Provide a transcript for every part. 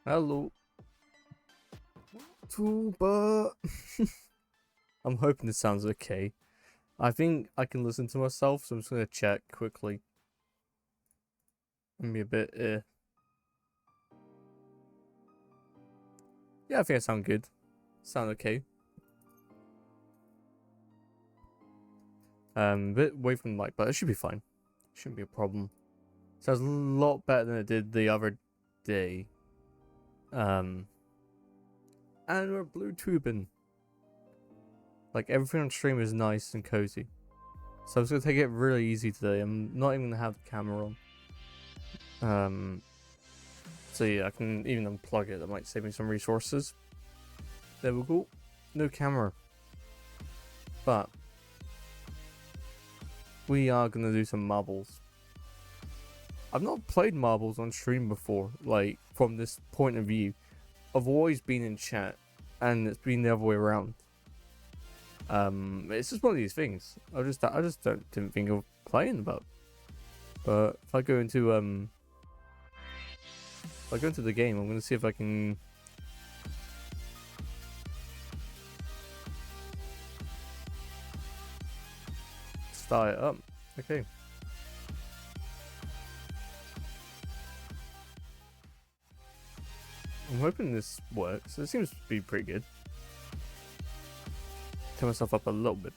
Hello. Tuba. I'm hoping this sounds okay. I think I can listen to myself, so I'm just gonna check quickly. Let me a bit. Yeah, I think I sound good. Sound okay. A bit away from the mic, but it should be fine. Shouldn't be a problem. Sounds a lot better than it did the other day. And we're Bluetoothing. Like everything on stream is nice and cozy. So I'm just gonna take it really easy today. I'm not even gonna have the camera on. So yeah, I can even unplug it. That might save me some resources. There we go. No camera. But we are gonna do some marbles. I've not played marbles on stream before, like from this point of view. I've always been in chat, and it's been the other way around. It's just one of these things. I just didn't think of playing about. But if I go into the game, I'm gonna see if I can start it up. Okay. I'm hoping this works. It seems to be pretty good. Turn myself up a little bit.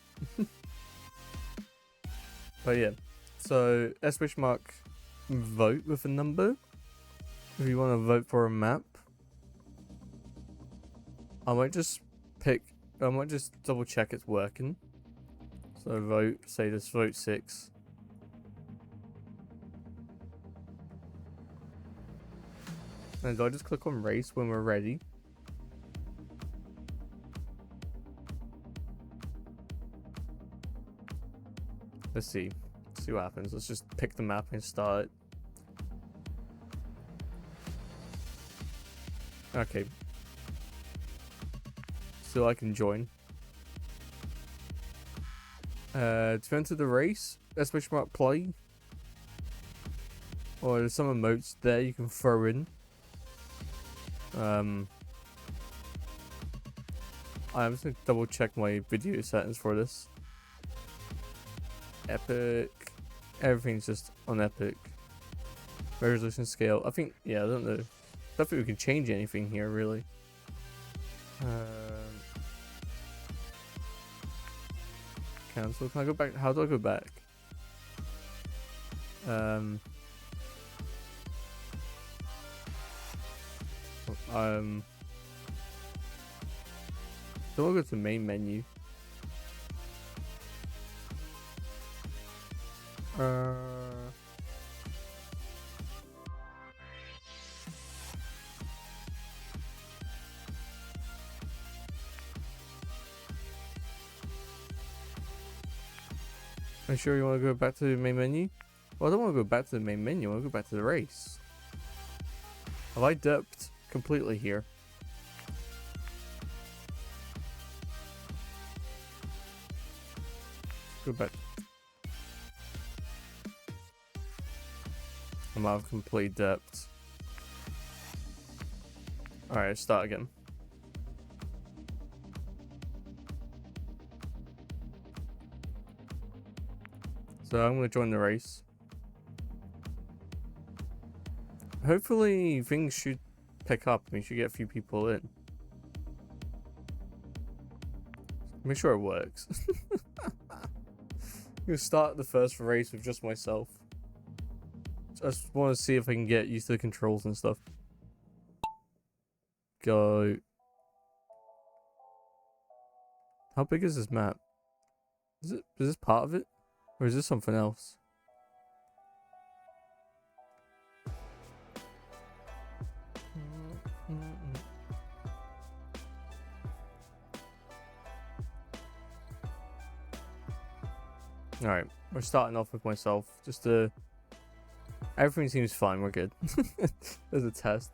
But yeah. So !mark vote with a number. If you want to vote for a map. I might just double check it's working. So vote, say this vote 6. And do I just click on race when we're ready? Let's see what happens. Let's just pick the map and start. Okay. So I can join. To enter the race, !mark play. Or there's some emotes there you can throw in. I'm just gonna double check my video settings for this. Epic. Everything's just on epic. Resolution scale. I think, yeah, I don't know. I don't think we can change anything here, really. Cancel. Can I go back? How do I go back? Don't want to go to the main menu. Are you sure you want to go back to the main menu? Well, I don't want to go back to the main menu. I want to go back to the race. Have I derped completely here? Go back. I might have completely derped. Alright, start again. So I'm going to join the race. Hopefully things should pick up and we should get a few people in. Make sure it works. I'm going to start the first race with just myself. I just want to see if I can get used to the controls and stuff. Go. How big is this map? Is this part of it? Or is this something else? Alright, we're starting off with myself. Just to... Everything seems fine, we're good. There's a test.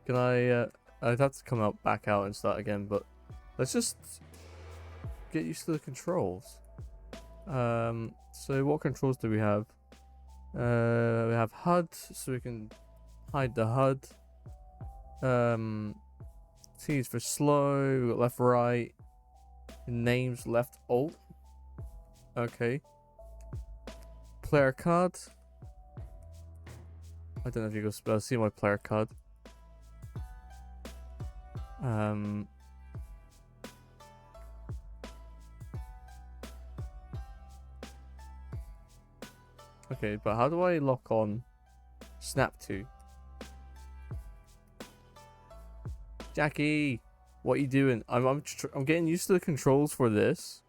Can I'd have to come out, back out and start again, but... Let's just... get used to the controls. So what controls do we have? We have HUD, so we can hide the HUD. T is for slow. We got left, right. Names left, alt. Okay. Player card. I don't know if you can see my player card. Okay, but how do I lock on Snap to? Jackie, what are you doing? I'm getting used to the controls for this,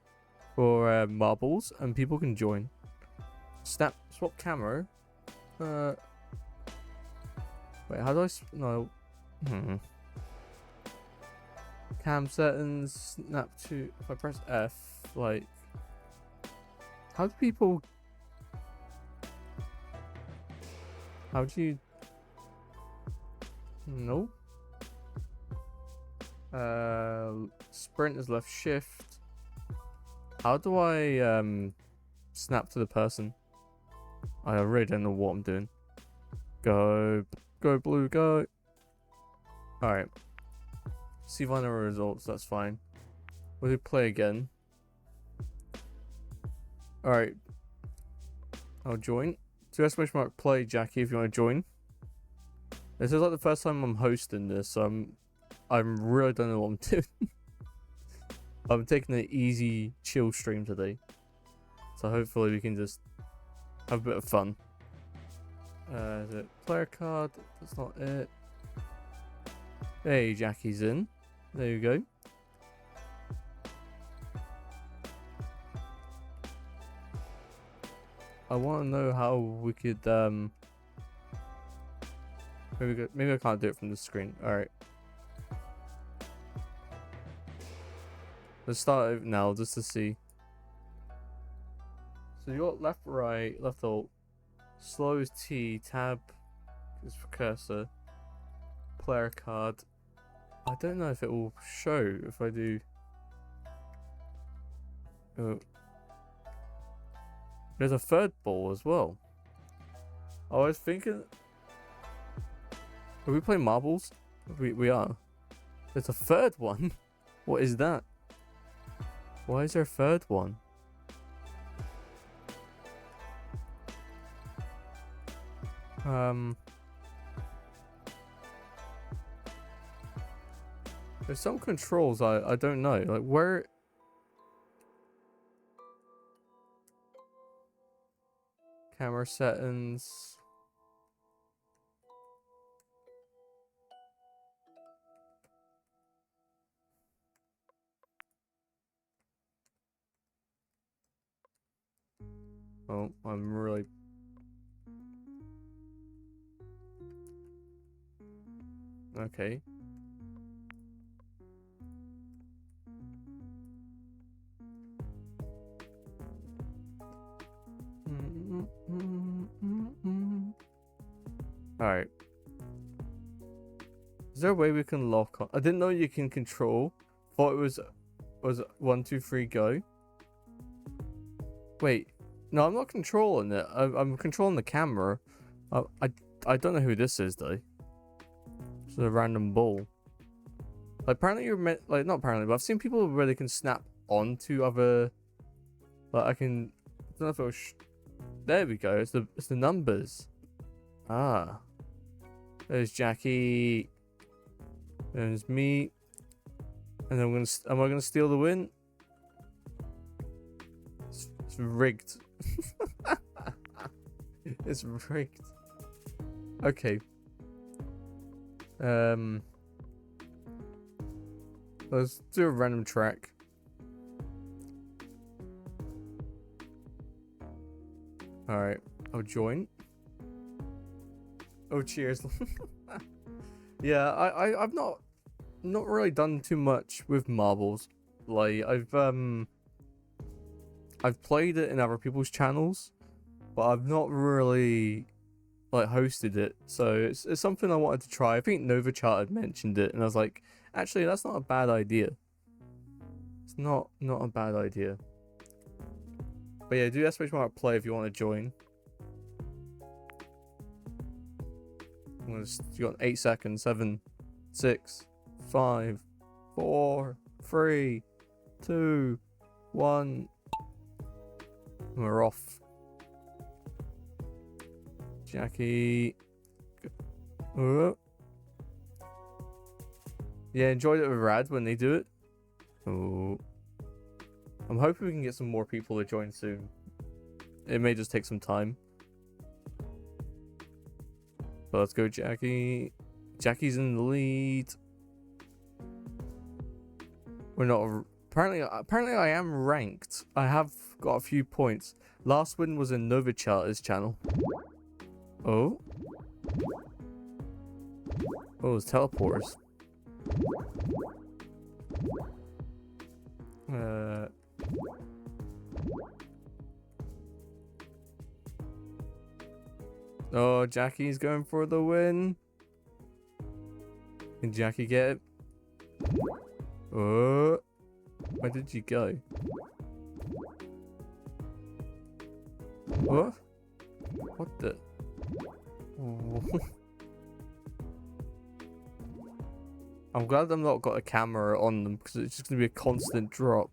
for marbles, and people can join. Swap camera. Wait, how do I? No. Cam settings. Snap to. If I press F, like, how do people? How do you? No. Sprint is left shift. How do I snap to the person? I really don't know what I'm doing. Go blue, go. Alright. See final results, that's fine. We'll do play again. Alright. I'll join. So exclamation mark play, Jackie, if you want to join. This is like the first time I'm hosting this, so I'm really don't know what I'm doing. I'm taking an easy, chill stream today. So hopefully we can just have a bit of fun. Is it player card? That's not it. Hey, Jackie's in. There you go. I want to know how we could maybe I can't do it from the screen. All right. Let's start it now just to see. So you got left, right, left, alt. Slow is T. Tab is for cursor. Player card. I don't know if it will show if I do. Oh. There's a third ball as well. I was thinking. Are we playing marbles? We are. There's a third one. What is that? Why is there a third one? There's some controls I don't know. Like where. Camera settings. Oh, I'm really. Okay. Alright. Is there a way we can lock on? I didn't know you can control. Thought it was 1, 2, 3, go. Wait. No, I'm not controlling it. I'm controlling the camera. I don't know who this is though. It's a random ball. Like apparently you're meant, like not apparently, but I've seen people where they can snap onto other. Like I don't know if it was. There we go. It's the numbers. Ah. There's Jackie. There's me. And am I gonna steal the win? It's rigged. It's rigged. Okay. Let's do a random track. Alright, I'll join. Oh, cheers. Yeah, I've not really done too much with marbles. Like I've played it in other people's channels, but I've not really like hosted it. So it's something I wanted to try. I think Nova Chart had mentioned it, and I was like, actually, that's not a bad idea. It's not a bad idea. But yeah, do exclamation mark play if you want to join. You got 8 seconds, 7, 6, 5, 4, 3, 2, 1. We're off. Jackie. Yeah, enjoyed it with Rad when they do it. Oh. I'm hoping we can get some more people to join soon. It may just take some time. But let's go, Jackie. Jackie's in the lead. We're not... Apparently I am ranked. I have got a few points. Last win was in Nova Charter's channel. Oh. Oh, it's teleporters. Oh, Jackie's going for the win. Can Jackie get it? Oh. Where did you go? What? What the? Oh. I'm glad I've not got a camera on them because it's just going to be a constant drop.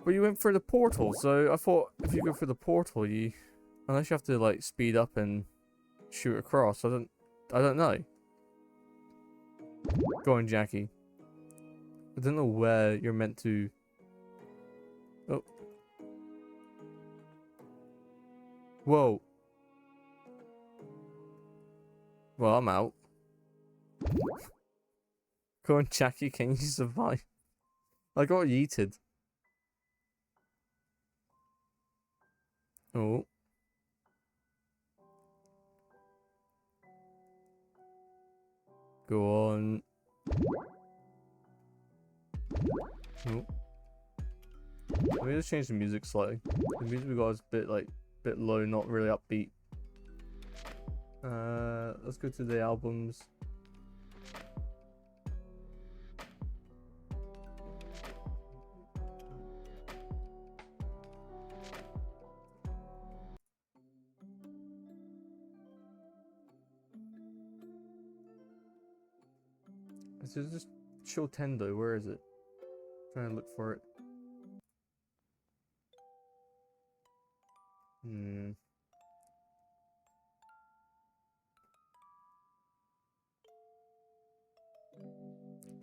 But you went for the portal, so I thought if you go for the portal, unless you have to like speed up and shoot across, I don't know. Go on, Jackie. I don't know where you're meant to. Oh. Whoa. Well, I'm out. Go on, Jackie, can you survive? I got yeeted. Oh. Go on. Oh. Let me just change the music slightly. The music we got is a bit low, not really upbeat. Let's go to the albums. This is just Shotendo. Where is it? Trying to look for it.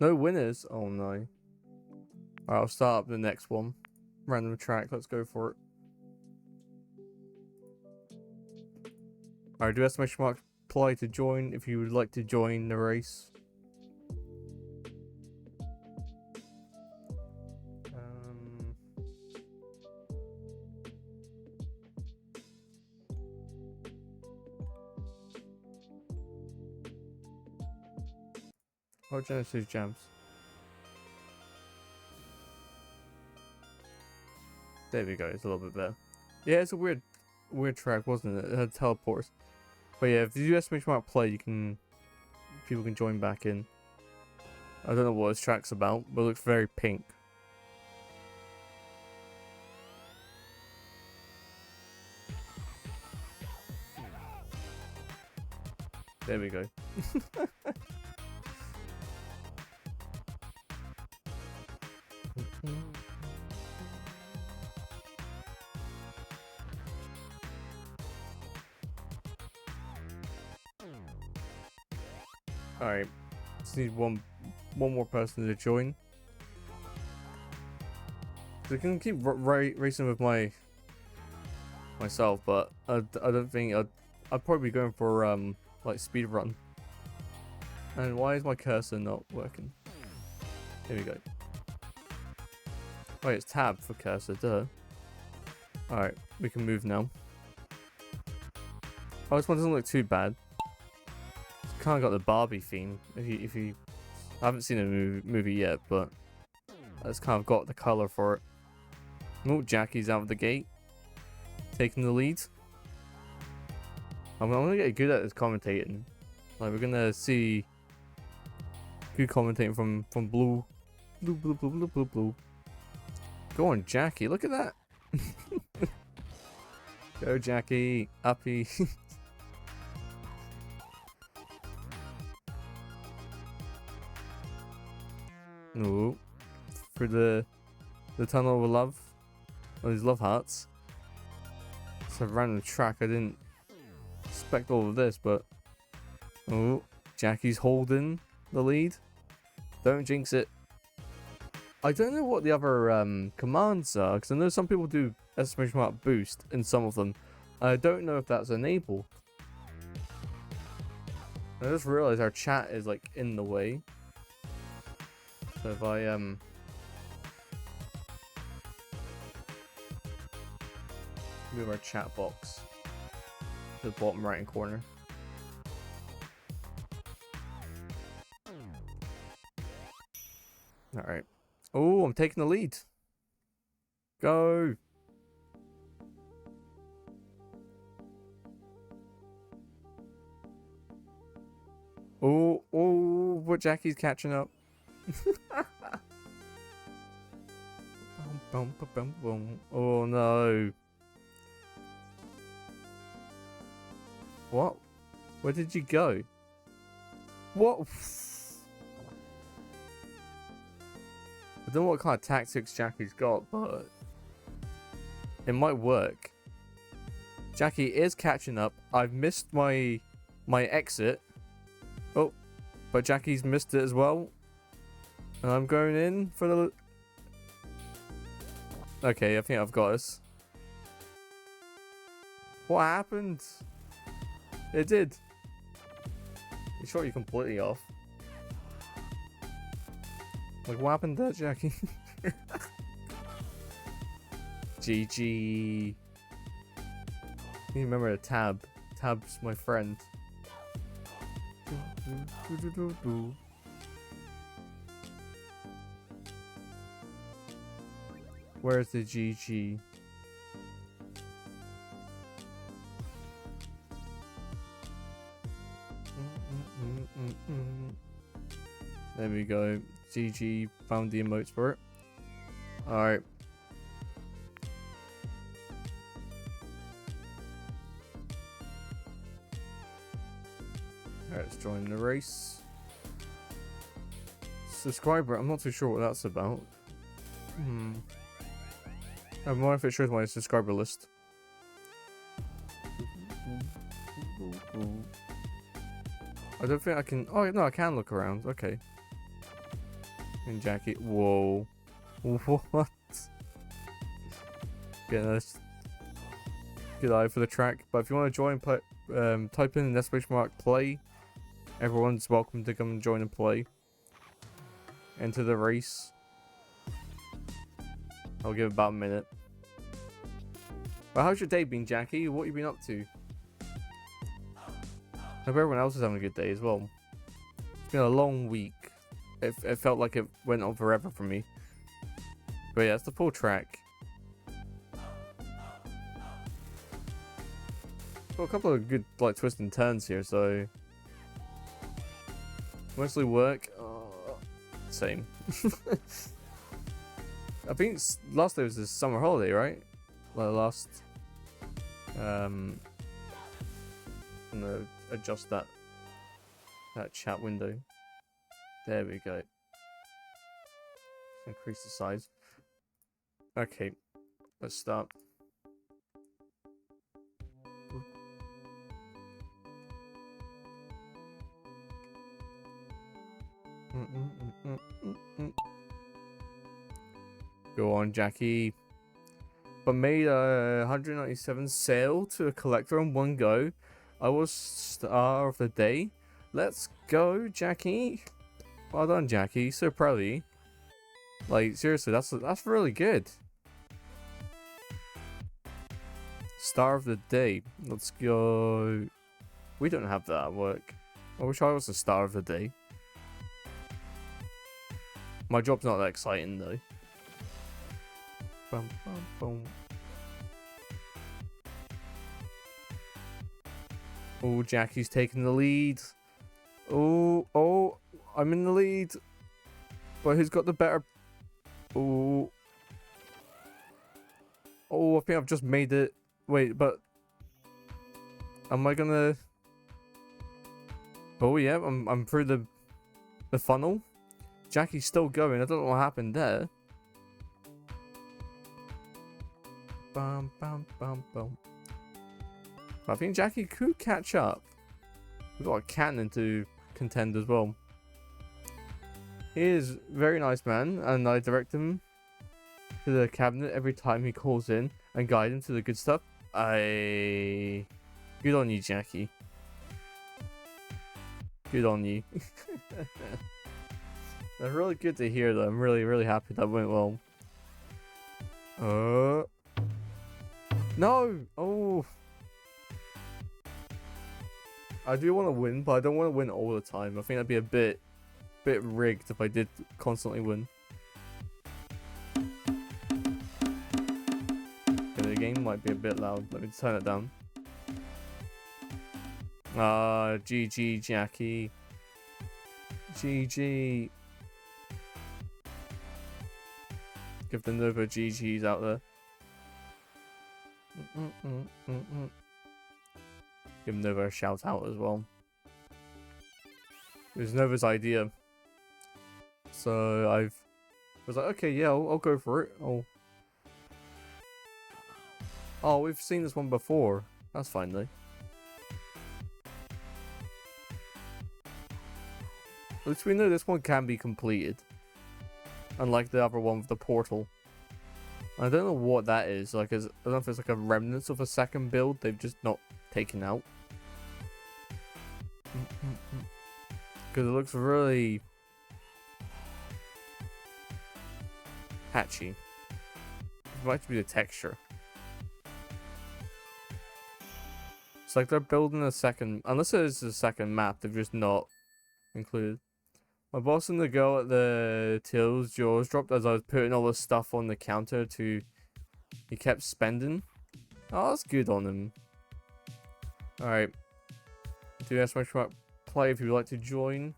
No winners. Oh no. Alright, I'll start up the next one. Random track. Let's go for it. Alright, do exclamation mark apply to join if you would like to join the race. Oh, Genesis Jams. There we go, it's a little bit better. Yeah, it's a weird track, wasn't it? It had teleports. But yeah, if you do exclamation mark play, people can join back in. I don't know what this track's about, but it looks very pink. There we go. Alright, just need one more person to join. So I can keep racing with myself, but I don't think I'd probably be going for like speed run. And why is my cursor not working? Here we go. Wait, it's tab for cursor, duh. Alright, we can move now. Oh, this one doesn't look too bad. It's kind of got the Barbie theme. If you I haven't seen a movie yet, but it's kind of got the color for it. Oh, Jackie's out of the gate, taking the lead. I'm gonna get good at this commentating. Like, we're gonna see good commentating from Blue. Blue. Go on, Jackie. Look at that. Go, Jackie. Uppy. Ooh. Through the tunnel of love. Oh, these love hearts. It's a random track. I didn't expect all of this, but... Oh, Jackie's holding the lead. Don't jinx it. I don't know what the other commands are, because I know some people do exclamation mark boost in some of them. I don't know if that's enabled. I just realized our chat is like in the way. So if I move our chat box to the bottom right hand corner. Alright. Oh, I'm taking the lead. Go. Oh, but Jackie's catching up. Oh no. What? Where did you go? What? I don't know what kind of tactics Jackie's got, but it might work. Jackie is catching up. I've missed my exit. Oh, but Jackie's missed it as well. And I'm going in for the... Okay, I think I've got us. What happened? It did. You shot you completely off. Like, what happened there, Jackie? GG. You remember a Tab. Tab's my friend. Where's the GG? There we go. GG found the emotes for it. Alright. Alright, let's join the race. Subscriber, I'm not too sure what that's about. I wonder if it shows my subscriber list. I don't think I can... Oh, no, I can look around. Okay. And Jackie... Whoa. What? Getting a good eye for the track. But if you want to join, play, type in ! play. Everyone's welcome to come and join and play. Enter the race. I'll give it about a minute. Well, how's your day been, Jackie? What have you been up to? I hope everyone else is having a good day as well. It's been a long week. It felt like it went on forever for me. But yeah, it's the full track. Got a couple of good like twists and turns here, so mostly work. Same. I think last day was the summer holiday, right? Like last. I'm gonna adjust that chat window. There we go. Increase the size. Okay, let's start. Go on, Jackie. But made a 197 sale to a collector in one go. I was star of the day. Let's go, Jackie. Well done, Jackie. So proud of you. Like, seriously, that's really good. Star of the day. Let's go. We don't have that at work. I wish I was the star of the day. My job's not that exciting though. Bum, bum, bum. Oh, Jackie's taking the lead. Oh, I'm in the lead. But who's got the better... Oh, I think I've just made it. Wait, but... Am I gonna... Oh yeah, I'm through the funnel. Jackie's still going. I don't know what happened there. Bum, bum, bum, bum. I think Jackie could catch up. We've got a cannon to contend as well. He is a very nice man, and I direct him to the cabinet every time he calls in and guide him to the good stuff. Good on you, Jackie. Good on you. That's really good to hear though. I'm really, really happy that went well. No! Oh! I do want to win, but I don't want to win all the time. I think that'd be a bit rigged if I did constantly win. Okay, the game might be a bit loud. Let me turn it down. GG, Jackie. GG. Give the Nova GGs out there. Give Nova a shout out as well. It was Nova's idea. So I was like, okay, yeah, I'll go for it. Oh, we've seen this one before. That's fine though. At least we know this one can be completed. Unlike the other one with the portal. I don't know what that is. Like, I don't know if it's like a remnants of a second build they've just not taken out. Because it looks really patchy. It might be the texture. It's like they're building a second, unless it is a second map, they've just not included. My boss and the girl at the tills jaws dropped as I was putting all the stuff on the counter he kept spending. Oh, that's good on him. Alright. Do SMX play if you'd like to join.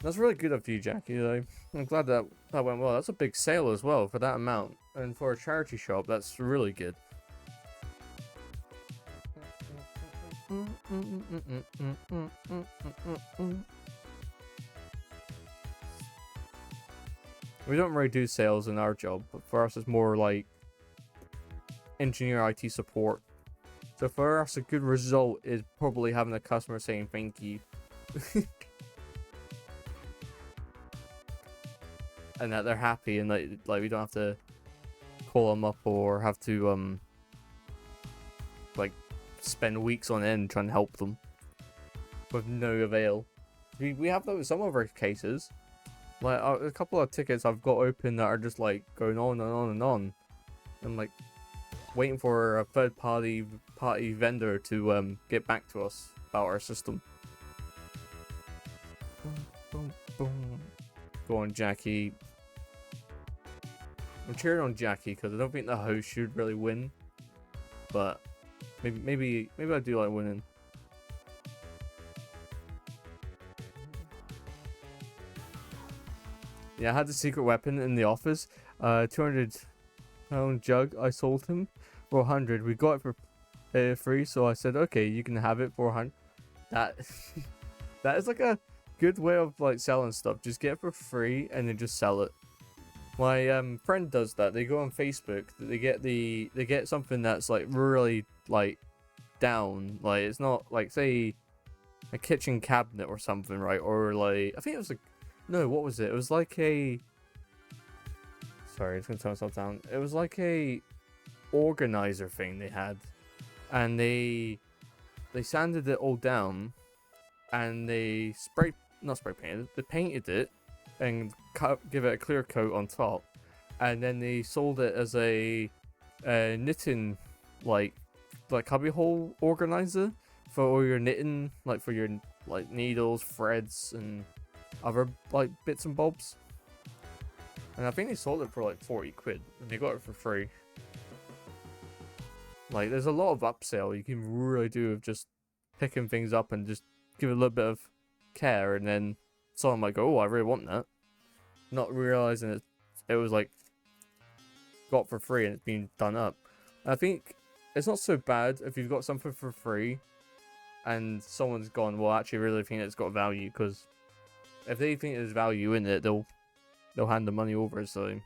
That's really good of you, Jackie, though. I'm glad that went well. That's a big sale as well for that amount. And for a charity shop, that's really good. We don't really do sales in our job, but for us it's more like engineer IT support. So for us a good result is probably having a customer saying thank you. And that they're happy and like we don't have to call them up or have to like spend weeks on end trying to help them with no avail. We have that with some of our cases. Like a couple of tickets I've got open that are just like going on and on and on. I'm like waiting for a third party vendor to get back to us about our system. Boom, boom. Go on, Jackie. I'm cheering on Jackie because I don't think the host should really win, but maybe I do like winning. Yeah, I had the secret weapon in the office. 200-pound jug. I sold him for 100. We got it for free, so I said, okay, you can have it for 100. That is like a good way of like selling stuff. Just get it for free and then just sell it. My friend does that. They go on Facebook. They get something that's like really like down. Like it's not like say a kitchen cabinet or something, right? Or like I think it was like no, what was it? It was like a sorry, it's gonna turn myself down. It was like a organizer thing they had, and they sanded it all down, and they not spray painted. They painted it and give it a clear coat on top, and then they sold it as a knitting like cubbyhole organizer for all your knitting, like for your like needles, threads, and other like bits and bobs. And I think they sold it for like 40 quid, and they got it for free. Like there's a lot of upsell you can really do of just picking things up and just give it a little bit of care, and then someone might go, oh, I really want that, not realizing it was like got for free and it's been done up. And I think it's not so bad if you've got something for free and someone's gone, well, I actually really think it's got value, because if they think there's value in it, they'll hand the money over. So,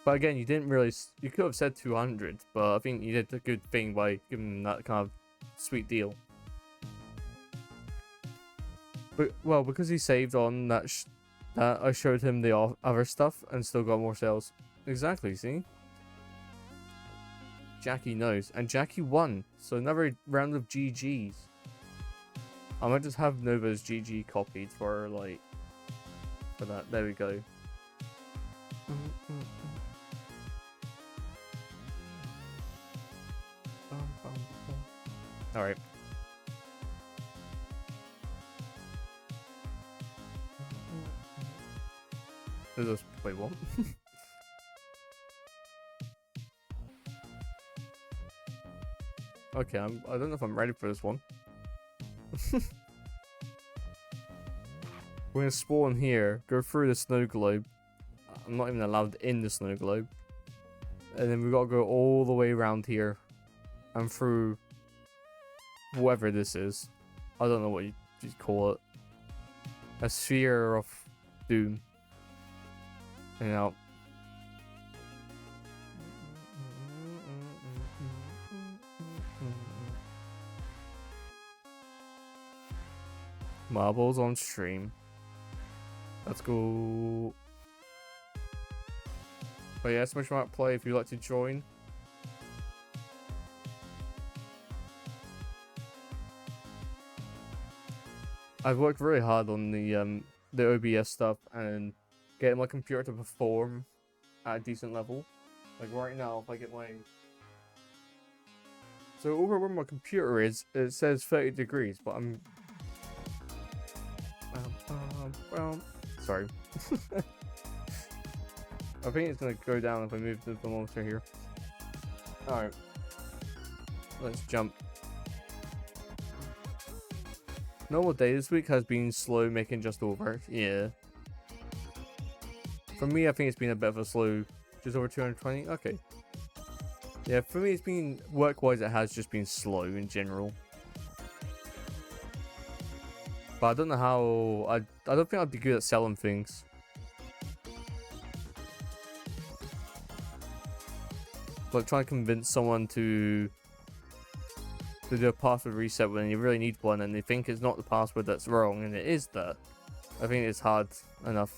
but again, you didn't really. You could have said 200, but I think you did a good thing by giving them that kind of sweet deal. But well, because he saved on that, that I showed him the other stuff and still got more sales. Exactly. See. Jackie knows, and Jackie won, so another round of GGs. I might just have Nova's GG copied for like for that. There we go. All right. Wait, what? Okay, I don't know if I'm ready for this one. We're gonna spawn here, go through the snow globe. I'm not even allowed in the snow globe. And then we've got to go all the way around here. And through whatever this is. I don't know what you call it. A sphere of doom. And out. Marbles on stream. Let's go. But yeah, Smash Mount Play if you'd like to join. I've worked really hard on the OBS stuff and getting my computer to perform at a decent level. Like right now, if I get my... So over where my computer is, it says 30 degrees, but I'm... Sorry. I think it's gonna go down if I move the thermometer here. Alright. Let's jump. Normal day this week has been slow, making just over. Yeah. For me, I think it's been a bit of a slow, just over 220. Okay. Yeah, for me, it's been work-wise. It has just been slow in general. But I don't know how. I don't think I'd be good at selling things. Like trying to convince someone to do a password reset when you really need one and they think it's not the password that's wrong and it is that. I think it's hard enough.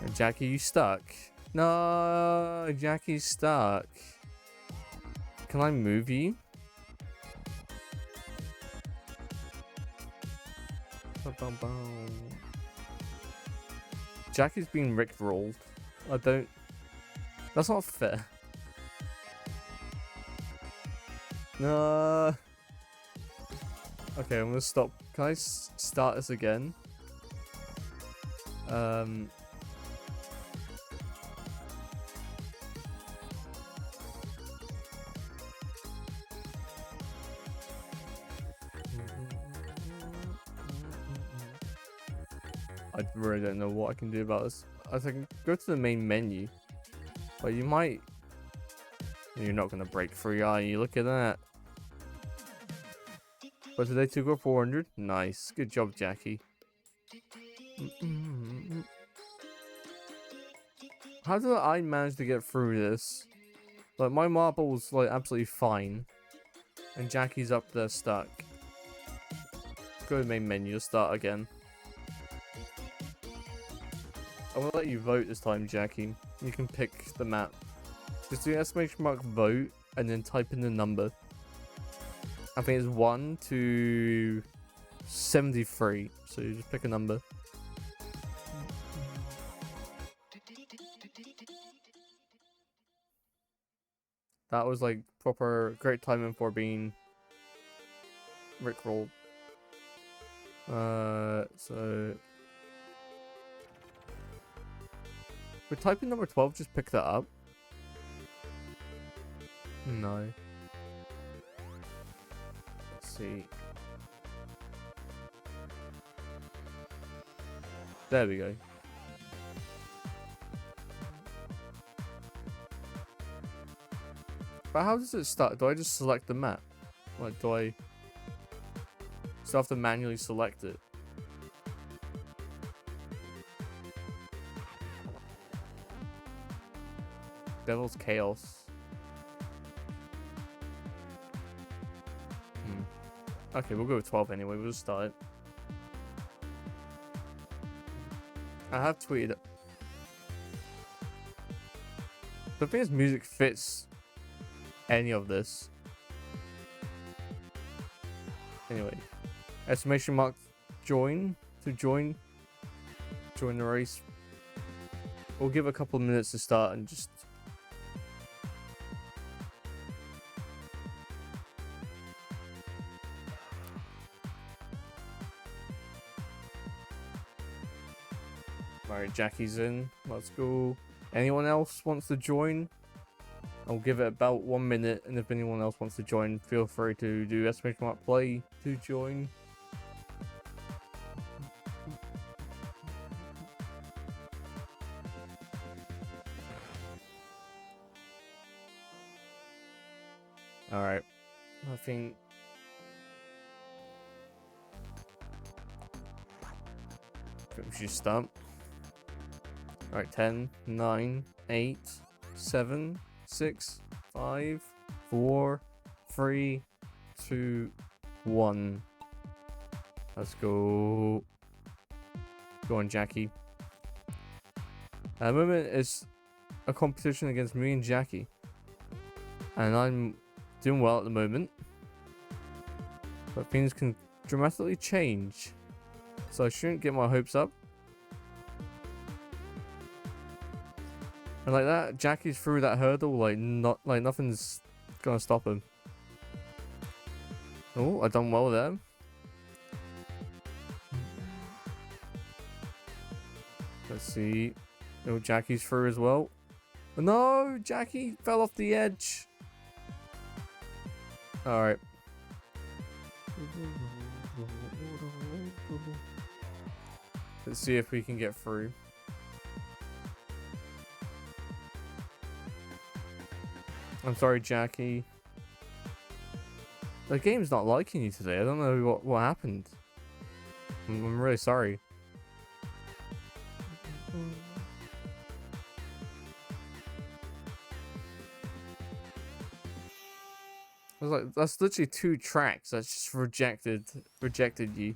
And Jackie, you stuck? No, Jackie's stuck. Can I move you? Jackie's being rickrolled. I don't... That's not fair. No. Okay, I'm gonna stop. Can I start this again? I really don't know what I can do about this. I can go to the main menu, but you might... You're not gonna break free, are you? Look at that. But today took over 400. Nice. Good job, Jackie. How did I manage to get through this? Like, my marble's like absolutely fine. And Jackie's up there stuck. Go to the main menu, start again. I'm gonna let you vote this time, Jackie. You can pick the map. Just do exclamation mark vote and then type in the number. I think it's 1 to 73. So you just pick a number. That was like proper great timing for being rickrolled. So we type in number 12, just pick that up. No. Let's see. There we go. But how does it start? Do I just select the map? Like, do I still have to manually select it? Devil's Chaos. Okay, we'll go with 12 anyway. We'll start. I have tweeted. The thing is, music fits any of this. Anyway, exclamation mark join to join the race. We'll give a couple of minutes to start and just. Alright, Jackie's in. Let's go. Anyone else wants to join? I'll give it about 1 minute, and if anyone else wants to join, feel free to do exclamation mark play to join. Alright. I think we should start. Alright, 10, 9, 8, 7, 6, 5, 4, 3, 2, 1. Let's go. Go on, Jackie. At the moment, it's a competition against me and Jackie. And I'm doing well at the moment. But things can dramatically change. So I shouldn't get my hopes up. And like that, Jackie's through that hurdle, like nothing's gonna stop him. Oh, I done well there. Let's see. Oh, Jackie's through as well. No, Jackie fell off the edge. Alright. Let's see if we can get through. I'm sorry, Jackie. The game's not liking you today. I don't know what happened. I'm really sorry. I was like, that's literally 2 tracks. That's just rejected you.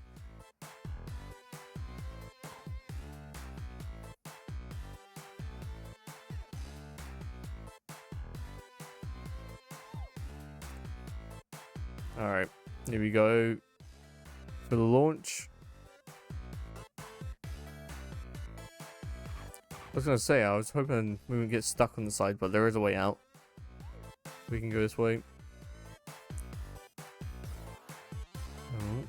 Alright, here we go for the launch. I was gonna say, I was hoping we wouldn't get stuck on the side, but there is a way out. We can go this way. Oh.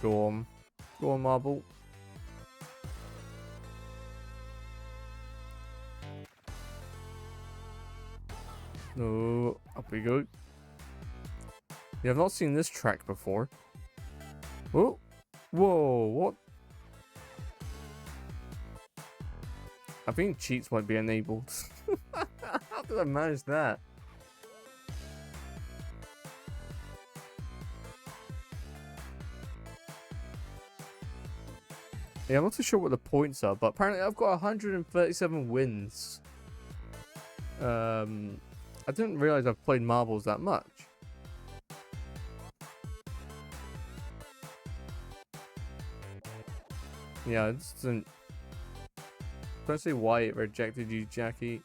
Go on. Go on, Marble. No, up we go. Yeah, I've not seen this track before. Oh, whoa, what? I think cheats might be enabled. How did I manage that? Yeah, I'm not too sure what the points are, but apparently I've got 137 wins. I didn't realize I've played marbles that much. Yeah, it doesn't. Don't say why it rejected you, Jackie.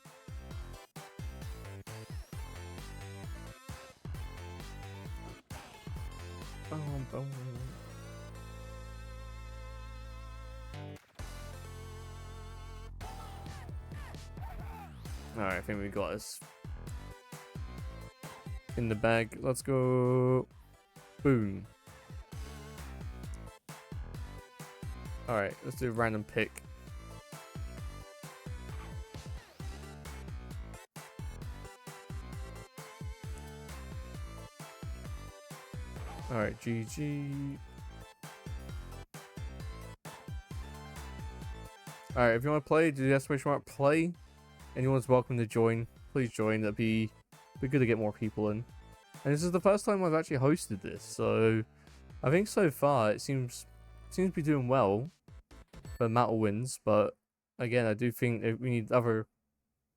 Alright, I think we got this in the bag. Let's go. Boom. Alright, let's do a random pick. Alright, GG. Alright, if you want to play, do the exclamation mark play. Anyone's welcome to join. Please join. That'd be good to get more people in. And this is the first time I've actually hosted this, so I think so far it seems to be doing well for Metal wins. But again, I do think that we need other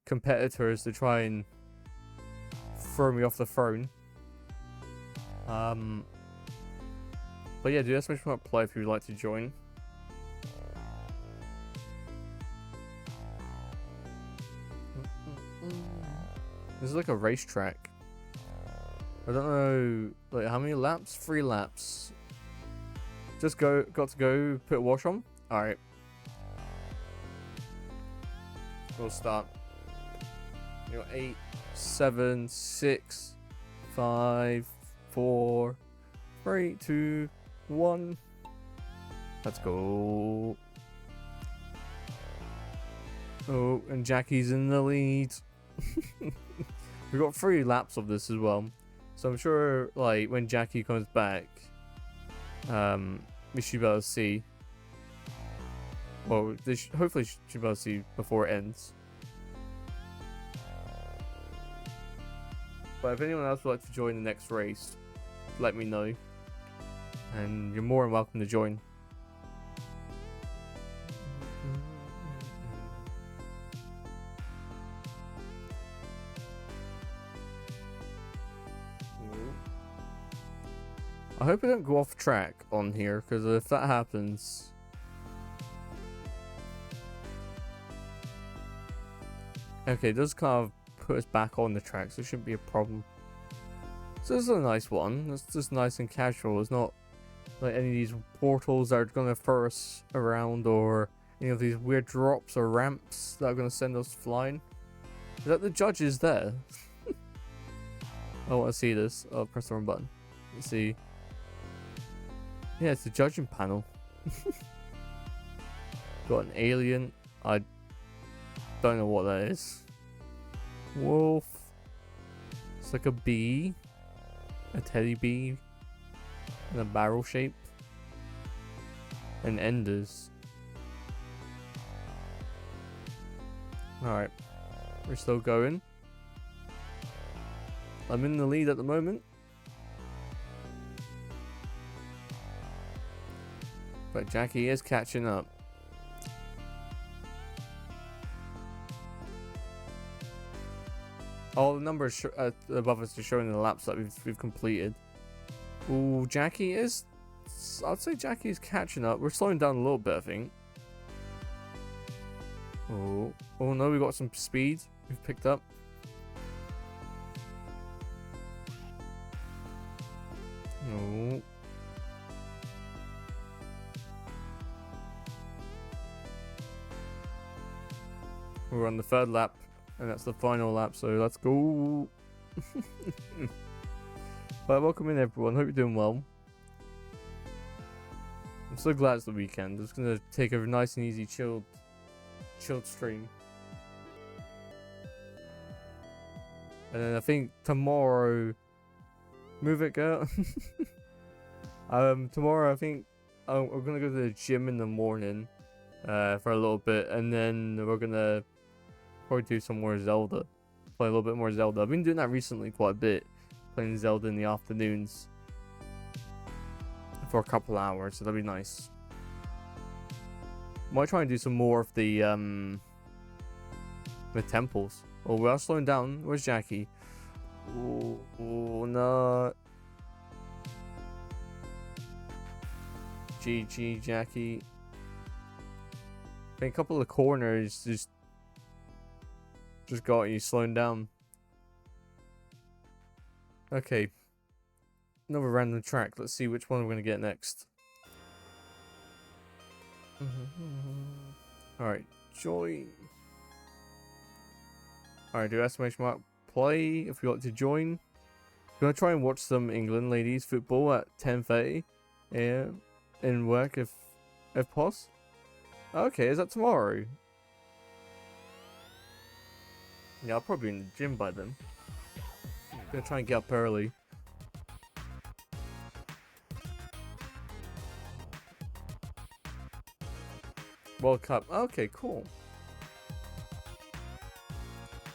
competitors to try and throw me off the throne. But yeah, do !play if you'd like to join. This is like a racetrack. I don't know, like how many laps? 3 laps. Just got to go put a wash on. All right. We'll start. 8, 7, 6, 5, 4, 3, 2, 1. Let's go. Oh, and Jackie's in the lead. We got 3 laps of this as well, so I'm sure like when Jackie comes back, we should be able to see. Well, hopefully she should be able to see before it ends. But if anyone else would like to join the next race, let me know, and you're more than welcome to join. I hope I don't go off track on here, because if that happens... Okay, it does kind of put us back on the track, so it shouldn't be a problem. So this is a nice one. It's just nice and casual. It's not like any of these portals that are going to throw us around, or any of these weird drops or ramps that are going to send us flying. Is that the judges there? I want to see this. Oh, press the wrong button. Let's see. Yeah, it's the judging panel. Got an alien. I don't know what that is. Wolf. It's like a bee. A teddy bee. In a barrel shape. And enders. Alright. We're still going. I'm in the lead at the moment. But Jackie is catching up. All the numbers above us are showing the laps that we've completed. Ooh, Jackie is... I'd say Jackie is catching up. We're slowing down a little bit, I think. Oh no, we got some speed we've picked up. No. We're on the 3rd lap, and that's the final lap, so let's go. But welcome in everyone, hope you're doing well. I'm so glad it's the weekend. I'm just gonna take a nice and easy chilled stream. And then I think tomorrow, move it girl. Tomorrow I think we're gonna go to the gym in the morning for a little bit, and then we're gonna probably do some more Zelda. Play a little bit more Zelda. I've been doing that recently quite a bit. Playing Zelda in the afternoons. For a couple hours, so that'd be nice. Might try and do some more of the temples. Oh, we are slowing down. Where's Jackie? Oh no. GG, Jackie. I think a couple of corners just got you slowing down. Okay. Another random track. Let's see which one we're going to get next. Alright, join. Alright, do exclamation mark play if you like to join. I'm going to try and watch some England ladies football at 10:30 a.m. in work if possible. Okay, is that tomorrow? Yeah, I'll probably be in the gym by then. I'm going to try and get up early. World Cup. Okay, cool.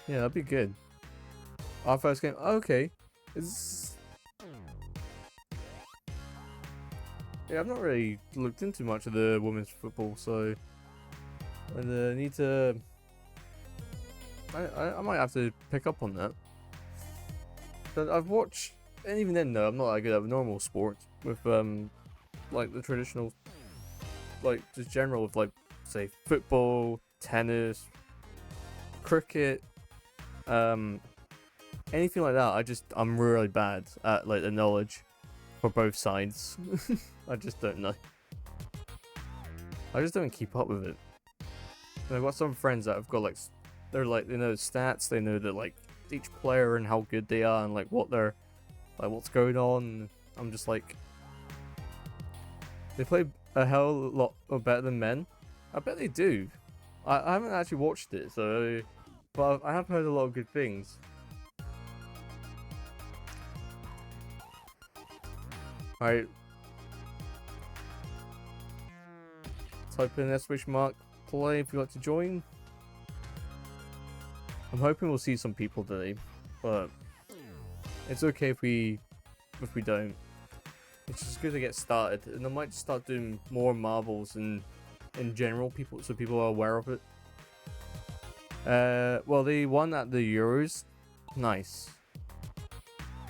Yeah, that'd be good. Our first game. Okay. It's... Yeah, I've not really looked into much of the women's football, so I need to. I might have to pick up on that. But I've watched, and even then, though, I'm not that good at normal sports with like the traditional, like just general with like say football, tennis, cricket, anything like that. I'm really bad at like the knowledge for both sides. I just don't know. I just don't keep up with it. And I've got some friends that have got like, they're like, they know stats, they know that like each player and how good they are and like what they're, like what's going on. I'm just like, they play a hell of a lot better than men. I bet they do. I haven't actually watched it, so, but I have heard a lot of good things. Alright. Type in !play if you'd like to join. I'm hoping we'll see some people today, but it's okay if we don't. It's just good to get started, and I might just start doing more marbles and in general, so people are aware of it. Well, they won at the Euros. Nice.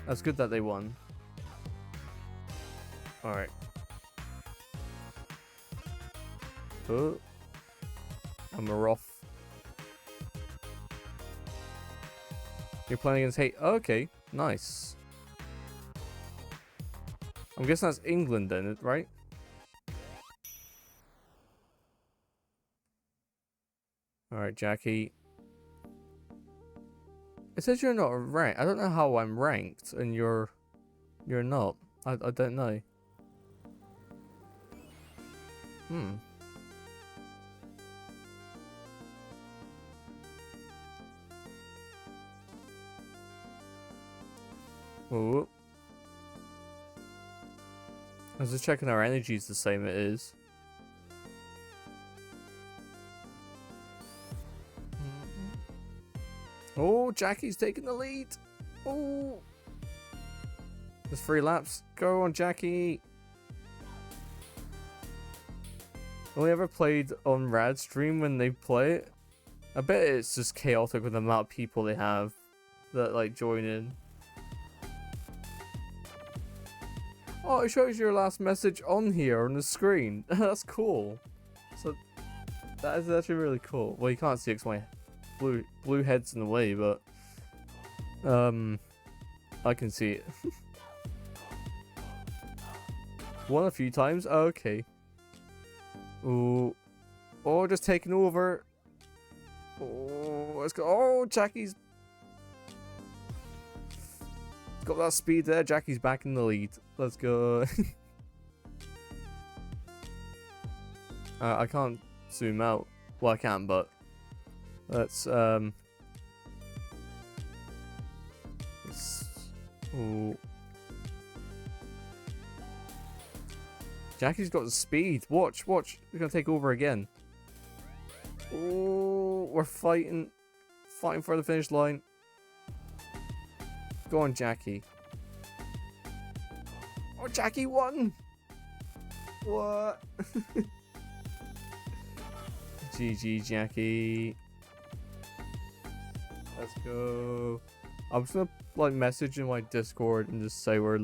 That's good that they won. All right. Oh, Amarov. You're playing against Hate. Oh, okay, nice. I'm guessing that's England then, right? Alright, Jackie. It says you're not ranked. I don't know how I'm ranked and you're not. I don't know. Oh. I was just checking our energy is the same it is. Oh, Jackie's taking the lead. Oh. There's 3 laps. Go on, Jackie. Only ever played on Rad stream when they play it. I bet it's just chaotic with the amount of people they have that like join in. Oh, it shows your last message on here on the screen. That's cool. So that is actually really cool. Well, you can't see it because my blue head's in the way, but I can see it. Won a few times. Oh, okay. Ooh. Oh, just taking over. Oh, let's go. Oh, Jackie's got that speed there. Jackie's back in the lead. Let's go. I can't zoom out. Well, I can, but let's ooh. Jackie's got the speed. Watch. We're gonna take over again. Oh, we're fighting for the finish line. Go on, Jackie. Oh, Jackie won! What? GG, Jackie. Let's go. I'm just gonna like message in my Discord and just say we're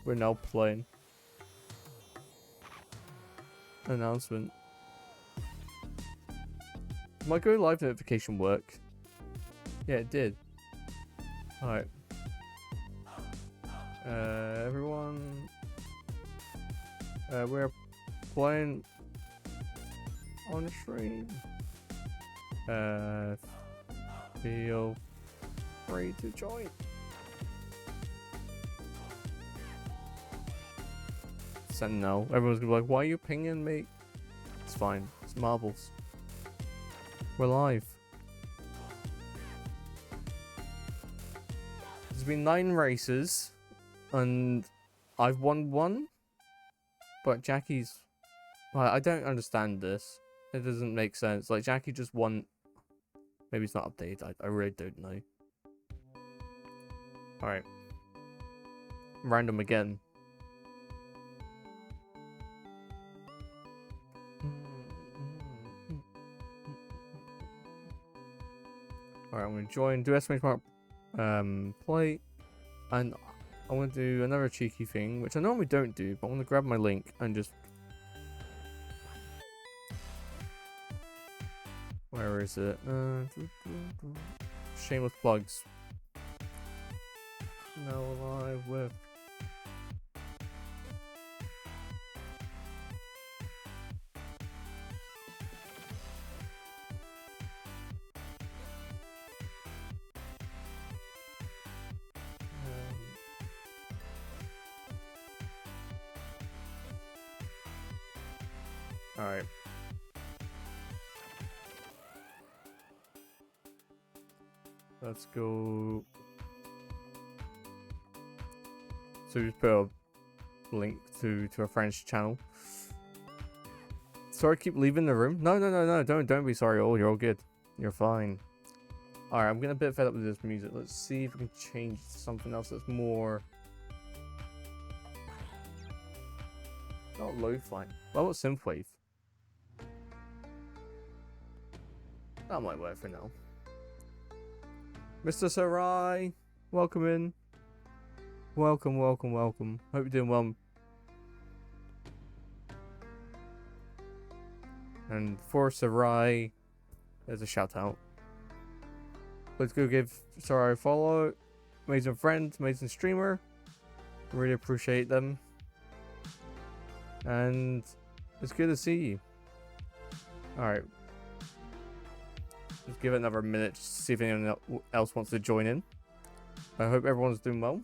now playing. Announcement. Did my go live notification work? Yeah, it did. Alright. Everyone. We're playing on stream. Feel free to join. Send no. Everyone's gonna be like, why are you pinging me? It's fine. It's marbles. We're live. There's been 9 races, and I've won 1. But Jackie's... Well, I don't understand this. It doesn't make sense. Like, Jackie just won Maybe it's not updated. I really don't know. Alright. Random again. Alright, I'm going to join. Do exclamation mark play. And I want to do another cheeky thing, which I normally don't do, but I want to grab my link and just... Where is it? Shameless plugs. No live with... Alright. Let's go. So we just put a link to a French channel. Sorry, keep leaving the room. No, don't be sorry. Oh, you're all good. You're fine. Alright, I'm getting a bit fed up with this music. Let's see if we can change to something else that's more... Not lo-fi. Well, what's synthwave? That might work for now. Mr. Sarai, welcome in. Welcome. Hope you're doing well. And for Sarai, there's a shout out. Let's go give Sarai a follow. Amazing friend, amazing streamer. Really appreciate them. And it's good to see you. Alright. Just give it another minute just to see if anyone else wants to join in. I hope everyone's doing well.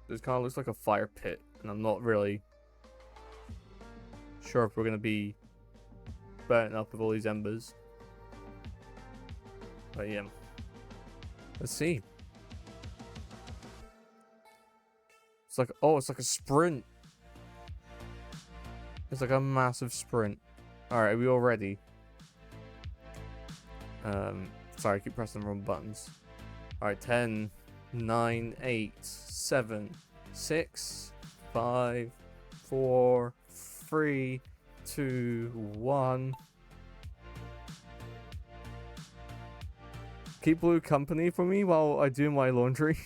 This kind of looks like a fire pit, and I'm not really sure if we're going to be burning up with all these embers. But yeah. Let's see. It's like, oh, it's like a sprint. It's like a massive sprint. Alright, are we all ready? Sorry, I keep pressing the wrong buttons. Alright, 10, 9, 8, 7, 6, 5, 4, 3, 2, 1. Keep Blue company for me while I do my laundry.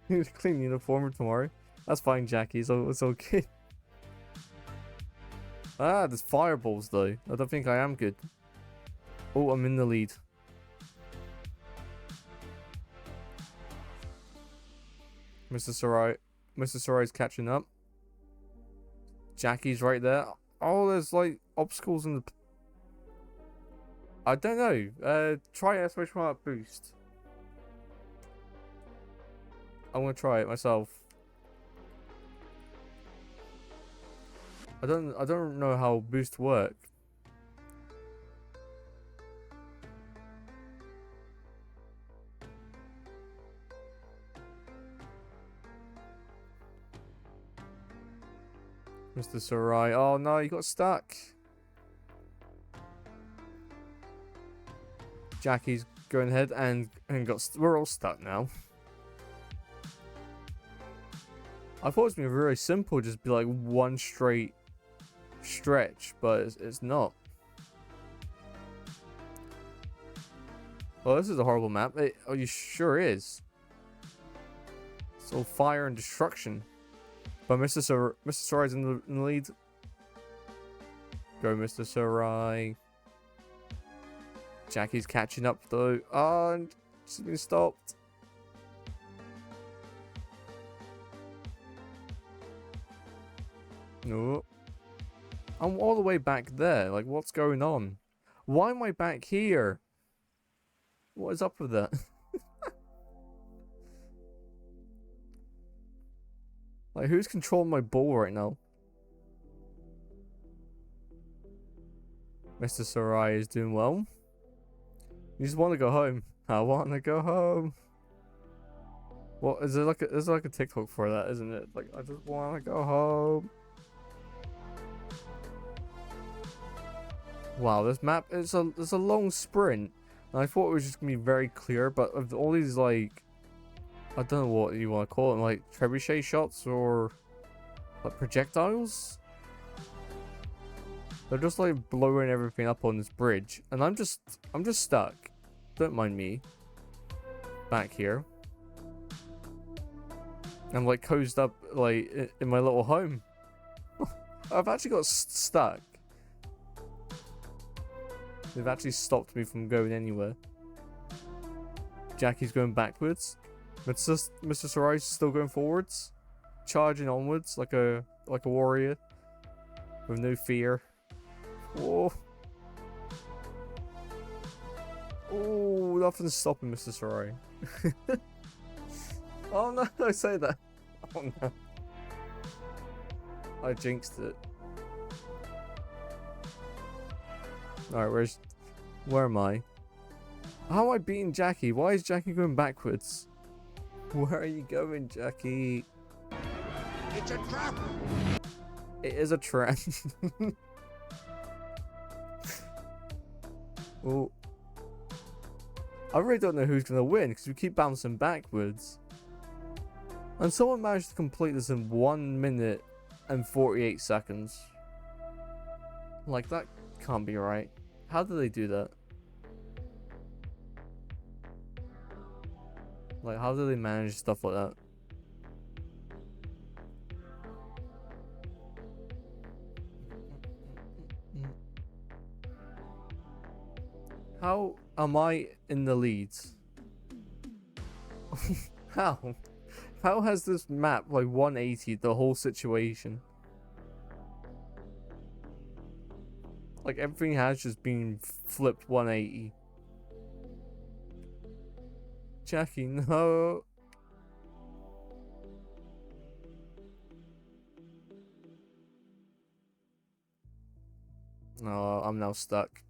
Clean uniform tomorrow. That's fine, Jackie. It's okay. Ah, there's fireballs though. I don't think I am good. Oh, I'm in the lead. Mr. Sarai's catching up. Jackie's right there. Oh, there's like obstacles in the... I don't know. Try exclamation mark boost. I'm gonna try it myself. I don't know how boost work. Mr. Sarai. Oh no, you got stuck. Jackie's going ahead and got... We're all stuck now. I thought it was going to be really simple, just be like one straight stretch, but it's not. Well, this is a horrible map. Oh, you sure is. It's all fire and destruction. But Mr. Sarai's in the lead. Go, Mr. Sarai. Jackie's catching up though. Oh, and she's been stopped. No. I'm all the way back there. Like, what's going on? Why am I back here? What is up with that? Like, who's controlling my ball right now? Mr. Sarai is doing well. You just want to go home. I want to go home. Well, is there like a TikTok for that, isn't it? Like, I just want to go home. Wow, this map it's a long sprint. And I thought it was just gonna be very clear, but with all these like, I don't know what you want to call them, like trebuchet shots or like projectiles. They're just like blowing everything up on this bridge, and I'm just stuck. Don't mind me. Back here. I'm like cozied up like in my little home. I've actually got stuck. They've actually stopped me from going anywhere. Jackie's going backwards. Mr. Sarai's still going forwards, charging onwards like a warrior with no fear. Whoa! Oh, nothing's stopping Mr. Sarai. Oh no! Don't say that. Oh no! I jinxed it. Alright, where am I? How am I beating Jackie? Why is Jackie going backwards? Where are you going, Jackie? It's a trap! It is a trap. Well, I really don't know who's going to win because we keep bouncing backwards. And someone managed to complete this in 1 minute and 48 seconds. Like, that can't be right. How do they do that? Like, how do they manage stuff like that? How am I in the lead? How? How has this map like 180 the whole situation? Like everything has just been flipped 180. Jackie, no. No, I'm now stuck.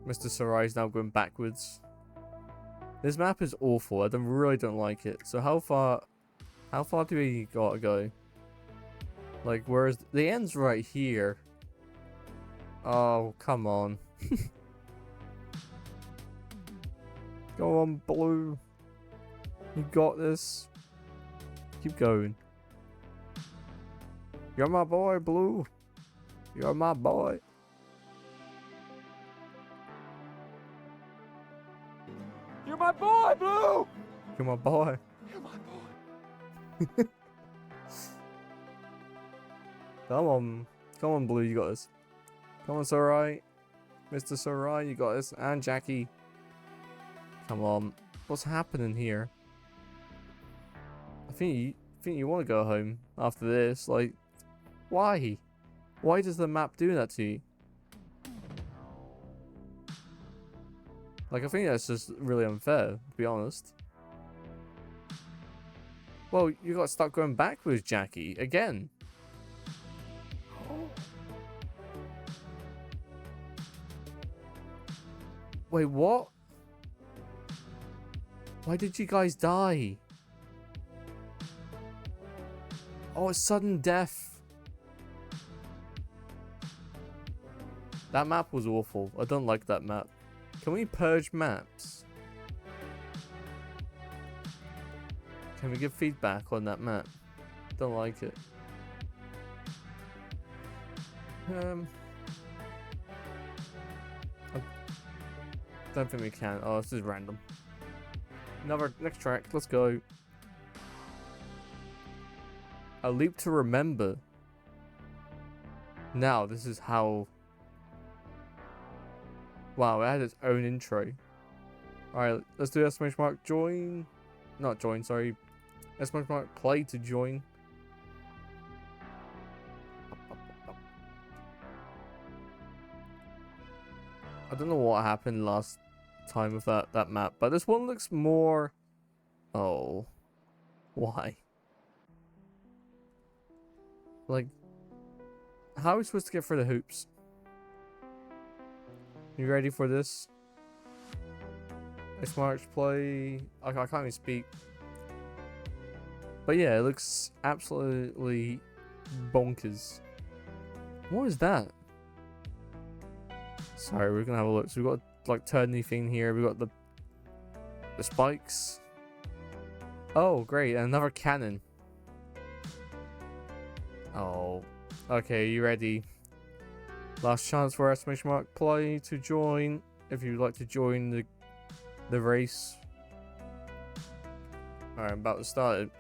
Mr. Sarai is now going backwards. This map is awful. I really don't like it. So how far do we gotta go? Like, where's the end's right here? Oh, come on. Go on, Blue. You got this. Keep going. You're my boy, Blue. You're my boy. You're my boy, Blue! You're my boy. You're my boy. Come on. Come on, Blue, you got this. Come on, Sarai. Mr. Sarai, you got this. And Jackie. Come on. What's happening here? I think you want to go home after this. Like, why? Why does the map do that to you? Like, I think that's just really unfair, to be honest. Well, you got stuck going backwards, Jackie. Again. Wait, what? Why did you guys die? Oh, it's sudden death. That map was awful. I don't like that map. Can we purge maps? Can we give feedback on that map? Don't like it. I don't think we can. Oh, this is random. Next track. Let's go. A leap to remember. Now, this is how... Wow, it had its own intro. Alright, let's do exclamation mark join. Not join, sorry. Exclamation mark play to join. I don't know what happened last time with that map, but this one looks more... Oh. Why? Like, how are we supposed to get through the hoops? You ready for this? X marks play. I can't even speak. But yeah, it looks absolutely bonkers. What is that? Sorry, we're gonna have a look. So we've got like turny thing here. We've got the spikes. Oh, great, and another cannon. Oh, okay, you ready? Last chance for exclamation mark play to join. If you'd like to join the race. Alright, I'm about to start it.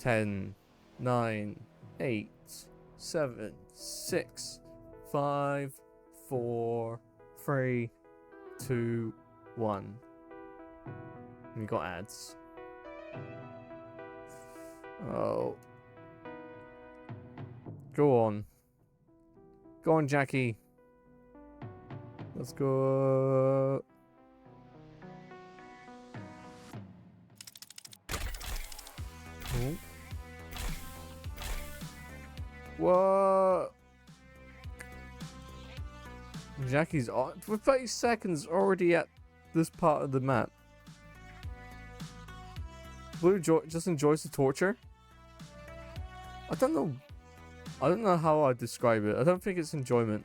10, 9, 8, 7, 6, 5, 4, 3, 2, 1. We got ads. Oh. Go on. Go on, Jackie. Let's go. Oh. What? Jackie's for 30 seconds already at this part of the map. Blue just enjoys the torture. I don't know how I'd describe it. I don't think it's enjoyment.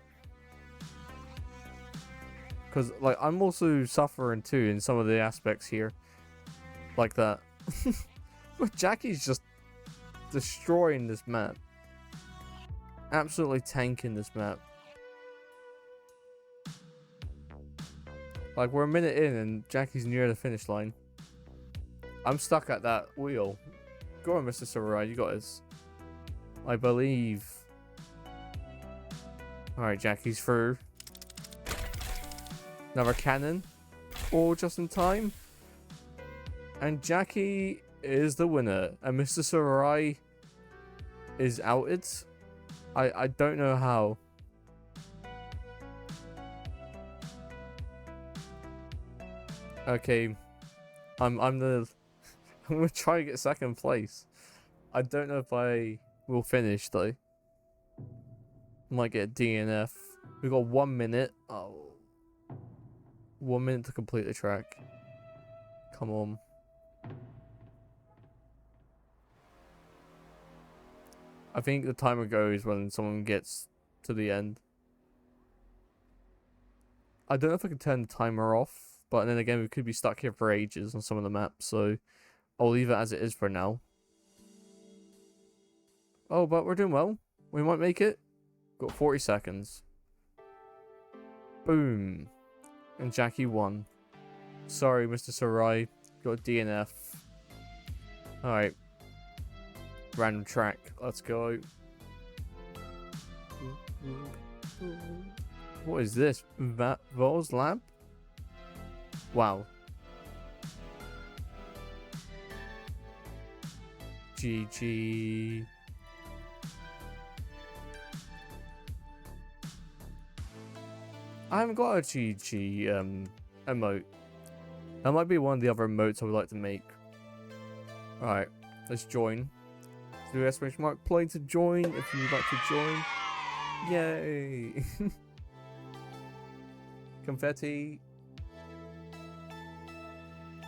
Because, like, I'm also suffering too in some of the aspects here. Like that. But Jackie's just destroying this map. Absolutely tanking this map. Like, we're a minute in and Jackie's near the finish line. I'm stuck at that wheel. Go on, Mr. Samurai, you got this. I believe. Alright, Jackie's through. Another cannon. All just in time. And Jackie is the winner. And Mr. Samurai is outed. I don't know how. Okay. I'm gonna try and get second place. I don't know if I will finish though. Might get a DNF. We got 1 minute. Oh. 1 minute to complete the track. Come on. I think the timer goes when someone gets to the end. I don't know if I can turn the timer off, but then again we could be stuck here for ages on some of the maps, so I'll leave it as it is for now. Oh, but we're doing well. We might make it. Got 40 seconds. Boom. And Jackie won. Sorry, Mr. Sarai. Got a DNF. Alright. Random track. Let's go. What is this? Vols Lab? Wow. GG. I haven't got a GG emote. That might be one of the other emotes I would like to make. Alright, let's join. Do exclamation mark play to join if you'd like to join. Yay! Confetti.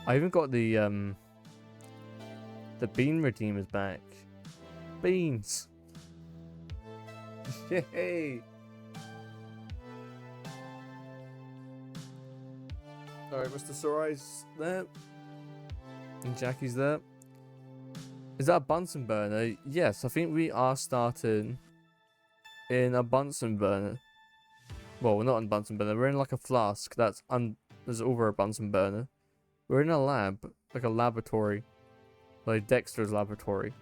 I even got the bean redeemers back. Beans. Yay! Alright, Mr. Sarai's there. And Jackie's there. Is that a Bunsen burner? Yes, I think we are starting in a Bunsen burner. Well, we're not in a Bunsen burner. We're in like a flask that's over a Bunsen burner. We're in a lab, like a laboratory. Like Dexter's laboratory.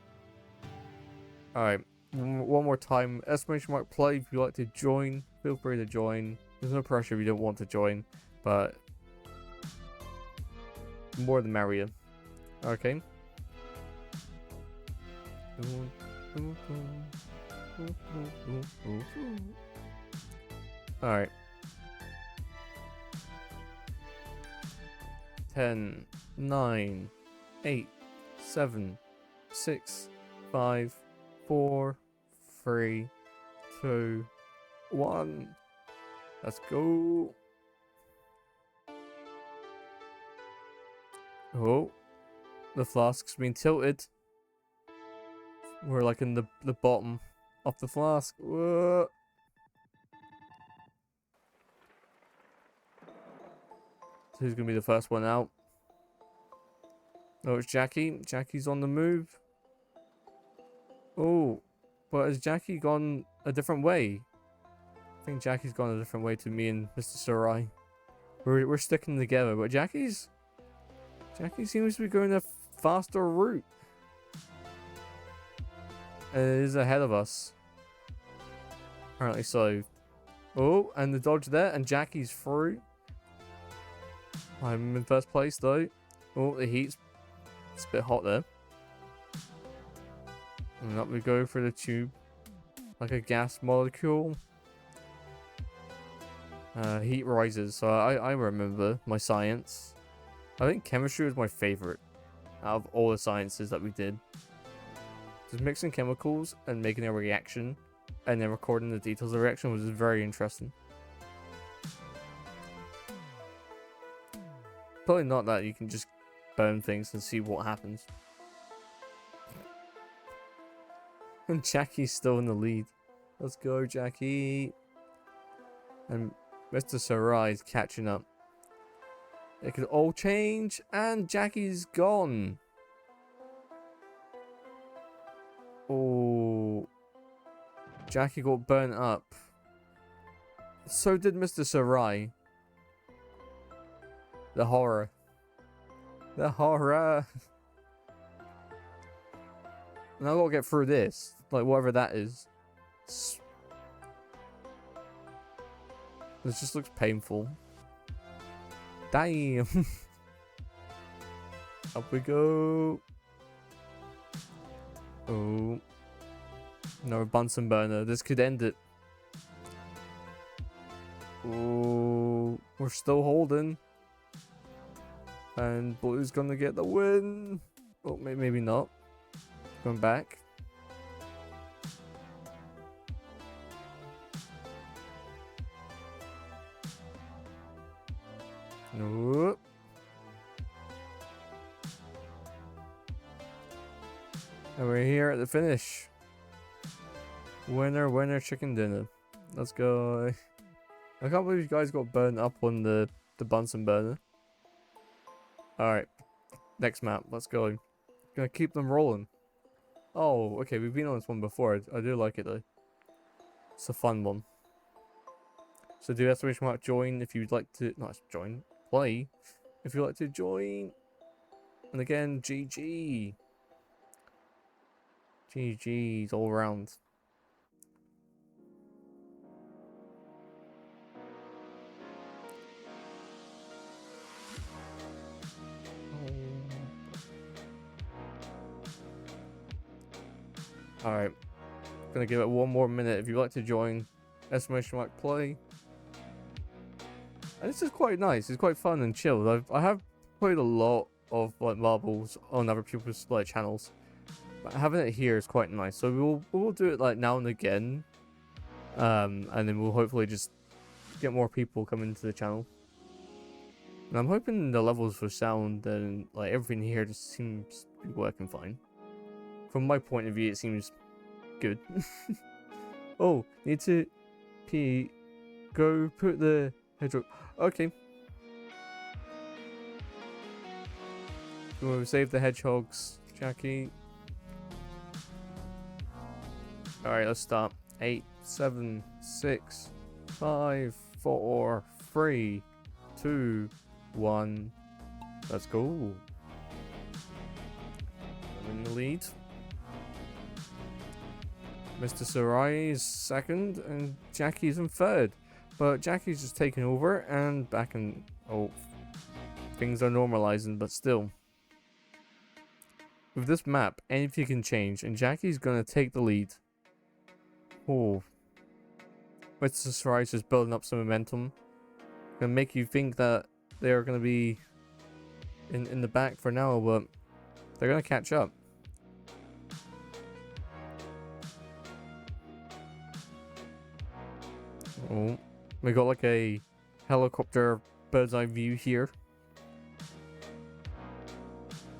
Alright, one more time. Exclamation mark play if you'd like to join. Feel free to join. There's no pressure if you don't want to join. But more the merrier. Okay. Alright. 10, 9, 8, 7, 6, 5, 4, 3, 2, 1. Let's go. Oh. the flask's been tilted. We're like in the bottom of the flask. Whoa. So who's gonna be the first one out? Oh, it's Jackie. Jackie's on the move. Oh, but has Jackie gone a different way? I think Jackie's gone a different way to me and Mr. Sarai. We're sticking together, but Jackie seems to be going a faster route. And it is ahead of us. Apparently so. Oh, and the dodge there, and Jackie's through. I'm in first place though. Oh, the heat's it's a bit hot there. And up we go through the tube. Like a gas molecule. Heat rises, so I remember my science. I think chemistry was my favorite out of all the sciences that we did. Just mixing chemicals and making a reaction and then recording the details of the reaction was very interesting. Probably not that you can just burn things and see what happens. And Jackie's still in the lead. Let's go, Jackie. And Mr. Sarai's catching up. It could all change, and Jackie's gone. Oh, Jackie got burnt up. So did Mr. Sarai. The horror. The horror. And I gotta get through this, like whatever that is. This just looks painful. Damn. Up we go. Oh. No, Bunsen burner. This could end it. Oh, we're still holding. And Blue's gonna get the win. Oh, maybe not. Going back. Nope. And we're here at the finish. Winner, winner, chicken dinner. Let's go. I can't believe you guys got burned up on the Bunsen burner. Alright. Next map. Let's go. Gonna keep them rolling. Oh, okay. We've been on this one before. I do like it though. It's a fun one. So do exclamation mark join if you'd like to. Not join. Play. If you'd like to join. And again, GG. GG's all around. Alright. Gonna give it one more minute. If you'd like to join, exclamation mark play. And this is quite nice. It's quite fun and chilled. I have played a lot of like marbles on other people's like channels. But having it here is quite nice. So we'll do it like now and again. And then we'll hopefully just get more people coming to the channel. And I'm hoping the levels for sound and like everything here just seems to be working fine. From my point of view, it seems good. Oh, need to pee. Go put the hedgehog. Okay. We'll save the hedgehogs, Jackie. Alright, let's start. 8, 7, 6, 5, 4, 3, 2, 1. Let's go. I'm in the lead. Mr. Sarai is second and Jackie's in third. But Jackie's just taken over and back in... Oh, things are normalizing, but still. With this map, anything can change and Jackie's gonna take the lead. Oh. Mr. Sarai's just building up some momentum. Gonna make you think that they're gonna be in the back for now, but they're gonna catch up. Oh, we got like a helicopter bird's eye view here.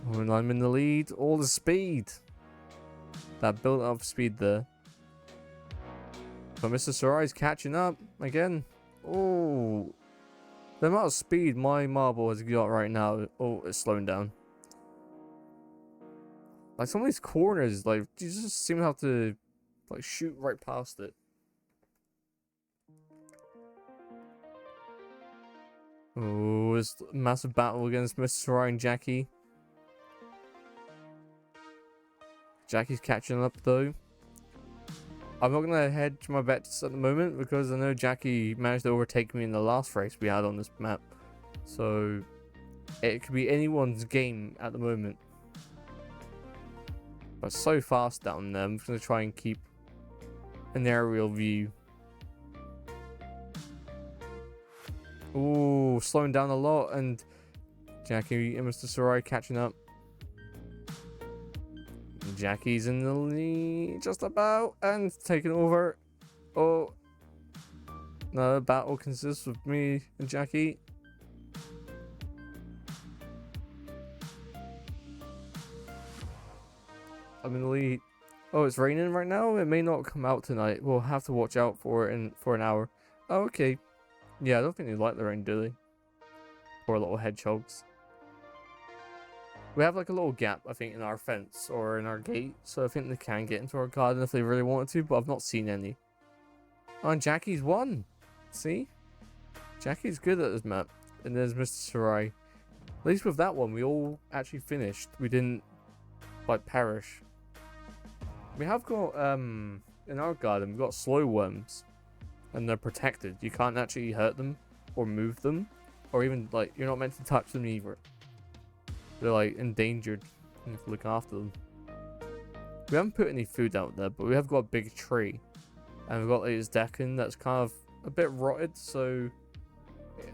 When I'm in the lead, all the speed. That built up speed there. But Mr. Sarai's catching up again. Oh, the amount of speed my marble has got right now. Oh, it's slowing down. Like some of these corners, like you just seem to have to like shoot right past it. Oh, this massive battle against Mr. Sarai and Jackie. Jackie's catching up though. I'm not gonna hedge my bets at the moment because I know Jackie managed to overtake me in the last race we had on this map. So it could be anyone's game at the moment. But so fast down there, I'm just gonna try and keep an aerial view. Ooh, slowing down a lot, and Jackie and Mr. Sarai catching up. Jackie's in the lead just about and taking over. Oh, no, the battle consists of me and Jackie. I'm in the lead. Oh, it's raining right now. It may not come out tonight. We'll have to watch out for it for an hour. Oh, okay. Yeah, I don't think they like the rain, do they? Poor little hedgehogs. We have like a little gap, I think, in our fence or in our gate, so I think they can get into our garden if they really wanted to, but I've not seen any. Oh, and Jackie's won. See? Jackie's good at this map. And there's Mr. Sarai. At least with that one, we all actually finished. We didn't, like, perish. We have got, in our garden, we've got slow worms. And they're protected. You can't actually hurt them or move them. Or even, like, you're not meant to touch them either. They're like endangered. You have to look after them. We haven't put any food out there, but we have got a big tree. And we've got like this decking that's kind of a bit rotted, so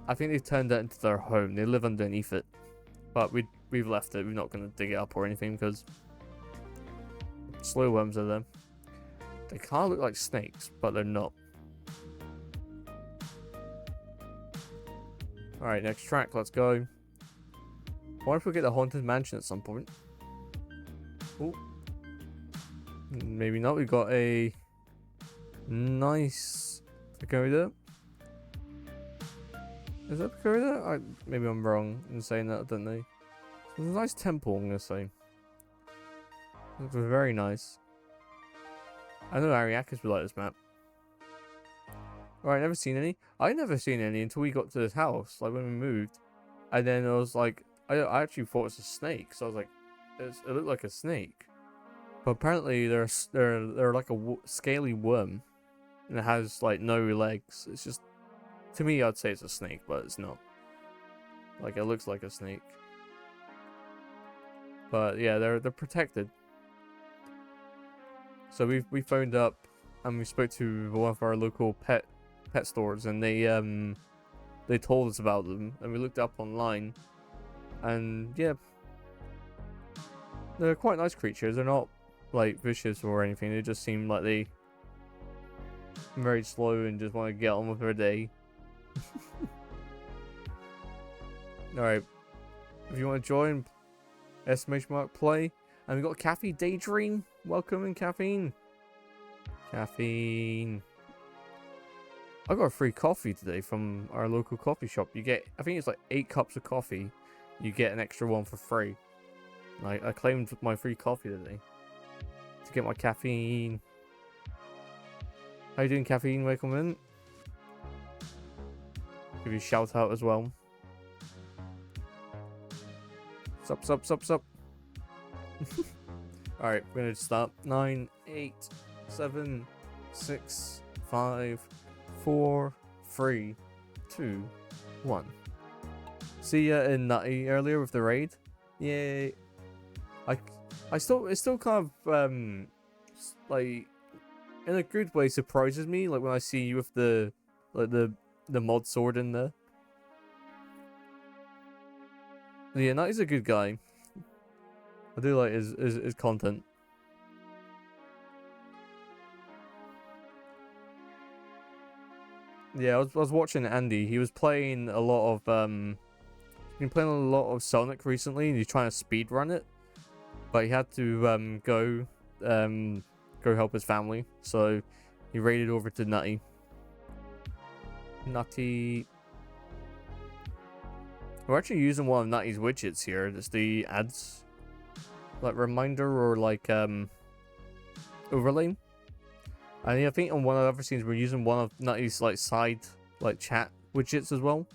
I think they've turned that into their home. They live underneath it. But we've left it. We're not going to dig it up or anything because slow worms are there. They kind of look like snakes, but they're not. Alright, next track, let's go. I wonder if we'll get the Haunted Mansion at some point. Oh. Maybe not. We got a nice pagoda. Is that pagoda? Maybe I'm wrong in saying that, don't they? It's a nice temple, I'm going to say. It looks very nice. I know Ariakas would like this map. Alright, never seen any. I never seen any until we got to this house, like when we moved. And then I was like, I actually thought it was a snake, so I was like, it looked like a snake. But apparently they're like a scaly worm, and it has like no legs. It's just, to me, I'd say it's a snake, but it's not. Like it looks like a snake. But yeah, they're protected. So we phoned up and we spoke to one of our local pet stores, and they told us about them, and we looked up online. And yeah, they're quite nice creatures. They're not like vicious or anything. They just seem like they very slow and just want to get on with their day. Alright, if you want to join, !play. And we got Caffeine Daydream. Welcome in, Caffeine. Caffeine. I got a free coffee today from our local coffee shop. You get, I think it's like 8 cups of coffee. You get an extra one for free. Like, I claimed my free coffee today to get my caffeine. How you doing, Caffeine? Welcome in. Give you a shout out as well. Sup. Alright, we're gonna start. 9, 8, 7, 6, 5, 4, 3, 2, 1. See ya in Nutty earlier with the raid. Yay. It's still kind of like in a good way surprises me, like when I see you with the mod sword in there. Yeah, Nutty's a good guy. I do like his content. Yeah, I was watching Andy. He was playing a lot of been playing a lot of Sonic recently, and he's trying to speed run it, but he had to go help his family, so he raided over to Nutty. We're actually using one of Nutty's widgets here. It's the ads, like reminder or like overlay. And I think on one of the other scenes we're using one of Nutty's like side like chat widgets as well.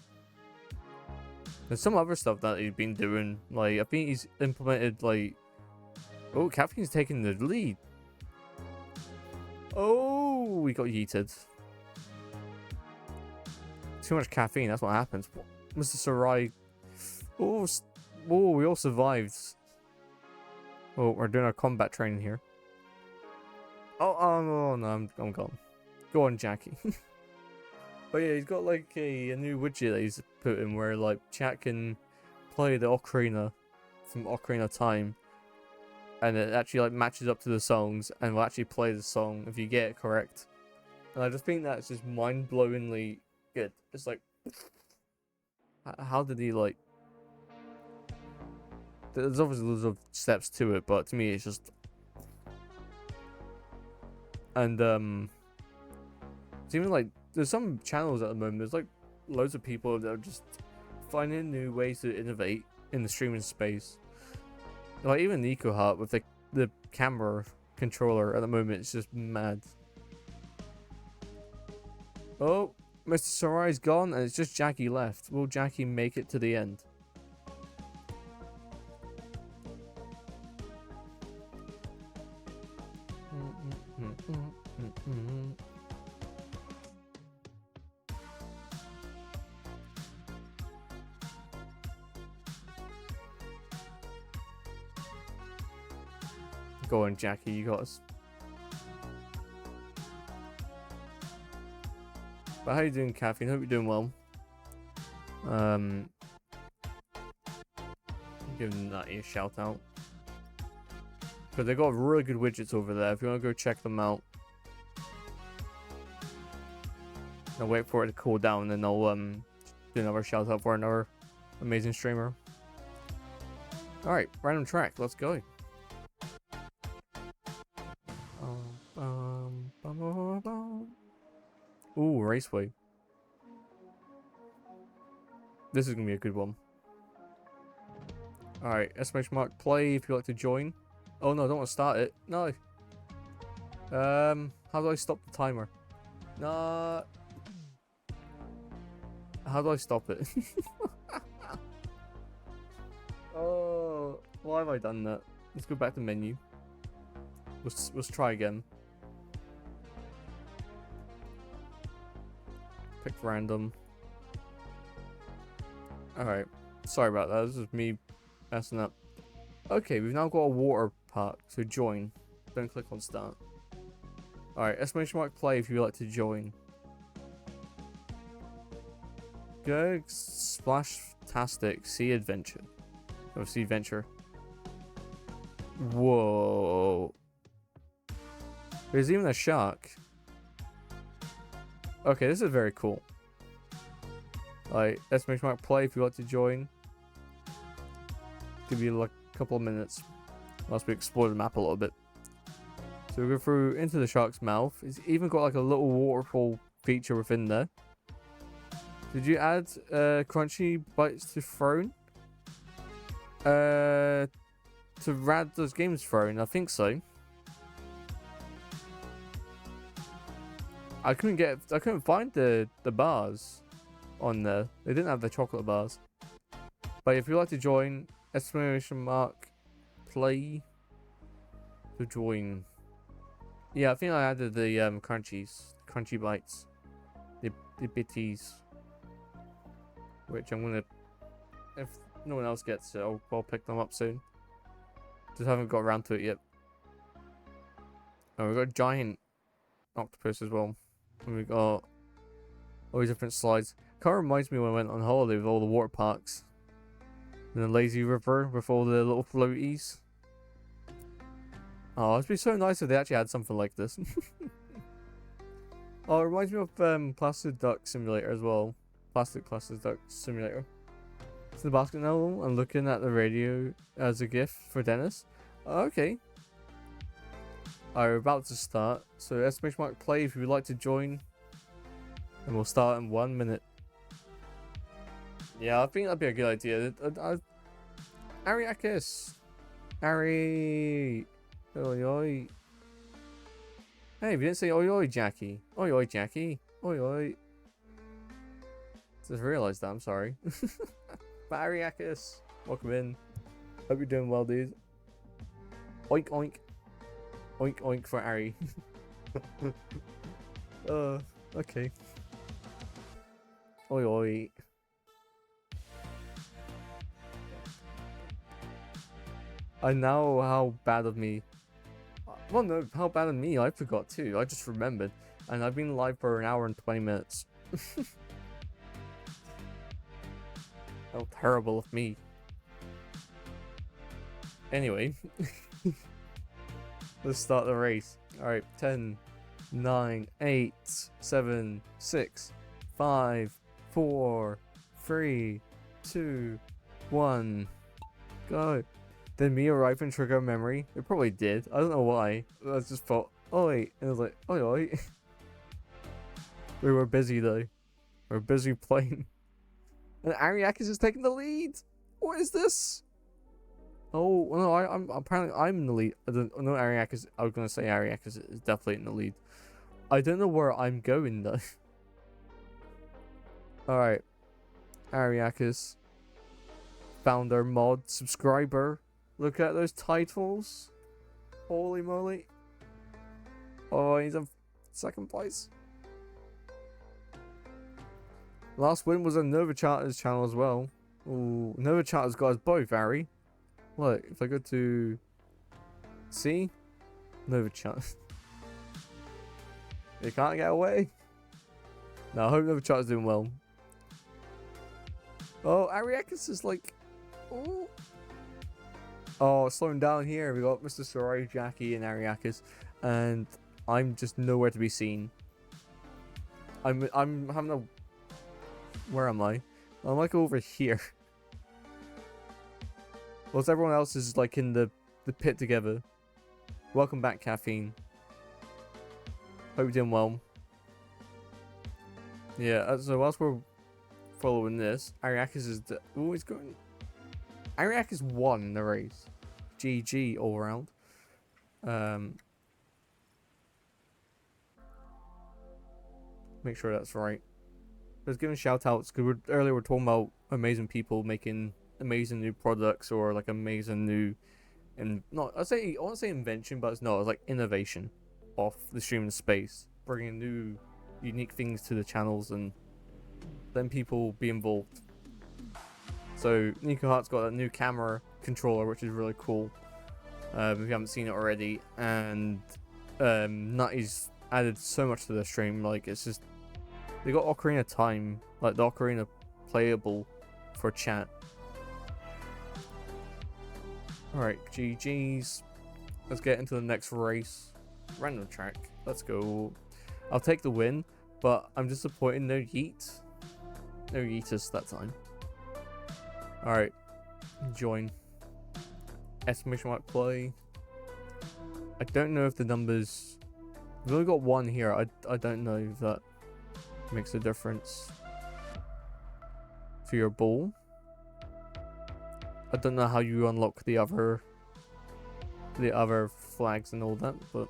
There's some other stuff that he's been doing. Like I think he's implemented like, oh, Caffeine's taking the lead. Oh, we got yeeted. Too much caffeine, that's what happens. Mr. Sarai. Oh, we all survived. Oh, we're doing our combat training here. Oh no, I'm gone. Go on, Jackie. But yeah, he's got like a new widget that he's put in where like chat can play the Ocarina from Ocarina of Time, and it actually like matches up to the songs and will actually play the song if you get it correct. And I just think that's just mind-blowingly good. It's like, how did he like? There's obviously loads of steps to it, but to me it's just, and it's even like there's some channels at the moment. There's like loads of people that are just finding new ways to innovate in the streaming space. Like even Nico Hart with the camera controller at the moment, it's just mad. Oh, Mr. Sarai's gone, and it's just Jackie left. Will Jackie make it to the end? Go on, Jackie, you got us. But how you doing, Caffeine? Hope you're doing well. Giving that a shout out. But they got really good widgets over there. If you want to go check them out. I'll wait for it to cool down, and then I'll do another shout out for another amazing streamer. Alright, random track, let's go. Ooh, Raceway. This is gonna be a good one. Alright, exclamation mark play if you'd like to join. Oh no, I don't want to start it. No. How do I stop the timer? No. How do I stop it? Oh, why have I done that? Let's go back to menu. Let's try again. Pick random. Alright. Sorry about that. This is me messing up. Okay, we've now got a water park. So join. Don't click on start. Alright, exclamation mark play if you'd like to join. Go Splash-tastic Sea Adventure. Oh, Sea Adventure. Whoa. There's even a shark. Okay, this is very cool. Alright, exclamation mark play if you'd like to join. Give you like a couple of minutes whilst we explore the map a little bit. So we go through into the shark's mouth. It's even got like a little waterfall feature within there. Did you add crunchy bites to Throne? To Rad Does Games Throne? I think so. I couldn't find the bars on there. They didn't have the chocolate bars. But if you'd like to join, exclamation mark play to join. Yeah, I think I added the crunchy bites, the bitties, which I'm gonna, if no one else gets it, I'll pick them up soon. Just haven't got around to it yet. Oh, we've got a giant octopus as well. And we've got all these different slides. Kind of reminds me when I went on holiday with all the water parks. And the lazy river with all the little floaties. Oh, it'd be so nice if they actually had something like this. Oh, it reminds me of Plastic Duck Simulator as well. Plastic Duck Simulator. It's the basket now. I'm looking at the radio as a gift for Dennis. Okay. Alright, we're about to start. So exclamation mark play if you would like to join. And we'll start in 1 minute. Yeah, I think that'd be a good idea. Ariakis! Ari! Oi oi. Hey, we didn't say oi oi, Jackie. Oi oi, Jackie. Oi oi. Just realised that, I'm sorry. But Ariakis, welcome in. Hope you're doing well, dude. Oink oink. Oink oink for Ari. Okay. Oi oi. I know how bad of me. Well, no, how bad of me, I forgot too. I just remembered. And I've been live for an hour and 20 minutes. How terrible of me. Anyway. Let's start the race. Alright, 10, 9, 8, 7, 6, 5, 4, 3, 2, 1. Go. Did Mia ripen trigger memory? It probably did. I don't know why. I just thought, oi. And I was like, oi oi. We were busy though. We were busy playing. And Ariakis is taking the lead. What is this? Oh no, I'm apparently I'm in the lead. I don't know Ariakis. I was gonna say Ariakis is definitely in the lead. I don't know where I'm going though. Alright. Ariakis. Founder, mod, subscriber. Look at those titles. Holy moly. Oh, he's in second place. Last win was on Nova Charter's channel as well. Ooh, Nova Charter's got us both, Ari. Look, if I go to... See? Nova Charter. They can't get away. No, I hope Nova Charter's doing well. Oh, Ariakis is like... Ooh. Oh, slowing down here. We got Mr. Sarai, Jackie, and Ariakis, and I'm just nowhere to be seen. I'm having a... Where am I? I'm like over here. Whilst everyone else is like in the pit together. Welcome back, Caffeine. Hope you're doing well. Yeah, so whilst we're following this, Ariakis is... Oh, he's going... Ariakis won the race. GG all around. Make sure that's right. Let's give shout outs because earlier we're talking about amazing people making amazing new products or like amazing new, and not I won't say invention, but it's like innovation off the streaming space, bringing new unique things to the channels and letting people be involved. So Nico Hart's got a new camera controller, which is really cool. If you haven't seen it already, and Nutty's added so much to the stream. Like it's just they got Ocarina of Time, like the Ocarina playable for chat. All right, GG's. Let's get into the next race. Random track. Let's go. I'll take the win, but I'm disappointed. No yeet. No yeetus that time. Alright, join. Exclamation mark play. I don't know if the numbers... We've only got one here. I don't know if that makes a difference for your ball. I don't know how you unlock the other flags and all that, but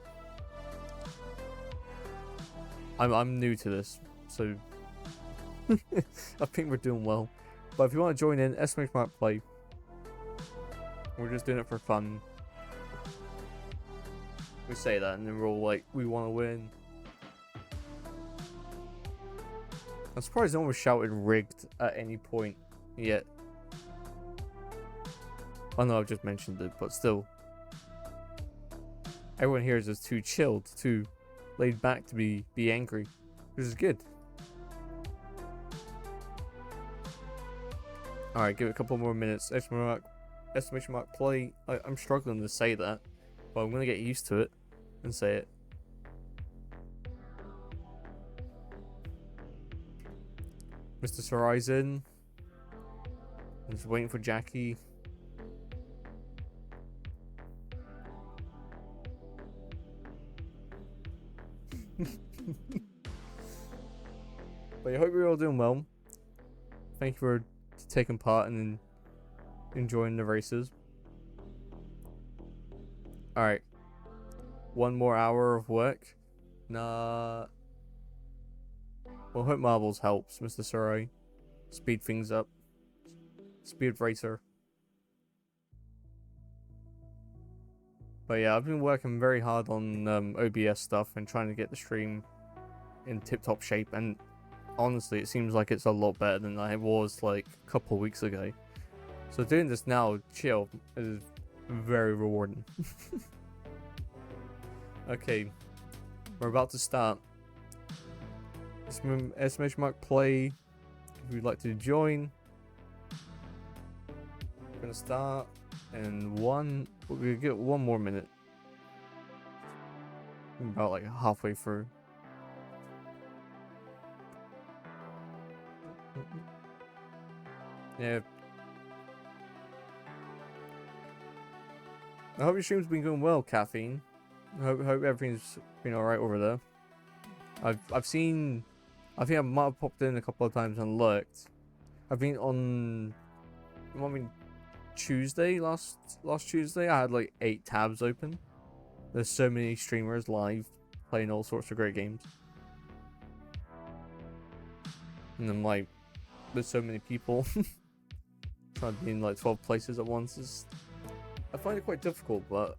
I'm new to this, so I think we're doing well. But if you want to join in, exclamation mark play. We're just doing it for fun. We say that and then we're all like, we want to win. I'm surprised no one was shouted rigged at any point yet. I know I've just mentioned it, but still. Everyone here is just too chilled, too laid back to be angry. Which is good. Alright, give it a couple more minutes. Exclamation mark play. I'm struggling to say that, but I'm gonna get used to it and say it. Mr. Horizon. I'm just waiting for Jackie. But I hope you're all doing well. Thank you for taking part and enjoying the races. Alright. One more hour of work. Nah. Well, hope Marbles helps, Mr. Sarai. Speed things up. Speed racer. But yeah, I've been working very hard on OBS stuff and trying to get the stream in tip-top shape, and honestly, it seems like it's a lot better than I was like a couple weeks ago. So doing this now, chill, is very rewarding. Okay, we're about to start. SMH Mark play. If you'd like to join, we're gonna start in we're gonna get one more minute. About like halfway through. Yeah. I hope your stream's been going well, Caffeine. I hope everything's been alright over there. I've seen, I think I might have popped in a couple of times and looked. I've been on, I mean, Tuesday, last Tuesday, I had like 8 tabs open. There's so many streamers live playing all sorts of great games. And I'm like, there's so many people trying to be in like 12 places at once. I find it quite difficult, but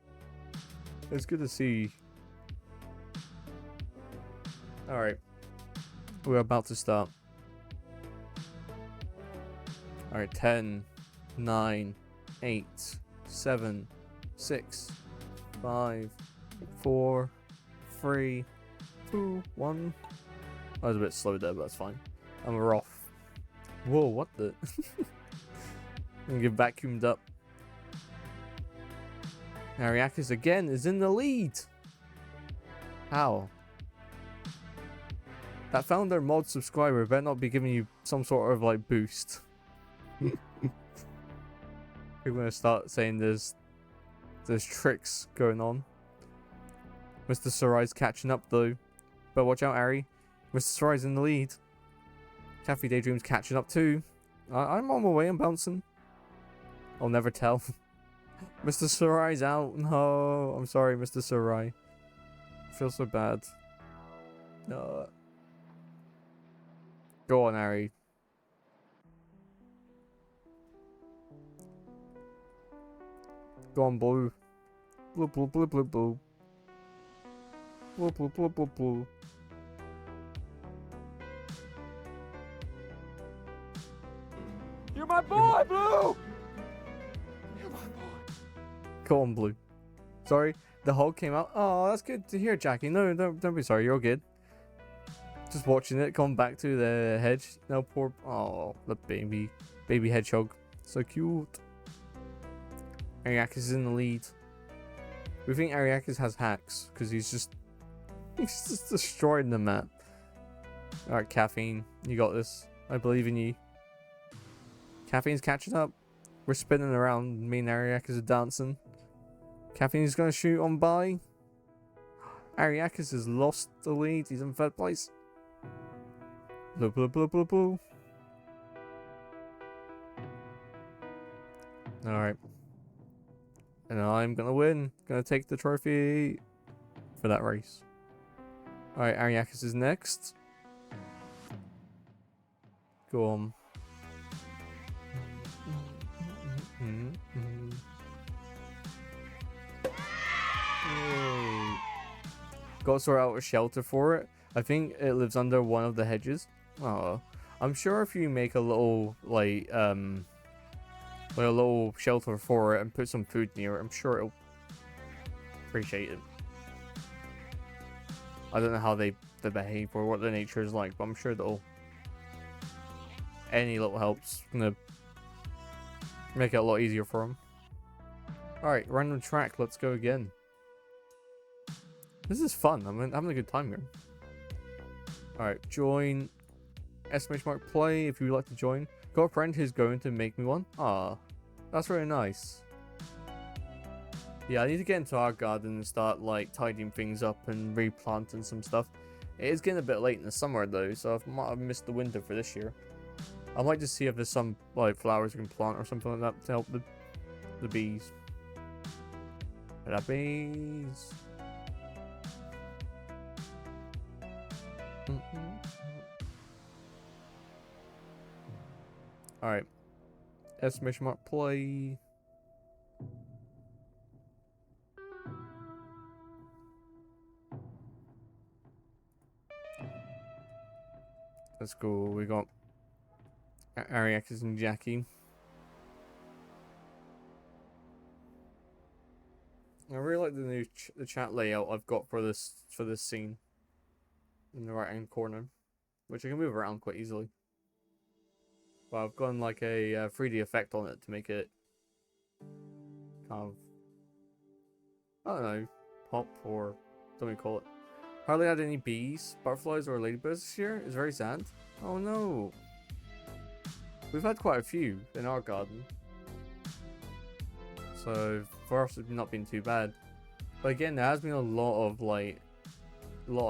it's good to see. Alright, we're about to start. Alright, 10, 9, 8, 7, 6, 5, 4, 3, 2, 1. I was a bit slow there, but that's fine. And we're off. Whoa, what the? And get vacuumed up. Ariakis again is in the lead. How? That founder mod subscriber better not be giving you some sort of like boost. We're gonna start saying there's tricks going on. Mr. Sarai's catching up though. But watch out, Ari. Mr. Sarai's in the lead. Cafe Daydream's catching up too. I'm on my way, I'm bouncing. I'll never tell. Mr. Sarai's out. No, I'm sorry, Mr. Sarai. I feel so bad. No. Go on, Ari. Go on, Blue. Blue, blue, blue, blue, blue. Blue, blue, blue, blue, blue. You're my boy, Blue! You're my boy. Go on, Blue. Sorry, the Hulk came out. Oh, that's good to hear, Jackie. No, don't be sorry. You're all good. Just watching it come back to the hedge. No, poor. Oh, the baby hedgehog. So cute. Ariakis is in the lead. We think Ariakis has hacks because he's just destroying the map. All right, Caffeine, you got this. I believe in you. Caffeine's catching up. We're spinning around. Me and Ariakis are dancing. Caffeine's gonna shoot on by. Ariakis has lost the lead. He's in 3rd place. Blue, blue, blue, blue, blue. Alright. And I'm gonna win. Gonna take the trophy for that race. Alright, Ariakis is next. Go on. Yay. Got to sort out a shelter for it. I think it lives under one of the hedges. Oh, I'm sure if you make a little like a little shelter for it and put some food near it, I'm sure it'll appreciate it. I don't know how they behave or what their nature is like, but I'm sure that'll any little help's gonna make it a lot easier for them. Alright, random track, let's go again. This is fun, I'm having a good time here. Alright, join SMH Mark Play if you would like to join. Got a friend who's going to make me one. Ah, that's really nice. Yeah, I need to get into our garden and start like tidying things up and replanting some stuff. It is getting a bit late in the summer though, so I might have missed the window for this year. I might just see if there's some like flowers we can plant or something like that to help the bees. The bees. Alright. Exclamation mark play. Let's go. We got Ariakis and Jackie. I really like the new the chat layout I've got for this scene in the right hand corner, which I can move around quite easily. But I've gone like a 3D effect on it to make it kind of, I don't know, pop or something you call it. Hardly had any bees, butterflies, or ladybirds this year. It's very sad. Oh no. We've had quite a few in our garden. So for us it's not been too bad. But again, there has been a lot of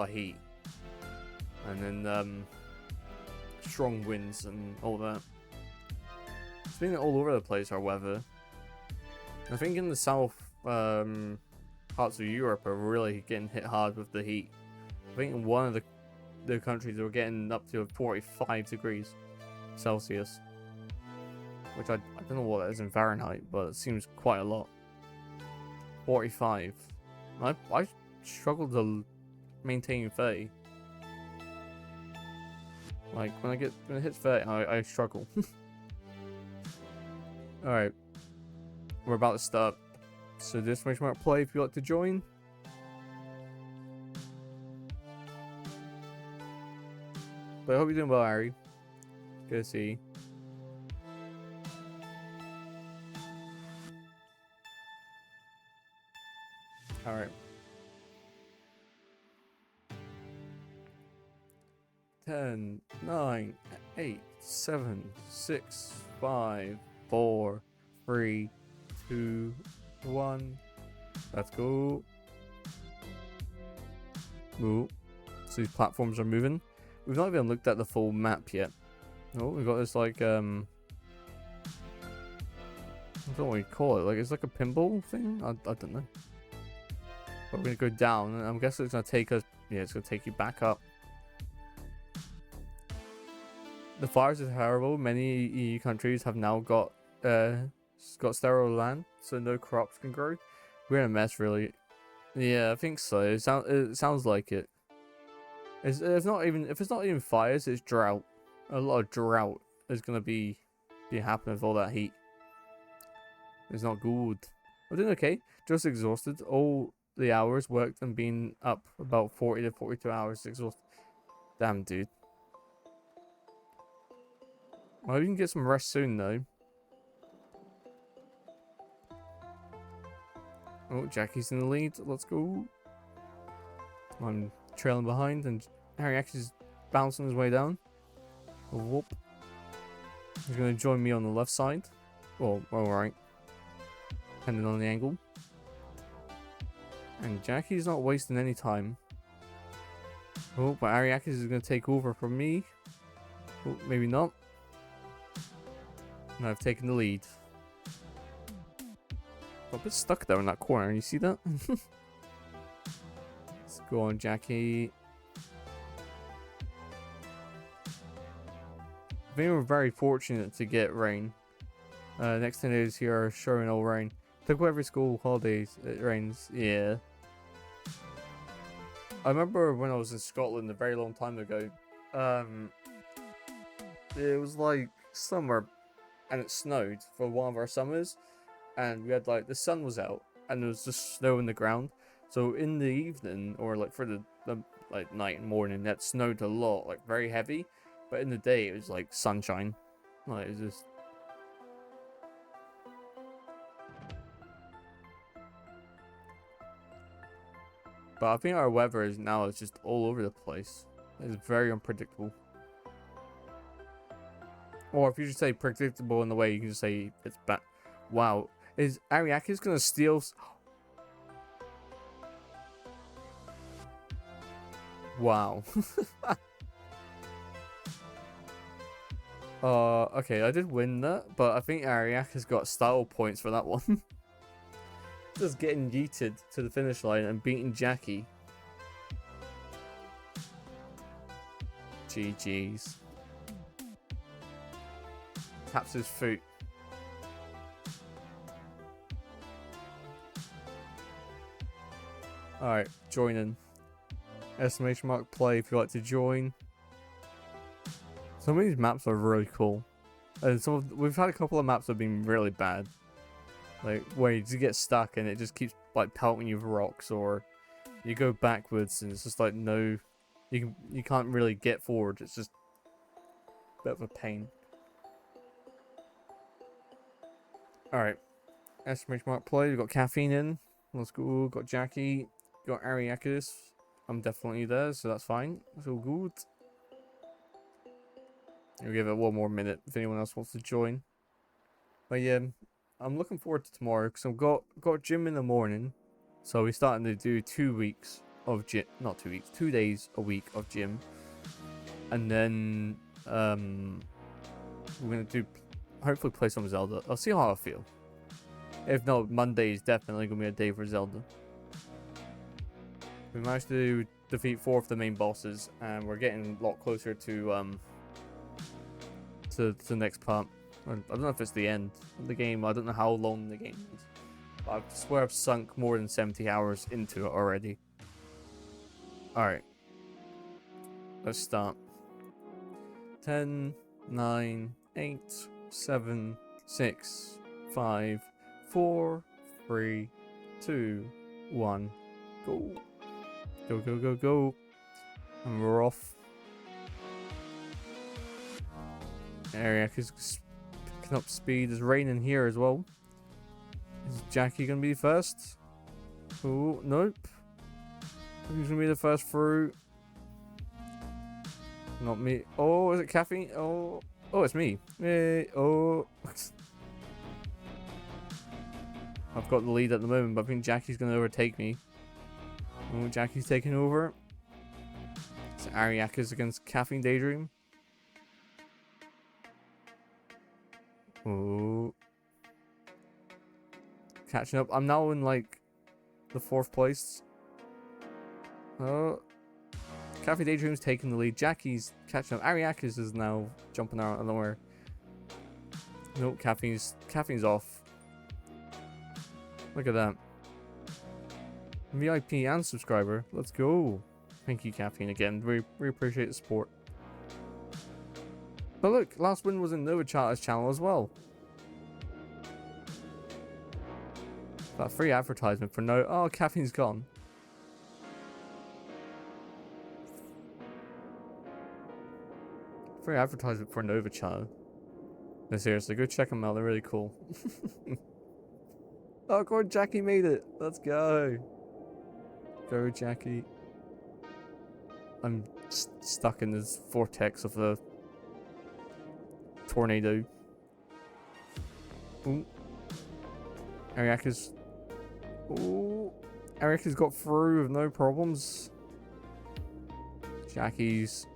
heat. And then strong winds and all that. It's been all over the place, our weather. I think in the south parts of Europe are really getting hit hard with the heat. I think in one of the countries we're getting up to 45 degrees Celsius. Which I don't know what that is in Fahrenheit, but it seems quite a lot. 45. I struggle to maintain 30. Like when it hits 30, I struggle. Alright. We're about to start. So this makes mark play if you'd like to join. But I hope you're doing well, Ari. Good to see you. Alright. 10, 9, 8, 7, 6, 5, 4, 3, 2, 1. Let's go. Move. So these platforms are moving. We've not even looked at the full map yet. Oh, we've got this like I don't know what you call it. Like it's like a pinball thing. I don't know. But we're gonna go down, and I'm guessing it's gonna take us. Yeah, it's gonna take you back up. The fires are terrible. Many EU countries have now got sterile land, so no crops can grow. We're in a mess, really. Yeah, I think so. It sounds like it. If it's not even fires, it's drought. A lot of drought is gonna be happening with all that heat. It's not good. I'm doing okay. Just exhausted. All the hours worked and been up about 40 to 42 hours exhausted. Damn, dude. Well, we can get some rest soon, though. Oh, Jackie's in the lead. Let's go. I'm trailing behind, and Harry actually is bouncing his way down. Whoop. He's going to join me on the left side. Or right. Depending on the angle. And Jackie's not wasting any time. Oh, but Ariakis is going to take over from me. Oh, maybe not. And I've taken the lead. I'm a bit stuck there in that corner. You see that? Let's go on, Jackie. I think we're very fortunate to get rain. Next 10 days here are showing all rain. Took every school holidays, it rains. Yeah. I remember when I was in Scotland a very long time ago. It was like summer and it snowed for one of our summers. And we had like the sun was out and there was just snow in the ground. So in the evening or like for the like night and morning, that snowed a lot, like very heavy. But in the day it was like sunshine. Like it was just. But I think our weather is now just all over the place. It's very unpredictable. Or if you just say predictable in the way, you can just say it's bad. Wow. Is Ariakis gonna steal? Wow. Okay, I did win that, but I think Ariakis got style points for that one. Just getting yeeted to the finish line and beating Jackie. GG's. Taps his foot. Alright, join in. Exclamation mark play if you'd like to join. Some of these maps are really cool. And we've had a couple of maps that have been really bad. Like where you just get stuck and it just keeps like pelting you with rocks, or you go backwards and it's just like no, you can't really get forward. It's just a bit of a pain. Alright. Exclamation mark play. We've got Caffeine in. Let's go. Got Jackie. Got Ariakis. I'm definitely there, so that's fine. That's all good. We'll give it one more minute if anyone else wants to join. But yeah, I'm looking forward to tomorrow because I've got gym in the morning. So we're starting to do 2 weeks of gym. Not 2 weeks. 2 days a week of gym. And then we're going to do... hopefully play some Zelda. I'll see how I feel. If not, Monday is definitely going to be a day for Zelda. We managed to defeat 4 of the main bosses, and we're getting a lot closer to the next part. I don't know if it's the end of the game. I don't know how long the game is. But I swear I've sunk more than 70 hours into it already. Alright. Let's start. 10, 9, 8, 7, 6, 5, 4, 3, 2, 1, go. Go, go, go, go. And we're off. Ariak is picking up speed. There's rain in here as well. Is Jackie going to be first? Oh, nope. Who's going to be the first through? Not me. Oh, is it Caffeine? Oh, it's me. Hey, oh. I've got the lead at the moment, but I think Jackie's going to overtake me. Oh, Jackie's taking over. It's Ariakis against Caffeine Daydream. Oh. Catching up. I'm now in like the 4th place. Oh. Caffeine Daydream's taking the lead. Jackie's catching up. Ariakis is now jumping out of nowhere. Nope, Caffeine's off. Look at that. VIP and subscriber. Let's go. Thank you, Caffeine, again. We appreciate the support. But look, last win was in Nova Charter's channel as well. That free advertisement for no... Oh, Caffeine's gone. Free advertisement for Nova Charter. No, seriously, go check them out. They're really cool. Oh, God, Jackie made it. Let's go. Go, Jackie. I'm stuck in this vortex of the tornado. Ooh. Ariakis. Ooh. Ariakis got through with no problems. Jackie's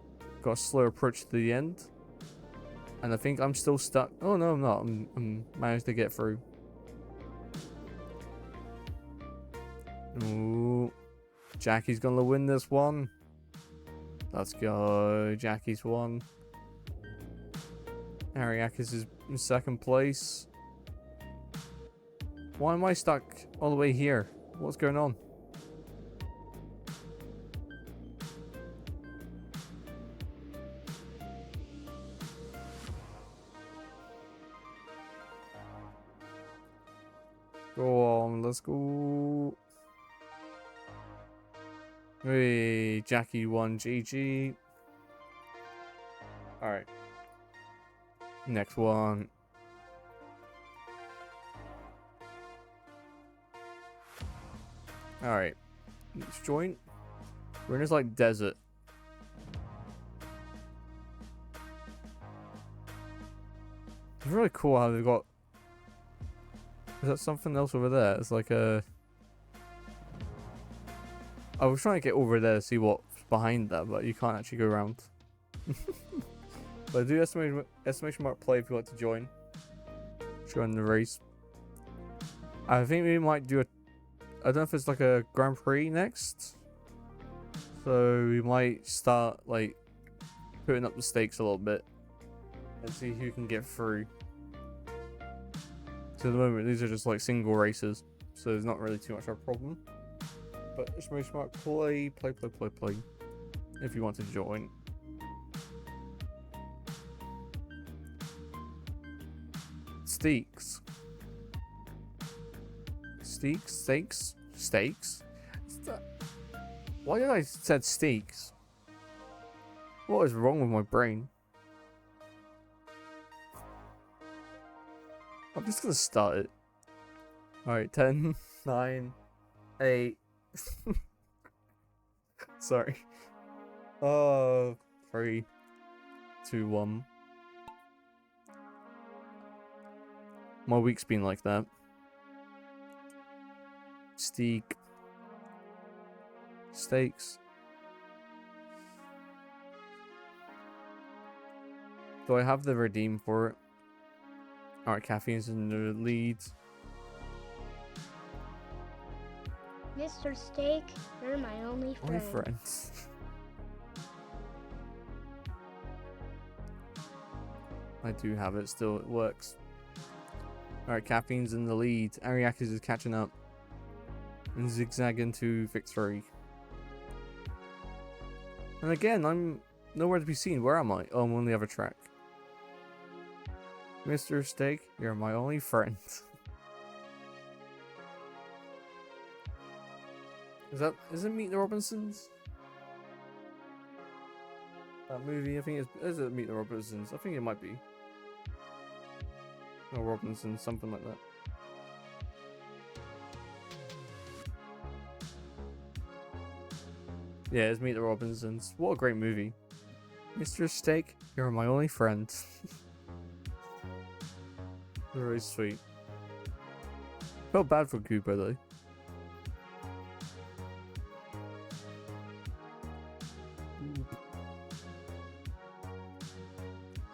got a slow approach to the end. And I think I'm still stuck. Oh, no, I'm not. I'm managed to get through. Ooh. Jackie's gonna win this one. Let's go. Jackie's won. Ariakis is in 2nd place. Why am I stuck all the way here? What's going on? Go on, let's go. Hey, Jackie won. GG. Alright. Next one. Alright. Let's join. We're in this like desert. It's really cool how they've got. Is that something else over there? It's like a. I was trying to get over there to see what's behind that, but you can't actually go around. But do exclamation mark play if you want to join. Join the race. I think we might do a. I don't know if it's like a Grand Prix next. So we might start like putting up the stakes a little bit and see who can get through. So at the moment these are just like single races, so there's not really too much of a problem. But exclamation mark play if you want to join. Steaks. Why did I said steaks? What is wrong with my brain? I'm just gonna start it. Alright, 10, 9, 8. Sorry. 3, 2, 1. My week's been like that. Steaks. Do I have the redeem for it? Alright, caffeine's in the lead. Mr. Steak, you're my only friend. My friends. I do have it still, it works. Alright, caffeine's in the lead. Ariakis is catching up. And zigzagging to victory. And again, I'm nowhere to be seen. Where am I? Oh, I'm on the other track. Mr. Steak, you're my only friend. Is it Meet the Robinsons? That movie, I think is it Meet the Robinsons? I think it might be. Or Robinsons, something like that. Yeah, it's Meet the Robinsons. What a great movie. Mr. Steak, you're my only friend. Very sweet. Felt bad for Cooper though.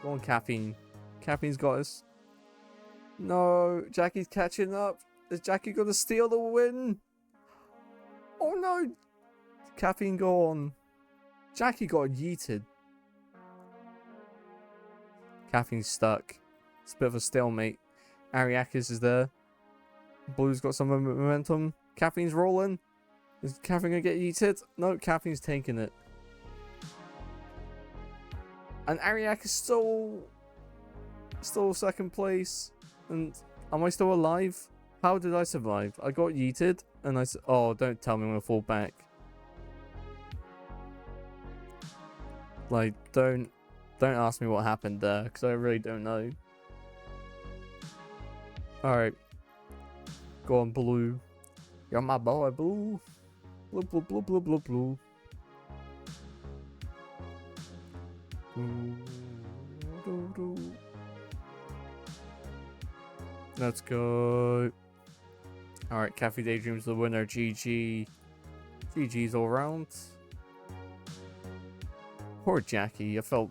Go on, Caffeine. Caffeine's got us. No, Jackie's catching up. Is Jackie gonna steal the win? Oh no! Caffeine gone. Jackie got yeeted. Caffeine's stuck. It's a bit of a stalemate. Ariakis is there. Blue's got some momentum. Caffeine's rolling. Is Caffeine gonna get yeeted? No, Caffeine's taking it. And Ariakis still second place. And am I still alive? How did I survive? I got yeeted and I said, oh, don't tell me I'm gonna fall back. Like, don't ask me what happened there, because I really don't know. Alright. Go on, Blue. You're my boy, Blue. Blue, blue, blue, blue, blue, blue. Let's go. Alright, Cafe Daydream's the winner. GG. GG's all round. Poor Jackie. I felt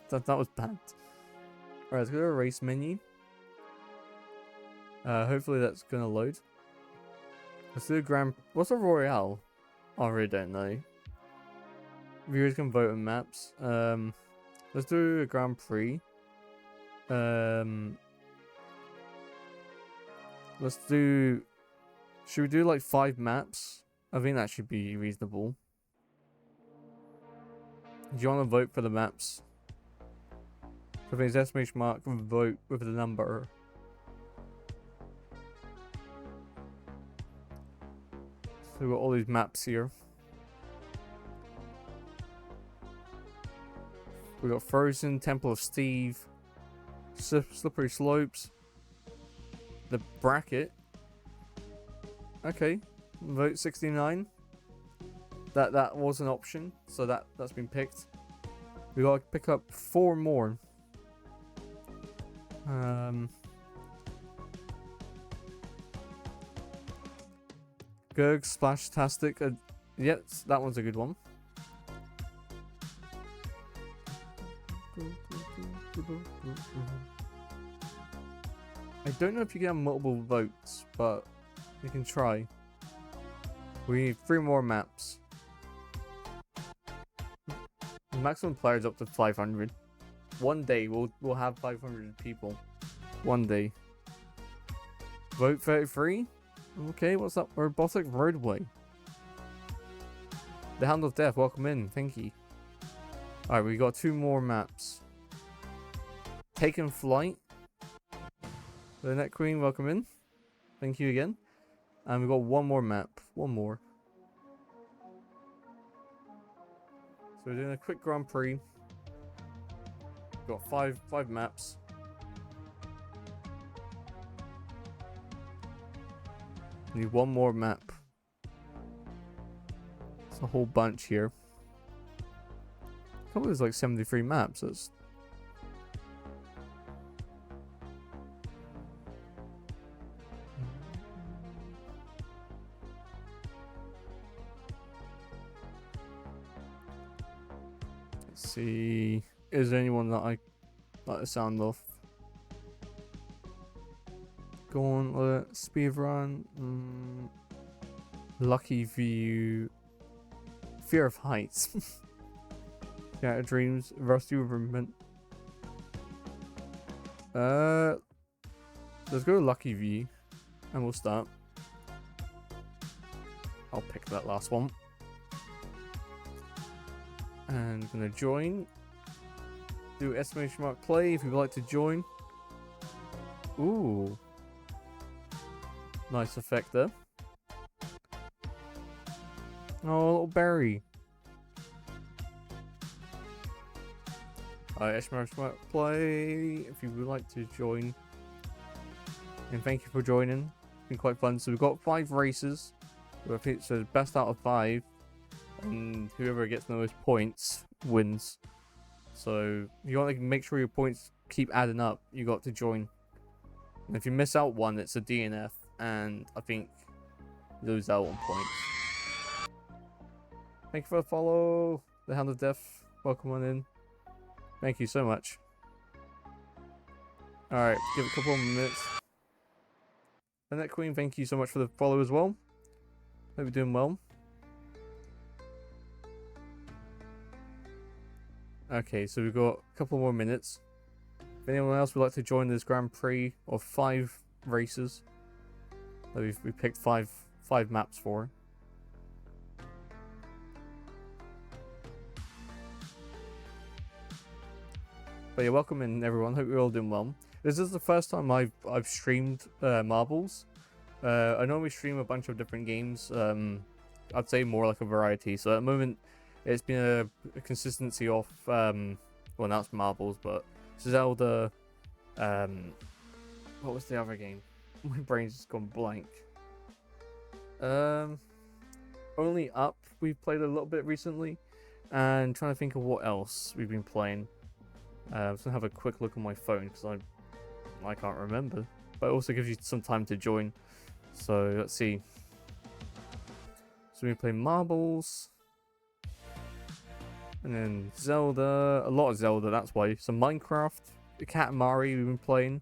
that was bad. Alright, let's go to a race menu. Hopefully that's gonna load. Let's do a what's a Royale? I really don't know. Viewers can vote on maps. Let's do a Grand Prix. Let's do. Should we do like 5 maps? I think that should be reasonable. Do you want to vote for the maps? I think it's exclamation mark vote with the number. So we've got all these maps here. We got Frozen, Temple of Steve, Slippery Slopes, the bracket. Okay, vote 69. That was an option, so that's been picked. We gotta pick up 4 more. Gurg Splash-tastic. Yes, that one's a good one. I don't know if you can have multiple votes, but you can try. We need 3 more maps. Maximum players up to 500. One day we'll have 500 people. One day. Vote 33? Okay, what's up? Robotic Roadway. The Hound of Death, welcome in. Thank you. Alright, we got 2 more maps. Taken Flight. The Net Queen, welcome in. Thank you again. And we've got 1 more map. 1 more. So we're doing a quick Grand Prix. We've got five maps. Need 1 more map. It's a whole bunch here. I can't believe there's like 73 maps. That's... Let's see. Is there anyone that I like the sound of? Gauntlet, Speedrun, Lucky View, Fear of Heights, Shattered Dreams, Rusty Ribbon. Let's go to Lucky View, and we'll start. I'll pick that last one. And I'm gonna join. Do exclamation mark play if you'd like to join. Ooh. Nice effect there. Oh, little berry. Alright, exclamation mark play if you would like to join. And thank you for joining. It's been quite fun. So we've got 5 races. I think it's the best out of 5. And whoever gets the most points wins. So if you want to make sure your points keep adding up, you got to join. And if you miss out one, it's a DNF, and I think you lose out on points. Thank you for the follow, the Hound of Death. Welcome on in. Thank you so much. Alright, give it a couple more minutes. Annette Queen, thank you so much for the follow as well. Hope you're doing well. Okay, so we've got a couple more minutes. If anyone else would like to join this Grand Prix of 5 races that we picked five maps for. But yeah, welcome in everyone. Hope you're all doing well. This is the first time I've streamed Marbles. I normally stream a bunch of different games. I'd say more like a variety. So at the moment, it's been a consistency of well, now it's Marbles, but Zelda. What was the other game? My brain's just gone blank. Only Up we've played a little bit recently, and trying to think of what else we've been playing. I'm just gonna have a quick look on my phone because I can't remember, but it also gives you some time to join. So let's see. So we play Marbles, and then Zelda, a lot of Zelda. That's why. Some Minecraft, the Katamari we've been playing.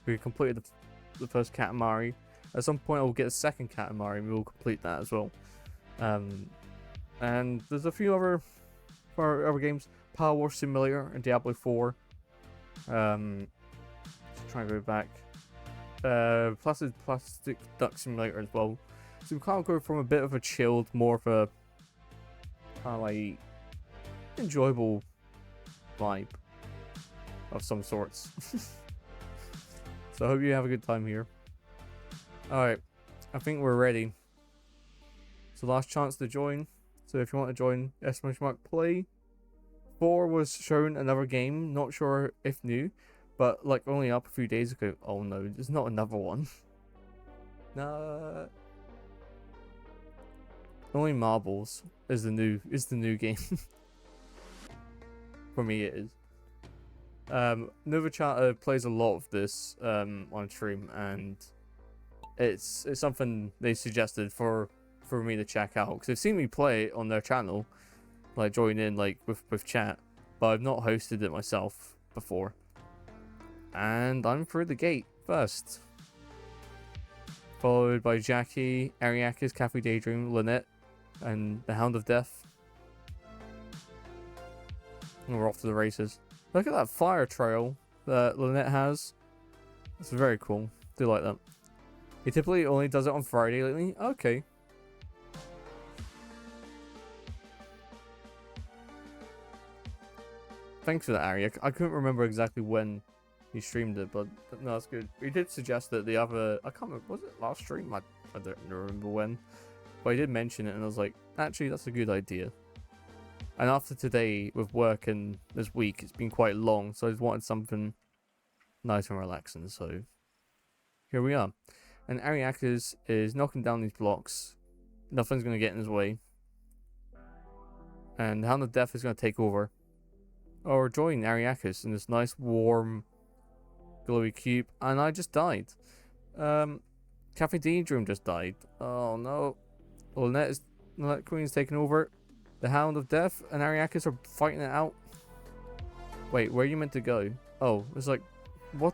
We completed the first Katamari. At some point, I'll get a second Katamari, and we'll complete that as well. And there's a few other games. Power Wash Simulator and Diablo 4. Just trying to go back. Plastic Duck Simulator as well. So we kind of go from a bit of a chilled, more of a kind of like enjoyable vibe of some sorts. So I hope you have a good time here. Alright, I think we're ready. So last chance to join. So if you want to join, exclamation mark play. 4 was shown another game, not sure if new, but like only up a few days ago. Oh no, there's not another one. Nah. Only Marbles is the new game. For me it is. Novachata plays a lot of this on stream, and it's something they suggested for me to check out because they've seen me play it on their channel, like join in like with chat, but I've not hosted it myself before. And I'm through the gate first, followed by Jackie, Ariakis, Cafe Daydream, Lynette, and the Hound of Death. And we're off to the races. Look at that fire trail that Lynette has. It's very cool. Do like that. He typically only does it on Friday lately. Okay. Thanks for that, Ari. I couldn't remember exactly when he streamed it, but no, that's good. He did suggest that the other... I can't remember. Was it last stream? I don't remember when. But he did mention it, and I was like, actually, that's a good idea. And after today, with work and this week, it's been quite long, so I just wanted something nice and relaxing, so here we are. And Ariakis is knocking down these blocks. Nothing's going to get in his way. And Hound of Death is going to take over. Or join Ariakis in this nice, warm, glowy cube. And I just died. Cafe Daydream just died. Oh no. Lynette Queen's taking over. The Hound of Death and Ariakis are fighting it out. Wait, where are you meant to go? Oh, it's like, what?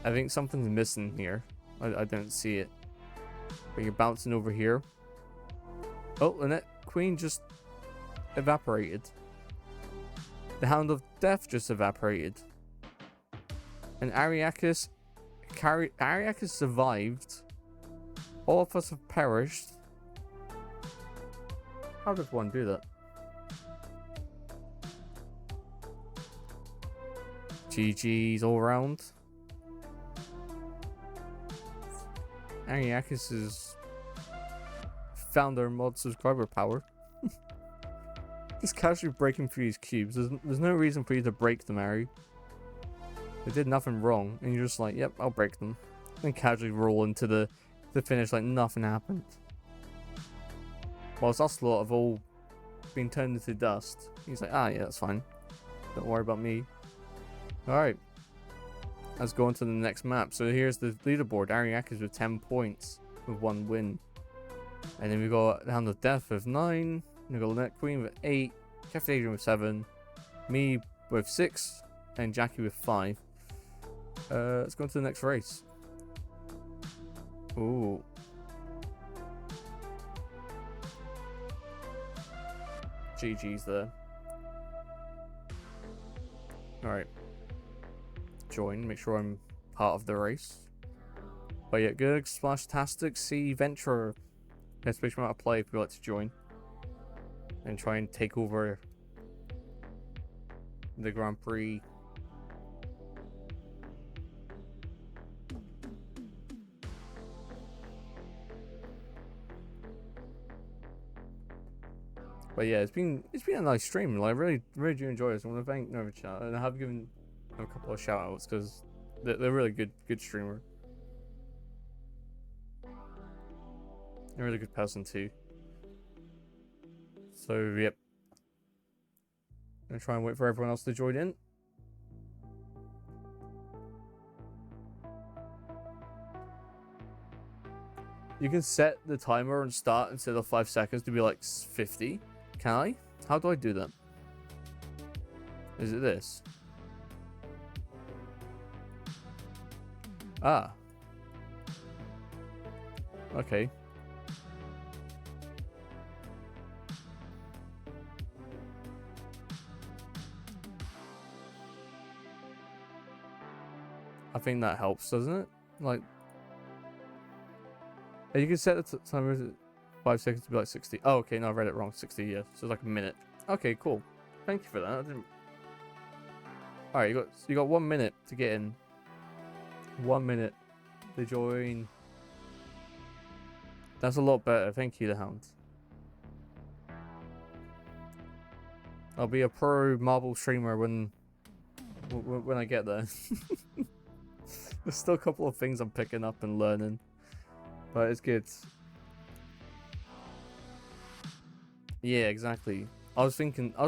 I think something's missing here. I don't see it. But you're bouncing over here. Oh, Lynette Queen just evaporated. The Hound of Death just evaporated. And Ariakis survived. All of us have perished. How does one do that? GG's all around. Ariakis has found their mod subscriber power. Just casually breaking through these cubes. There's no reason for you to break them, Ari. They did nothing wrong, and you're just like, yep, I'll break them. And casually roll into the finish like nothing happened. Whilst us lot have all been turned into dust. He's like, ah, yeah, that's fine. Don't worry about me. Alright. Let's go on to the next map. So here's the leaderboard. Ariakis with 10 points with 1 win. And then we got Hound of Death with 9. We got Lynette Queen with 8. Cafe Daydream with 7. Me with 6. And Jackie with 5. Let's go on to the next race. Ooh. GG's there. Alright. Join, make sure I'm part of the race. But yeah, good, Splash-tastic, C, Venture. Let's make sure I'm out of play if you'd like to join. And try and take over the Grand Prix. But yeah, it's been a nice stream. Like, I really do enjoy this. I want to thank Novachata, and I have given them a couple of shout outs because they're really good streamer. They're a really good person too. So yep. Gonna try and wait for everyone else to join in. You can set the timer and start instead of 5 seconds to be like 50. Can I? How do I do that? Is it this? Ah. Okay. I think that helps, doesn't it? Like, you can set the timer 5 seconds to be like 60. Oh, okay, no, I read it wrong. 60, yeah. So it's like a minute. Okay, cool. Thank you for that. I didn't... Alright, you got 1 minute to get in. 1 minute to join. That's a lot better. Thank you, the Hound. I'll be a pro marble streamer when I get there. There's still a couple of things I'm picking up and learning. But it's good. Yeah, exactly. I was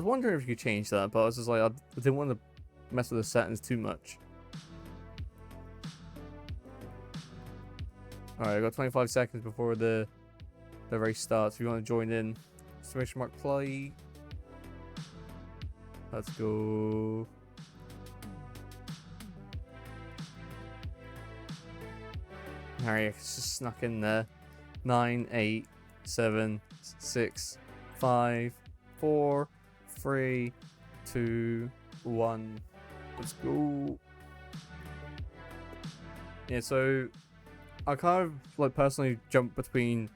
wondering if you could change that, but I was just like, I didn't want to mess with the settings too much. Alright, I got 25 seconds before the race starts. If you want to join in, exclamation mark play. Let's go. Alright, it's just snuck in there. 9, 8, 7, 6, 5, 4, 3, 2, 1. Let's go. Yeah, so I kind of like personally jump between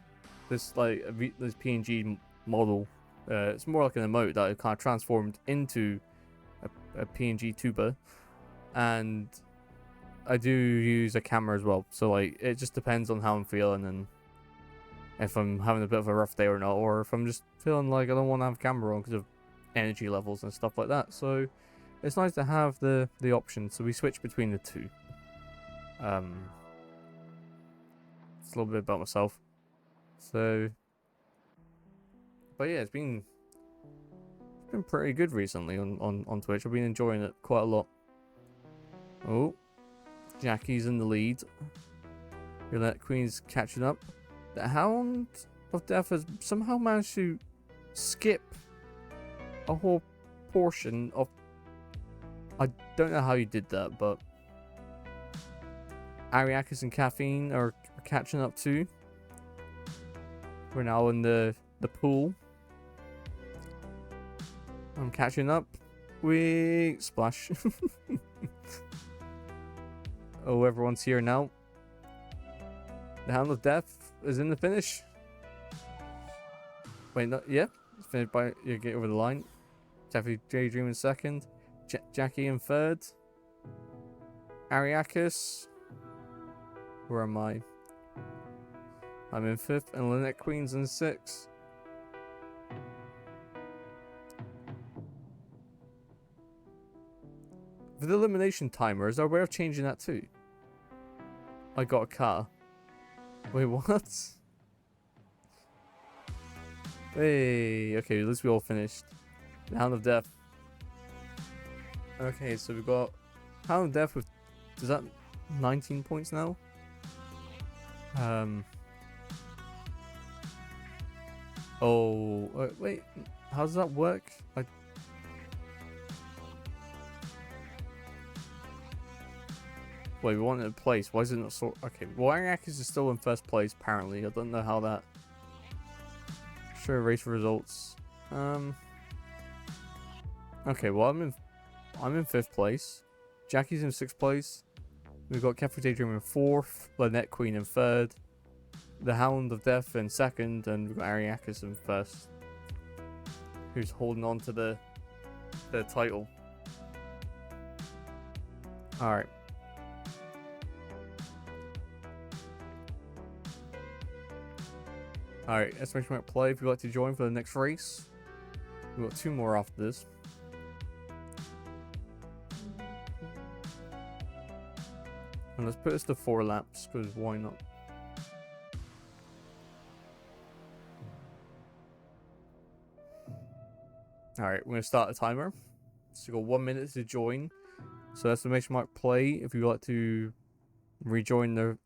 this like this PNG model. It's more like an emote that I kind of transformed into a PNG tuber, and I do use a camera as well. So like it just depends on how I'm feeling and if I'm having a bit of a rough day or not, or if I'm just feeling like I don't want to have camera on because of energy levels and stuff like that. So it's nice to have the option. So we switch between the two. It's a little bit about myself. So, but yeah, it's been pretty good recently on Twitch. I've been enjoying it quite a lot. Oh, Jackie's in the lead. Your Queen's catching up. The Hound of Death has somehow managed to skip a whole portion of... I don't know how you did that, but... Ariakis and Caffeine are catching up too. We're now in the pool. I'm catching up. We splash. Oh, everyone's here now. The Hound of Death is in the finish. Wait, no, yeah, it's finished by you get over the line. Jeffrey Daydream in second. Jackie in third. Ariakis. Where am I? I'm in fifth, and Lynette Queen's in sixth. For the elimination timer, is there a way of changing that too? I got a car. Wait, what? Hey, okay, at least we all finished. The Hound of Death. Okay, so we've got Hound of Death with, is that 19 points now? Oh, wait, how does that work? Wait, we wanted a place. Why is it not sort? Okay, well, Ariakis is still in first place apparently. I don't know how that. Show race results. Okay, well I'm in fifth place. Jackie's in sixth place. We've got Cafe Daydream in fourth. Lynette Queen in third. The Hound of Death in second, and we've got Ariakis in first, who's holding on to the title. All right. Alright, exclamation mark play if you'd like to join for the next race. We've got two more after this. And let's put this to 4 laps, because why not? Alright, we're going to start the timer. So you've got 1 minute to join. So exclamation mark play if you'd like to rejoin the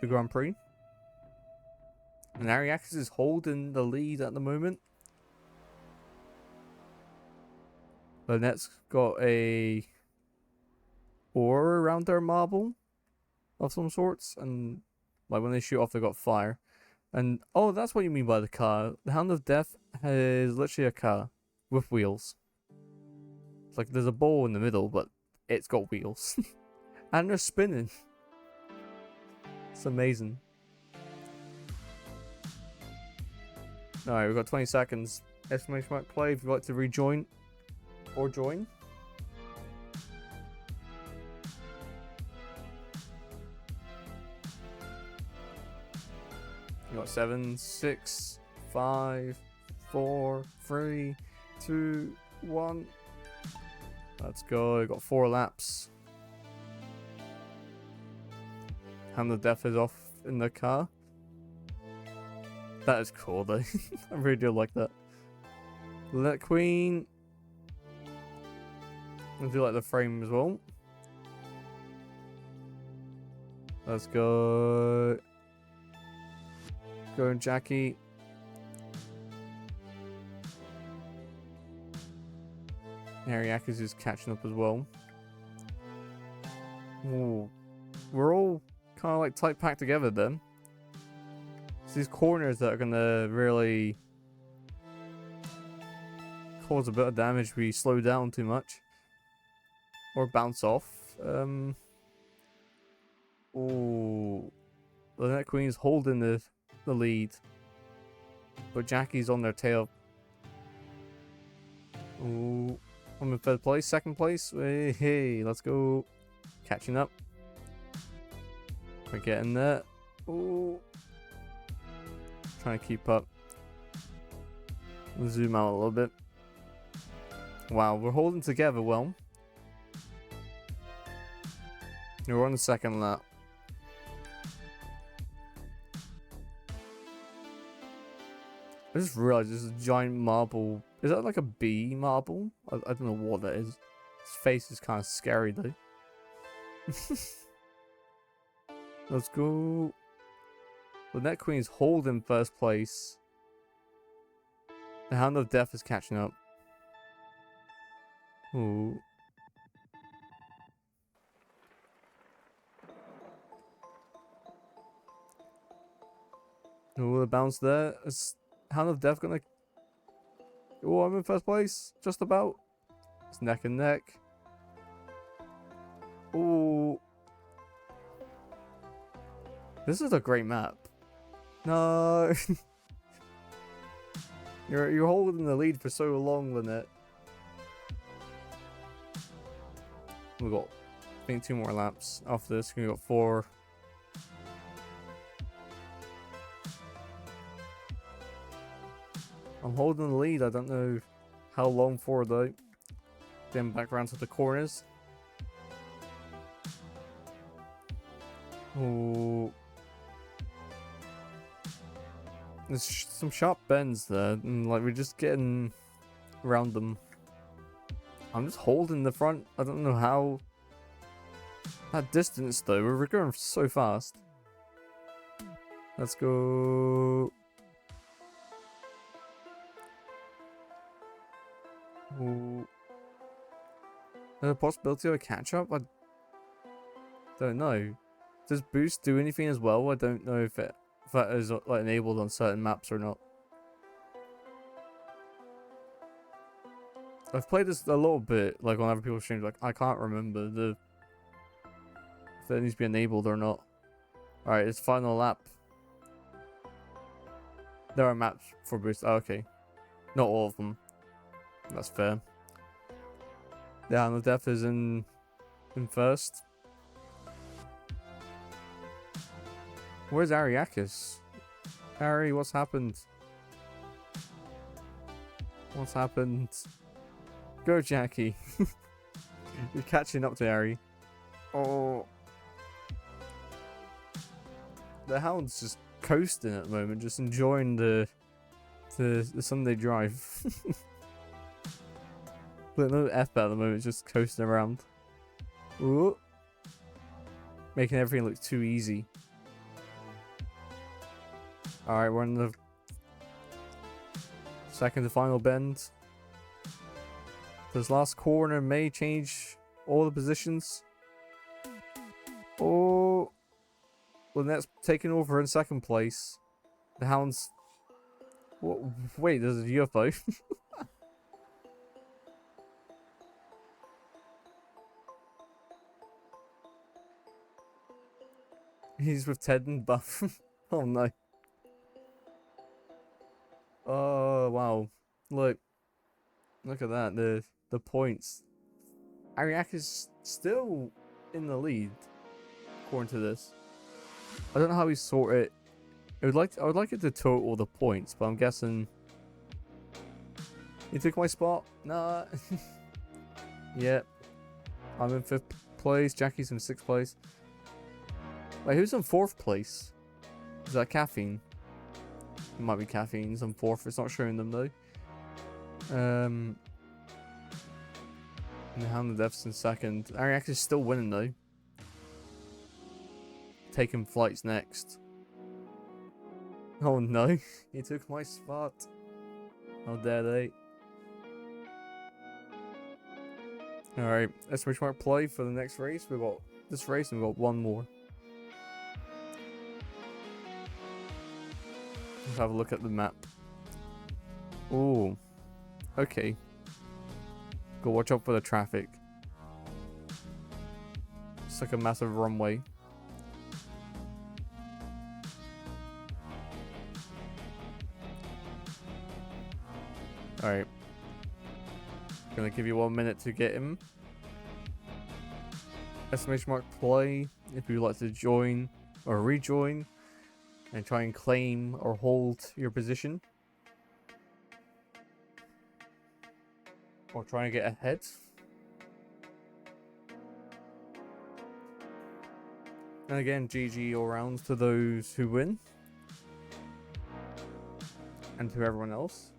Grand Prix. And Ariakis is holding the lead at the moment. Lynette's got a aura around their marble of some sorts, and like when they shoot off, they got fire. And oh, that's what you mean by the car. The Hound of Death is literally a car with wheels. It's like there's a ball in the middle, but it's got wheels, and they're spinning. It's amazing. Alright, we've got 20 seconds. Exclamation mark play if you'd like to rejoin or join. You got 7, 6, 5, 4, 3, 2, 1. Let's go. We've got 4 laps. Hand of Death is off in the car. That is cool though. I really do like that. Lynette Queen. I do like the frame as well. Let's go. Go and Jackie. Ariaka's is catching up as well. Ooh. We're all kind of like tight packed together then. It's these corners that are gonna really cause a bit of damage if we slow down too much. Or bounce off. Ooh. Lynette Queen's holding the lead. But Jackie's on their tail. Ooh. I'm in third place, second place. Hey, let's go. Catching up. We're getting there. Ooh. Trying to keep up. We'll zoom out a little bit. Wow, we're holding together well. We're on the second lap. I just realized there's a giant marble. Is that like a bee marble? I don't know what that is. His face is kind of scary though. Let's go. Lynette Queen's holding first place. The Hound of Death is catching up. Ooh. Ooh, the bounce there. Is Hound of Death gonna... Oh, I'm in first place. Just about. It's neck and neck. Ooh. This is a great map. No. You're holding the lead for so long, Lynette. We got, I think, 2 more laps after this. We got 4. I'm holding the lead. I don't know how long for though. Then back around to the corners. Oh. There's some sharp bends there, and like we're just getting around them. I'm just holding the front. I don't know how. That distance though, we're going so fast. Let's go. Ooh. There's a possibility of a catch up? I don't know. Does boost do anything as well? I don't know if that is like enabled on certain maps or not. I've played this a little bit, like on other people's streams. Like I can't remember if that needs to be enabled or not. All right, it's final lap. There are maps for boost. Oh, okay, not all of them. That's fair. The Hound of Death is in first. Where's Ariakis? Ari, what's happened? What's happened? Go, Jackie. You're catching up to Ari. Oh. The Hound's just coasting at the moment, just enjoying the Sunday drive. But no F at the moment, just coasting around. Ooh. Making everything look too easy. Alright, we're in the second to final bend. This last corner may change all the positions. Oh. Lynette's taking over in second place. The Hound's... What? Wait, there's a UFO. He's with Ted and Buff. Oh no. Oh wow. Look at that. The points. Ariak is still in the lead, according to this. I don't know how we sort it. I would like it to total the points, but I'm guessing you took my spot. Nah. Yep. I'm in 5th place. Jackie's in 6th place. Wait, who's in 4th place? Is that Caffeine? It might be Caffeine's on 4th. It's not showing them though. And the Hound of Death's in second. Ariak is still winning though. Taking flights next. Oh no, he took my spot. How dare they? Alright, exclamation mark play for the next race. We've got this race and we've got one more. Let's have a look at the map. Ooh. Okay. Go watch out for the traffic. It's like a massive runway. Alright. Gonna give you 1 minute to get him. Exclamation mark play if you'd like to join or rejoin and try and claim or hold your position. Or try and get ahead. And again, GG all round to those who win. And to everyone else.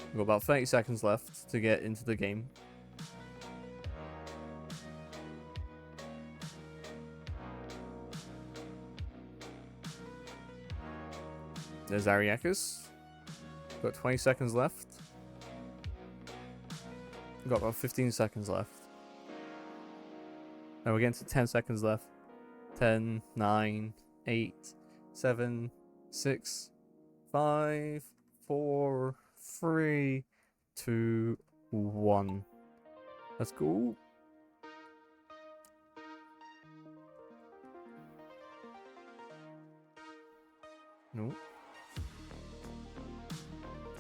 We've got about 30 seconds left to get into the game. There's Ariakis. Got 20 seconds left. We've got about 15 seconds left. And we're getting to 10 seconds left. 10, 9, 8, 7, 6, 5, 4, 3, 2, 1. Let's go. No.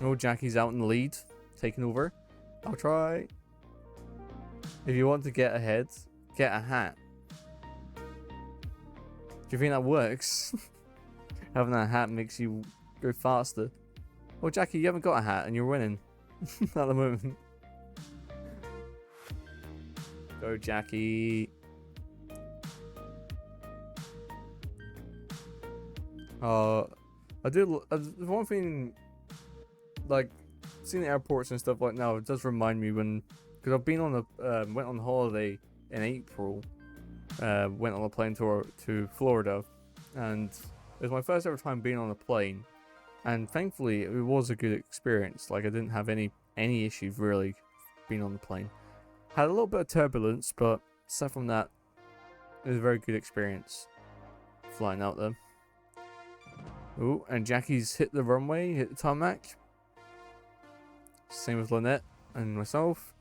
Oh, Jackie's out in the lead, taking over. I'll try. If you want to get ahead, get a hat. Do you think that works? Having that hat makes you go faster. Oh, Jackie, you haven't got a hat and you're winning at the moment. Go, Jackie. I do. One thing, like seeing the airports and stuff like now, it does remind me when, because I've been on a went on holiday in April. Went on a plane tour to Florida, and it was my first ever time being on a plane. And thankfully, it was a good experience. Like I didn't have any issues really being on the plane. Had a little bit of turbulence, but aside from that, it was a very good experience flying out there. Oh, and Jackie's hit the runway, hit the tarmac. Same with Lynette and myself,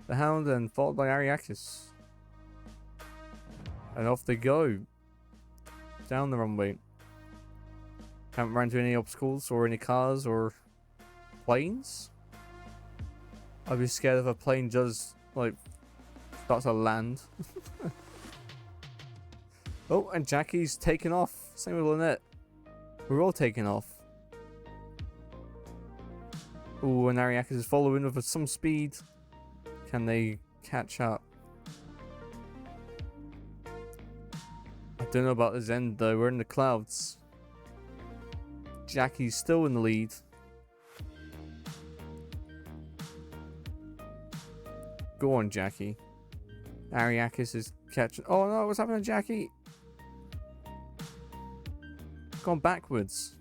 the Hound, and followed by Ariakis. And off they go down the runway. Haven't run into any obstacles or any cars or planes. I'd be scared if a plane just like starts to land. Oh, and Jackie's taking off. Same with Lynette. We're all taking off. Oh, and Ariakis is following with some speed. Can they catch up? I don't know about this end though. We're in the clouds. Jackie's still in the lead. Go on, Jackie. Ariakis is catching. Oh no, what's happening to Jackie? Gone backwards.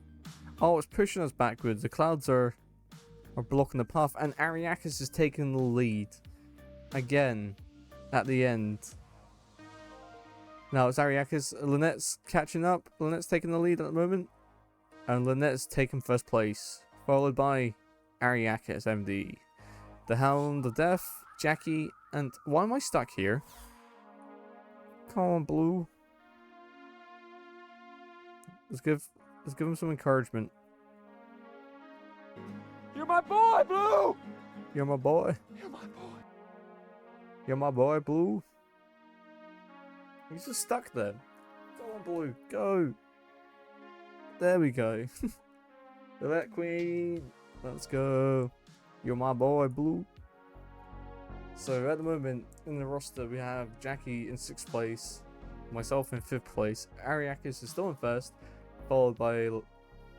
Oh, it's pushing us backwards. The clouds are blocking the path, and Ariakis is taking the lead again at the end. Now it's Ariakis. Lynette's catching up. Lynette's taking the lead at the moment, and Lynette's taking first place, followed by Ariakis MD, the Hound of Death, Jackie, and why am I stuck here? Come on, Blue. Let's give him some encouragement. You're my boy, Blue! You're my boy. You're my boy. You're my boy, Blue. He's just stuck there. Go on, Blue. Go. There we go. The Vet Queen. Let's go. You're my boy, Blue. So at the moment in the roster we have Jackie in 6th place, myself in 5th place, Ariakis is still in 1st, followed by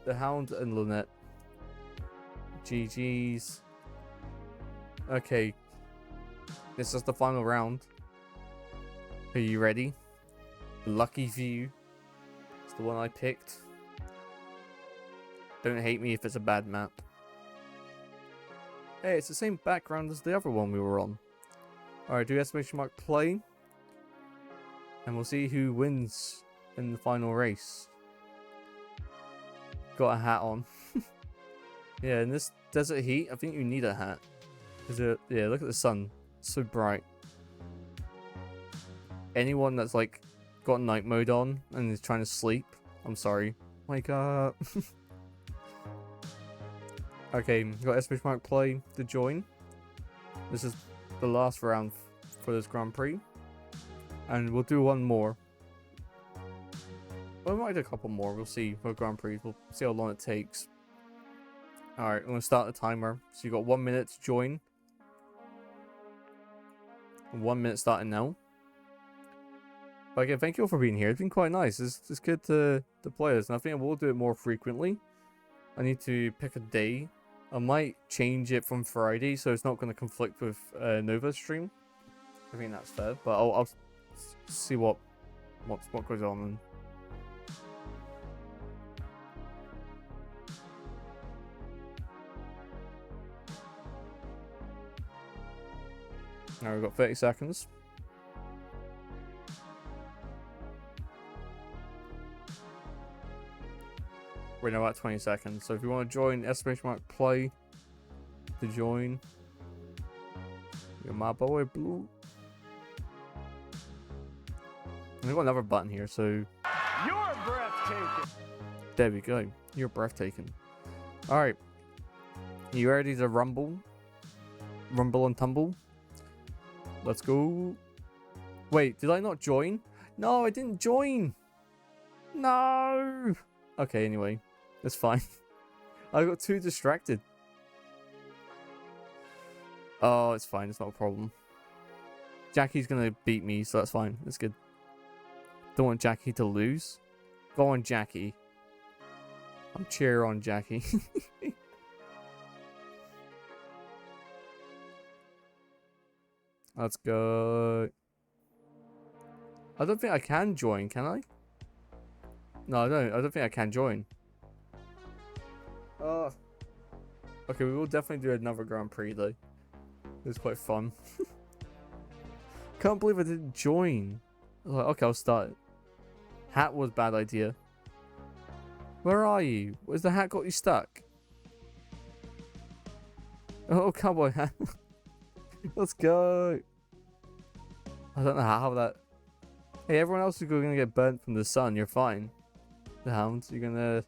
the Hound and Lynette GG's. Okay. This is the final round. Are you ready? Lucky View. It's the one I picked. Don't hate me if it's a bad map. Hey, it's the same background as the other one we were on. Alright, do exclamation mark play. And we'll see who wins in the final race. Got a hat on. Yeah, in this desert heat, I think you need a hat. Yeah, look at the sun. It's so bright. Anyone that's like got night mode on and is trying to sleep, I'm sorry. Wake up. Okay, got exclamation mark play to join. This is the last round for this Grand Prix. And we'll do one more. Well, we might do a couple more. We'll see for Grand Prix. We'll see how long it takes. Alright, I'm going to start the timer. So you got 1 minute to join. 1 minute starting now. But again, thank you all for being here. It's been quite nice. It's good to play this. And I think I will do it more frequently. I need to pick a day. I might change it from Friday so it's not going to conflict with Nova's stream. I think that's fair. But I'll see what goes on. Now we've got 30 seconds. We're now at 20 seconds. So if you want to join, exclamation mark play to join. You're my boy, Blue. And we've got another button here, so You're breathtaking. there we go. You're breathtaking. Alright. You ready to rumble? Rumble and tumble? Let's go. Wait, did I not join? No, I didn't join. No. Okay, anyway. That's fine. I got too distracted. Oh, it's fine. It's not a problem. Jackie's going to beat me, so that's fine. That's good. Don't want Jackie to lose. Go on, Jackie. I'm cheer on Jackie. Let's go. I don't think I can join, can I? No, I don't think I can join. Okay, we will definitely do another Grand Prix though. It was quite fun. Can't believe I didn't join. Like, okay, I'll start it. Hat was a bad idea. Where are you? Where's the hat got you stuck? Oh, cowboy hat. Let's go. I don't know how that... Hey, everyone else is going to get burnt from the sun. You're fine. The hounds, you're gonna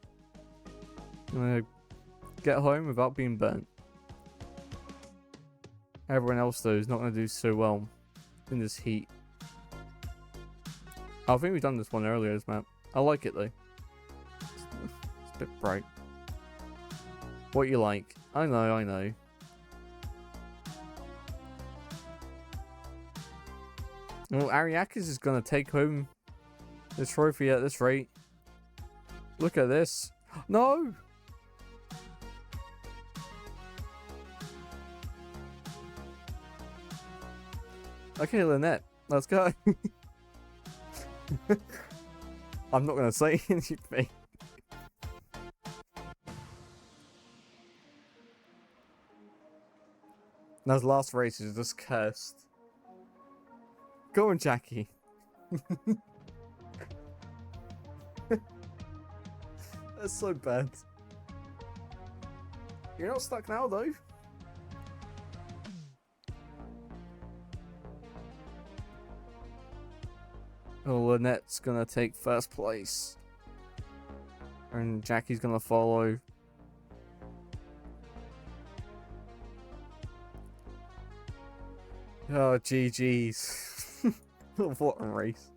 get home without being burnt. Everyone else, though, is not going to do so well in this heat. I think we've done this one earlier, this map. I like it, though. It's a bit bright. What you like? I know. Well, Ariakis is going to take home the trophy at this rate. Look at this. No! Okay, Lynette. Let's go. I'm not going to say anything. Those last races are just cursed. Go on, Jackie. That's so bad. You're not stuck now, though. Oh, Lynette's gonna take first place. And Jackie's gonna follow. Oh, GG's. What a race.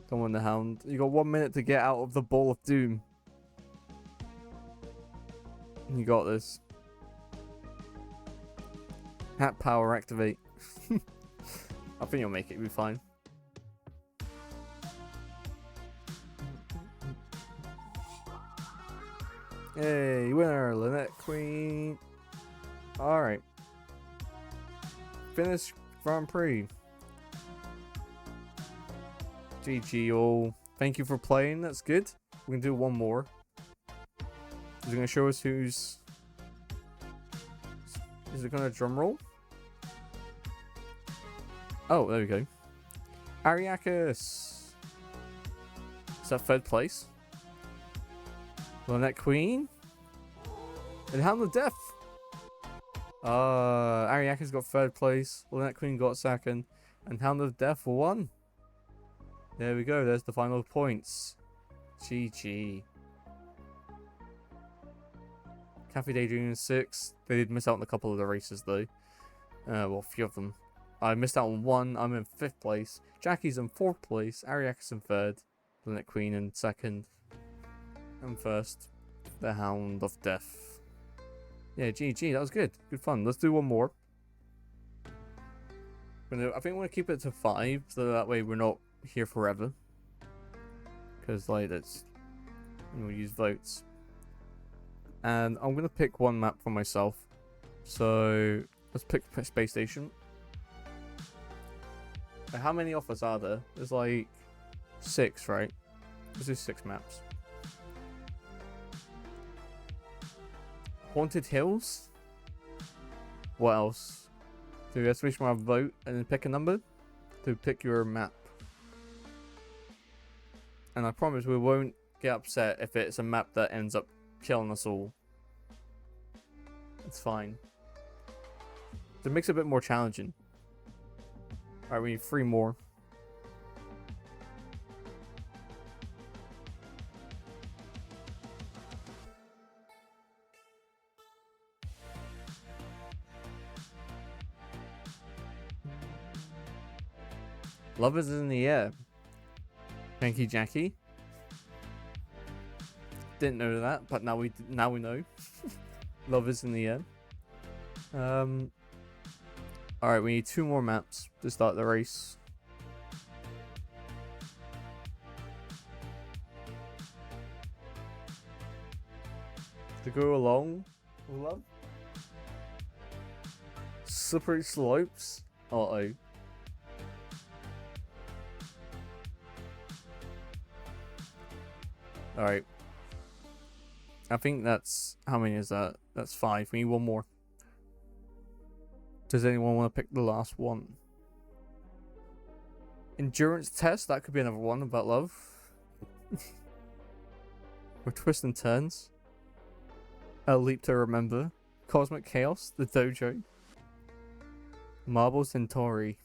Come on, the hound. You got 1 minute to get out of the ball of doom. You got this. Hat power activate. I think you'll make it. You'll be fine. Hey, winner, Lynette Queen. Alright. Finish Grand Prix. GG all. Thank you for playing, that's good. We can do one more. Is it going to show us who's... Is it going to drum roll? Oh, there we go. Ariakis. Is that third place? Lynette Queen? And Hound of Death. Ariakis got third place. Lynette Queen got second. And Hound of Death won. There we go. There's the final points. GG. Cafe Daydream 6. They did miss out on a couple of the races though. Well, a few of them. I missed out on one. I'm in 5th place. Jackie's in 4th place. Ariakis in 3rd. Lynette Queen in 2nd. And 1st. The Hound of Death. Yeah, GG. That was good. Good fun. Let's do one more. I think I want to keep it to 5. So that way we're not here forever. Because, like, that's... We'll use votes. And I'm going to pick one map for myself. So, let's pick Space Station. How many offers are there? There's like 6, right? Let's do 6 maps. Haunted Hills? What else? So let's switch my vote and then pick a number to pick your map. And I promise we won't get upset if it's a map that ends up killing us all. It's fine. It makes it a bit more challenging. Alright, we need 3 more. Love is in the air. Thank you, Jackie. Didn't know that, but now we know. Love is in the air. Alright, we need 2 more maps to start the race. To go along, love. Slippery slopes. Uh-oh. Alright. I think that's... How many is that? That's 5. We need 1 more. Does anyone want to pick the last one? Endurance test? That could be another one about love. Or twists and turns. A leap to remember. Cosmic Chaos. The Dojo. Marble Centauri.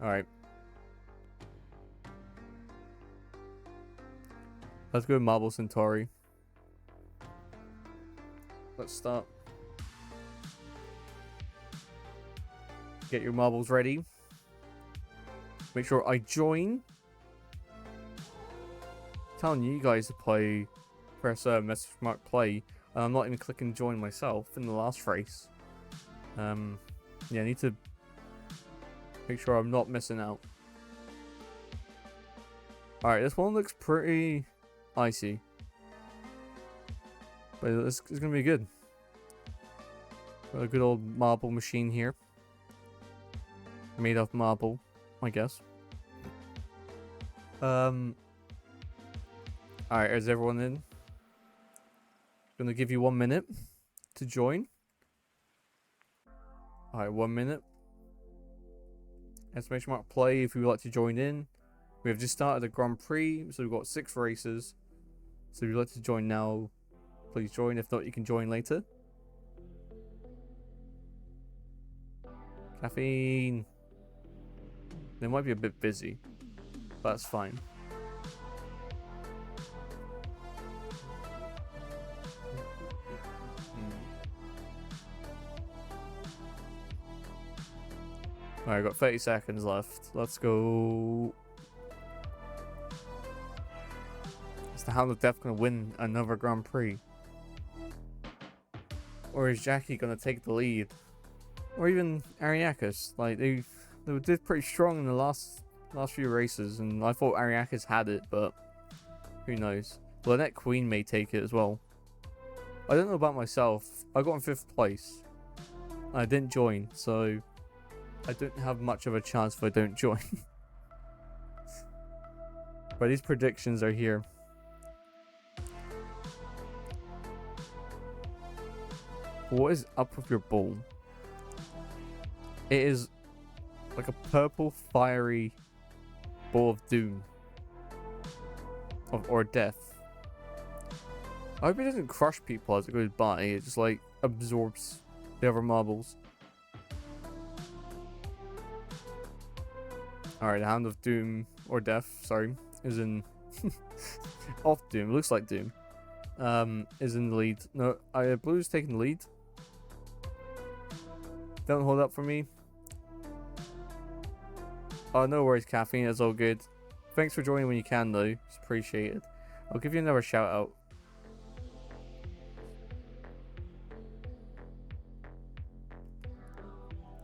Alright. Let's go with Marble Centauri. Let's start. Get your marbles ready. Make sure I join. Telling you guys to play. Press message mark play. And I'm not even clicking join myself in the last race. Yeah, I need to make sure I'm not missing out. Alright, this one looks pretty icy. But it's gonna be good. Got a good old marble machine here. Made of marble, I guess. Alright, is everyone in? Gonna give you 1 minute to join. Alright, 1 minute. Exclamation mark play if you would like to join in. We have just started the Grand Prix, so we've got 6 races. So if you'd like to join now, please join. If not, you can join later. Caffeine. They might be a bit busy, but that's fine. Alright, got 30 seconds left. Let's go. Is the Hound of Death going to win another Grand Prix? Or is Jackie going to take the lead? Or even Ariakis? Like, They did pretty strong in the last few races, and I thought Ariakis had it, but who knows? Lynette Queen may take it as well. I don't know about myself. I got in 5th place. I didn't join, so I don't have much of a chance if I don't join. But these predictions are here. What is up with your ball? It is like a purple fiery ball of doom. Or death. I hope it doesn't crush people as it goes by. It just like absorbs the other marbles. Alright, the Hound of Doom, or Death, sorry, is in... off Doom, looks like Doom. Is in the lead. No, Blue's taking the lead. Don't hold up for me. Oh, no worries, Caffeine, it's all good. Thanks for joining when you can, though. It's appreciated. I'll give you another shout out.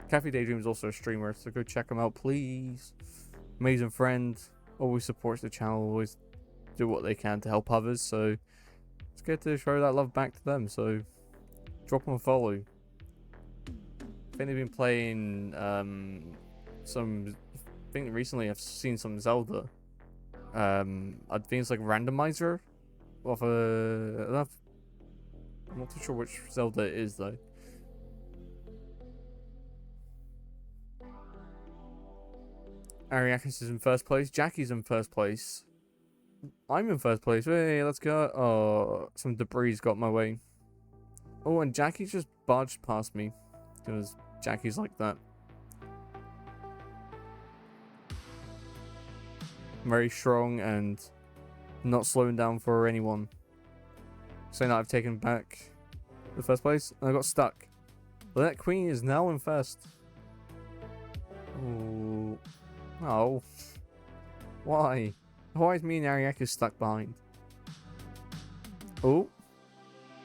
Cafe Daydream is also a streamer, so go check him out, please. Amazing friend, always supports the channel, always do what they can to help others, so it's good to show that love back to them, so drop them a follow. I think they've been playing I think recently I've seen some Zelda. I think it's like randomizer of I'm not too sure which Zelda it is though. Ariakis is in 1st place. Jackie's in 1st place. I'm in 1st place. Hey, let's go. Oh, some debris got my way. Oh, and Jackie just barged past me. Because Jackie's like that. Very strong and not slowing down for anyone. So now I've taken back the 1st place and I got stuck. Lynette Queen is now in 1st. Oh. Oh. Why? Why is me and Ariakis stuck behind? Oh.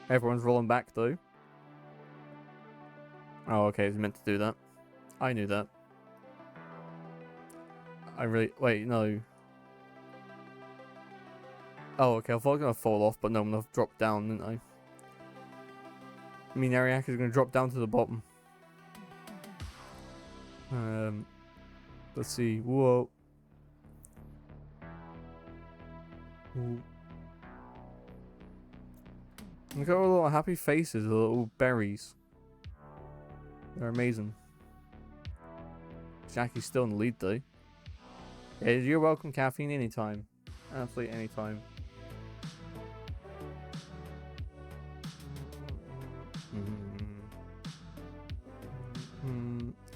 Everyone's rolling back though. Oh, okay, it's meant to do that. I knew that. Wait, no. Oh, okay, I thought I was gonna fall off, but no, I'm gonna drop down, didn't I? I mean, Ariakis is gonna drop down to the bottom. Let's see. Whoa. Ooh. Look at all the little happy faces, the little berries. They're amazing. Jackie's still in the lead though. Yeah, you're welcome, Caffeine, anytime. Absolutely anytime.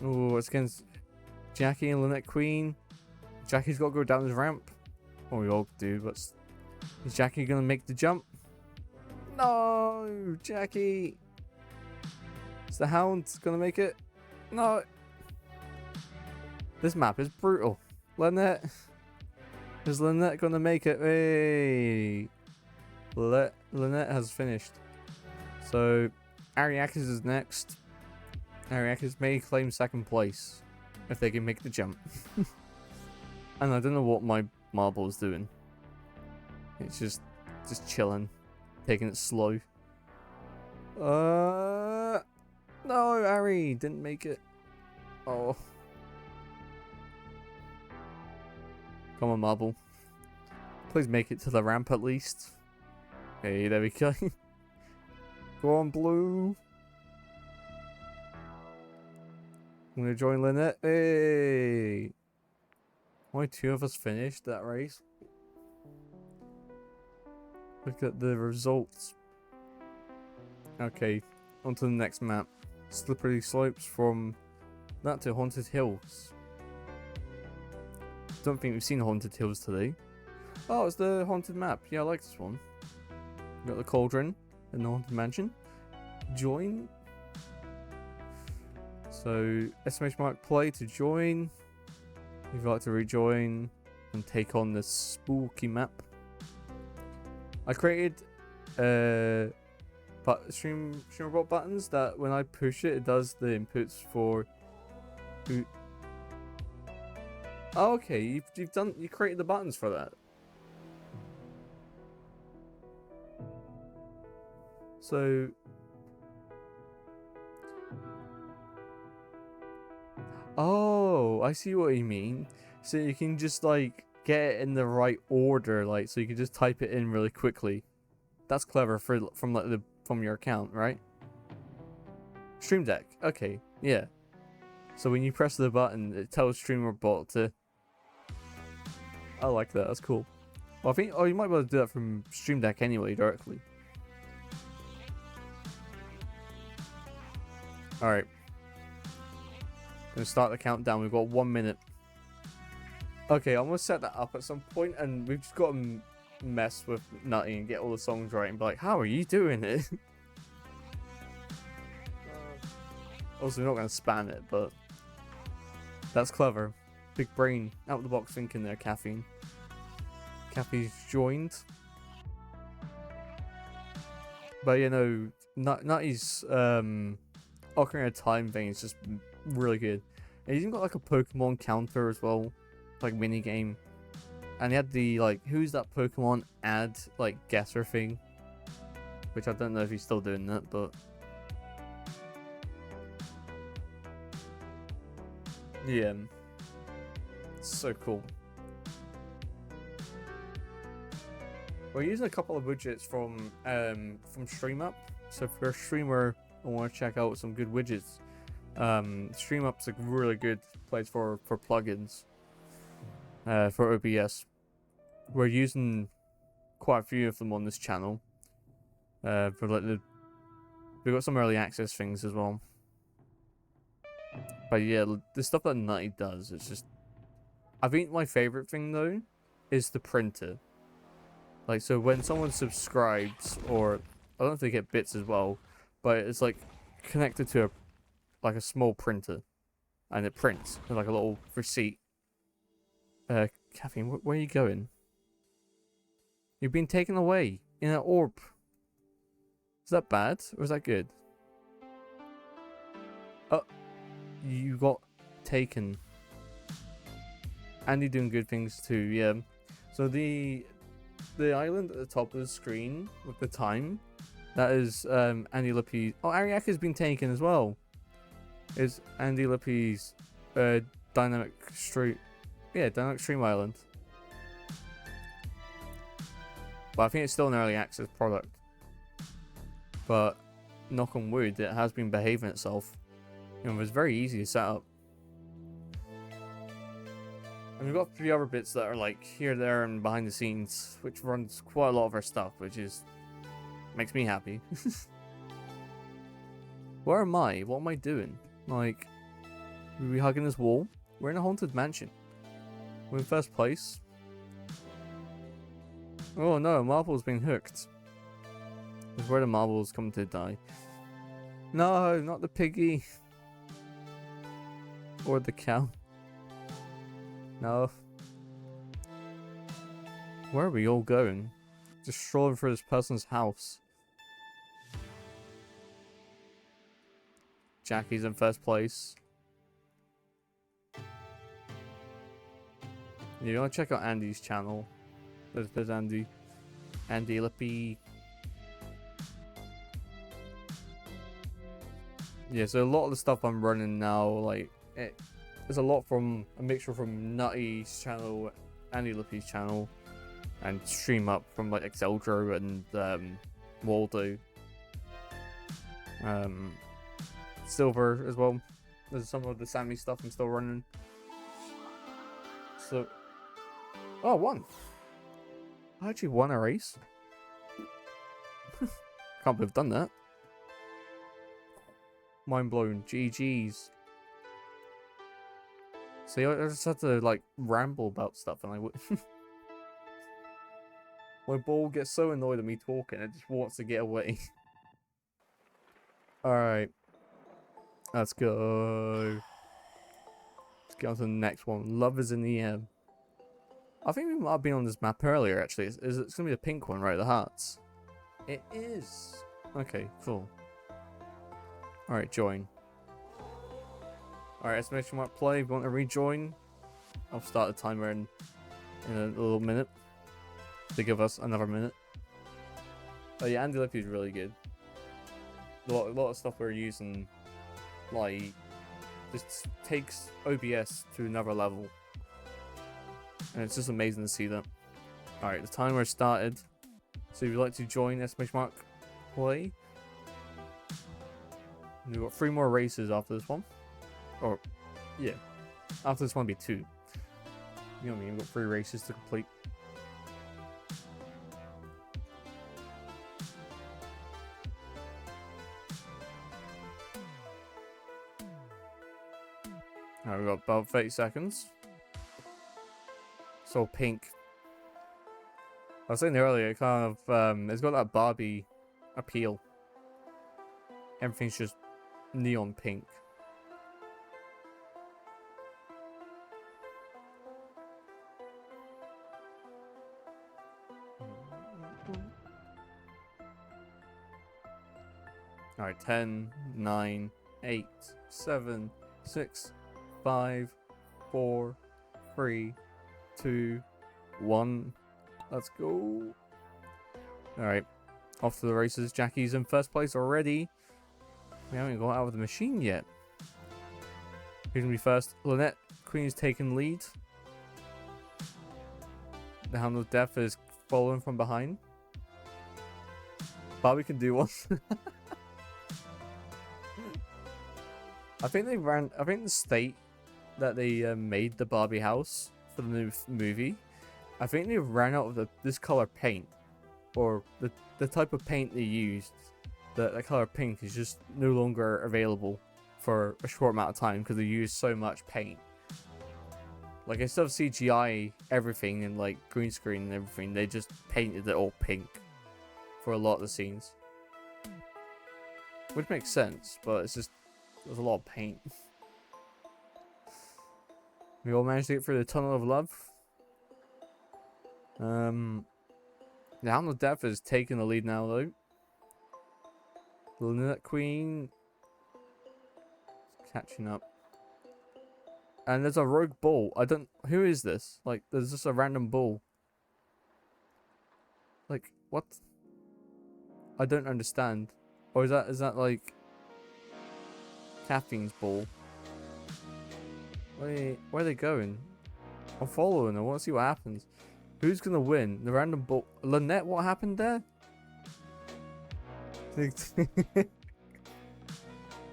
Oh, it's against Jackie and Lynette Queen. Jackie's got to go down this ramp. Well, we all do, but is Jackie going to make the jump? No, Jackie. Is the Hound going to make it? No. This map is brutal. Lynette. Is Lynette going to make it? Hey. Lynette has finished. So, Ariakis is next. Ariakis may claim 2nd place if they can make the jump. And I don't know what my marble is doing. It's just chilling, taking it slow. No, Ari didn't make it. Oh, come on, marble. Please make it to the ramp at least. Hey, there we go. Go on, blue. I'm gonna join Lynette. Hey! Only 2 of us finished that race. Look at the results. Okay, on to the next map. Slippery slopes from that to Haunted Hills. Don't think we've seen Haunted Hills today. Oh, it's the haunted map. Yeah, I like this one. Got the cauldron and the haunted mansion. Join. So, !play to join. If you'd like to rejoin and take on this spooky map. I created streamer buttons that when I push it, it does the inputs for Oh, okay, you created the buttons for that. So oh, I see what you mean. So you can just like get it in the right order, like so you can just type it in really quickly. That's clever from like from your account, right? Stream Deck. Okay, yeah. So when you press the button, it tells StreamerBot to. I like that. That's cool. Well, I think you might be able to do that from Stream Deck anyway directly. All right. Gonna start the countdown. We've got 1 minute. Okay, I'm gonna set that up at some point, and we've just got to mess with Nutty and get all the songs right and be like, how are you doing it? Also, we're not gonna spam it, but that's clever. Big brain, out of the box thinking there, Caffeine. Caffeine's joined. But you know, Nutty's Ocarina of Time thing is just really good. And he's even got like a Pokemon counter as well, like mini game. And he had the like, who's that Pokemon ad like guesser thing, which I don't know if he's still doing that, but yeah, it's so cool. We're using a couple of widgets from StreamUp, so if you're a streamer and want to check out some good widgets, StreamUp's a really good place for plugins for OBS. We're using quite a few of them on this channel. For like we've got some early access things as well. But yeah, the stuff that Nutty does, it's just. I think my favorite thing though is the printer. Like, so when someone subscribes, or I don't know if they get bits as well, but it's like connected to a small printer, and it prints like a little receipt. Caffeine, where are you going? You've been taken away in an orb. Is that bad or is that good? Oh, you got taken. Andy doing good things too, yeah. So the island at the top of the screen with the time, that is Andy Lippy. Oh, Ariaka's been taken as well. Is Andy Lippy's dynamic stream? Yeah, dynamic stream island. But I think it's still an early access product. But knock on wood, it has been behaving itself. And it was very easy to set up. And we've got a few other bits that are like here, there, and behind the scenes, which runs quite a lot of our stuff, which is makes me happy. Where am I? What am I doing? Like, are we hugging this wall? We're in a haunted mansion. We're in first place. Oh no, Marble's been hooked. This is where the Marble's come to die. No, not the piggy. Or the cow. No. Where are we all going? Just strolling through this person's house. Jackie's in first place. You want to check out Andy's channel. There's Andy. Andy Lippy. Yeah, so a lot of the stuff I'm running now, like, there's a lot from a mixture from Nutty's channel, Andy Lippy's channel, and StreamUp from like Exeldro and Waldo. Silver as well. There's some of the Sammy stuff I'm still running. So, oh, won! I actually won a race. Can't believe I've done that. Mind blown. GG's. See, I just had to like ramble about stuff, and my ball gets so annoyed at me talking, it just wants to get away. Alright. Let's go. Let's get on to the next one. Love is in the air. I think we might have been on this map earlier, actually. It's going to be the pink one, right? The hearts. It is. Okay, cool. Alright, join. Alright, exclamation mark play. If you want to rejoin, I'll start the timer in a little minute to give us another minute. But yeah, Andy Lippy is really good. A lot of stuff we're using, like, just takes OBS to another level. And it's just amazing to see that. Alright, the timer started. So if you'd like to join !play, we've got 3 more races after this one. Or, yeah. After this one, will be 2. You know what I mean? We've got 3 races to complete. Alright, we've got about 30 seconds. So pink. I was saying earlier, it kind of, it's got that Barbie appeal. Everything's just neon pink. Alright, 10, 9, 8, 7, 6, 5, 4, 3, 2, 1. Let's go. Alright, off to the races. Jackie's in first place already. We haven't got out of the machine yet. Who's gonna be first? Lynette Queen's taking lead. The Hound of Death is following from behind. Barbie can do one. I think the state that they made the Barbie house for the new movie, I think they ran out of this color paint, or the type of paint they used. The color pink is just no longer available for a short amount of time because they used so much paint. Like, instead of CGI everything and like green screen and everything, they just painted it all pink for a lot of the scenes, which makes sense. But it's just, there's a lot of paint. We all managed to get through the tunnel of love. The Hound of Death is taking the lead now, though. Lynette Queen catching up. And there's a rogue bull. Who is this? Like, there's just a random bull. Like, what? I don't understand. Or is that like Caffeine's bull? Where are they going? I'm following. I want to see what happens. Who's gonna win? The random bull. Lynette, what happened there?